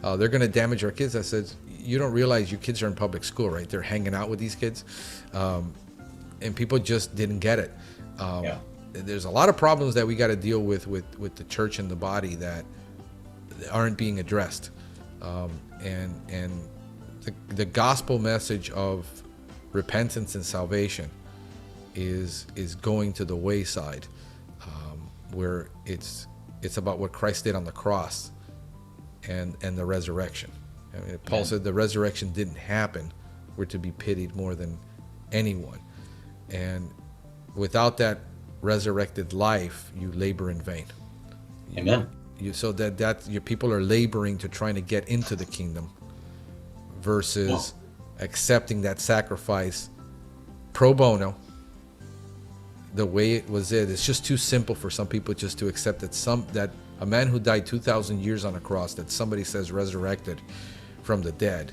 They're going to damage our kids. I said, you don't realize your kids are in public school, right? They're hanging out with these kids. And people just didn't get it. There's a lot of problems that we got to deal with the church and the body that aren't being addressed. And the gospel message of repentance and salvation is going to the wayside, where it's about what Christ did on the cross and the resurrection. I mean, Paul said the resurrection didn't happen. We're to be pitied more than anyone. And without that resurrected life, you labor in vain. Amen. So that your people are laboring to trying to get into the kingdom versus accepting that sacrifice pro bono. The way it's just too simple for some people just to accept that a man who died 2,000 years on a cross, that somebody says resurrected from the dead,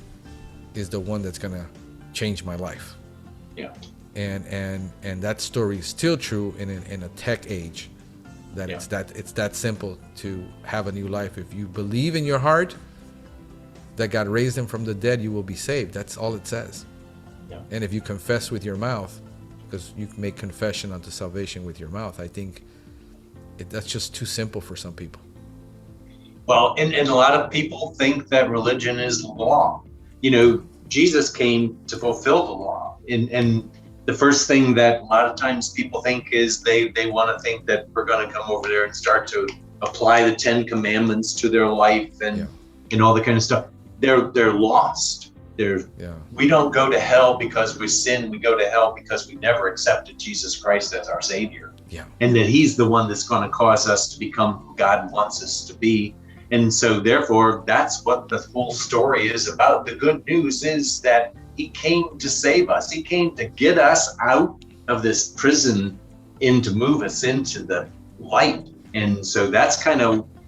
is the one that's gonna change my life. Yeah. And that story is still true in a tech age, that it's that simple to have a new life. If you believe in your heart that God raised him from the dead, you will be saved. That's all it says. Yeah. And if you confess with your mouth, because you can make confession unto salvation with your mouth, I think that's just too simple for some people. Well, and a lot of people think that religion is the law. Jesus came to fulfill the law. And the first thing that a lot of times people think is they want to think that we're going to come over there and start to apply the 10 Commandments to their life and all the kind of stuff. They're lost. We don't go to hell because we sin. We go to hell because we never accepted Jesus Christ as our Savior. Yeah. And that he's the one that's going to cause us to become who God wants us to be. And so therefore, that's what the whole story is about. The good news is that he came to save us. He came to get us out of this prison and to move us into the light. And so that's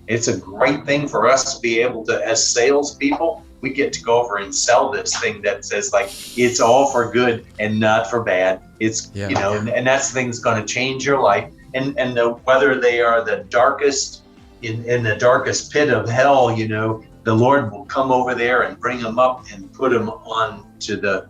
it's a great thing for us to be able to, as salespeople, we get to go over and sell this thing that says like, it's all for good and not for bad. It's, and that's the thing that's going to change your life. And whether they are the darkest, in the darkest pit of hell, the Lord will come over there and bring them up and put them onto the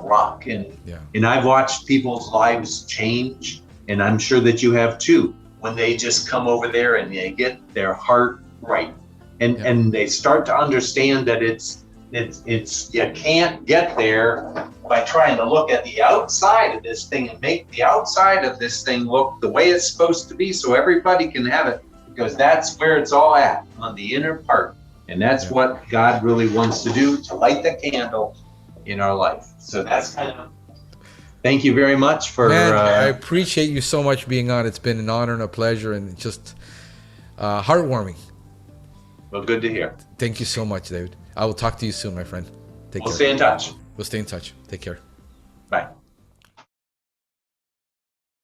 rock. And I've watched people's lives change, and I'm sure that you have too, when they just come over there and they get their heart right. And they start to understand that it's you can't get there by trying to look at the outside of this thing and make the outside of this thing look the way it's supposed to be so everybody can have it, because that's where it's all at, on the inner part. And that's what God really wants to do, to light the candle in our life. So that's thank you very much for I appreciate you so much being on. It's been an honor and a pleasure, and just heartwarming. Well, good to hear. Thank you so much, David. I will talk to you soon, my friend. Take care. We'll stay in touch. We'll stay in touch. Take care. Bye.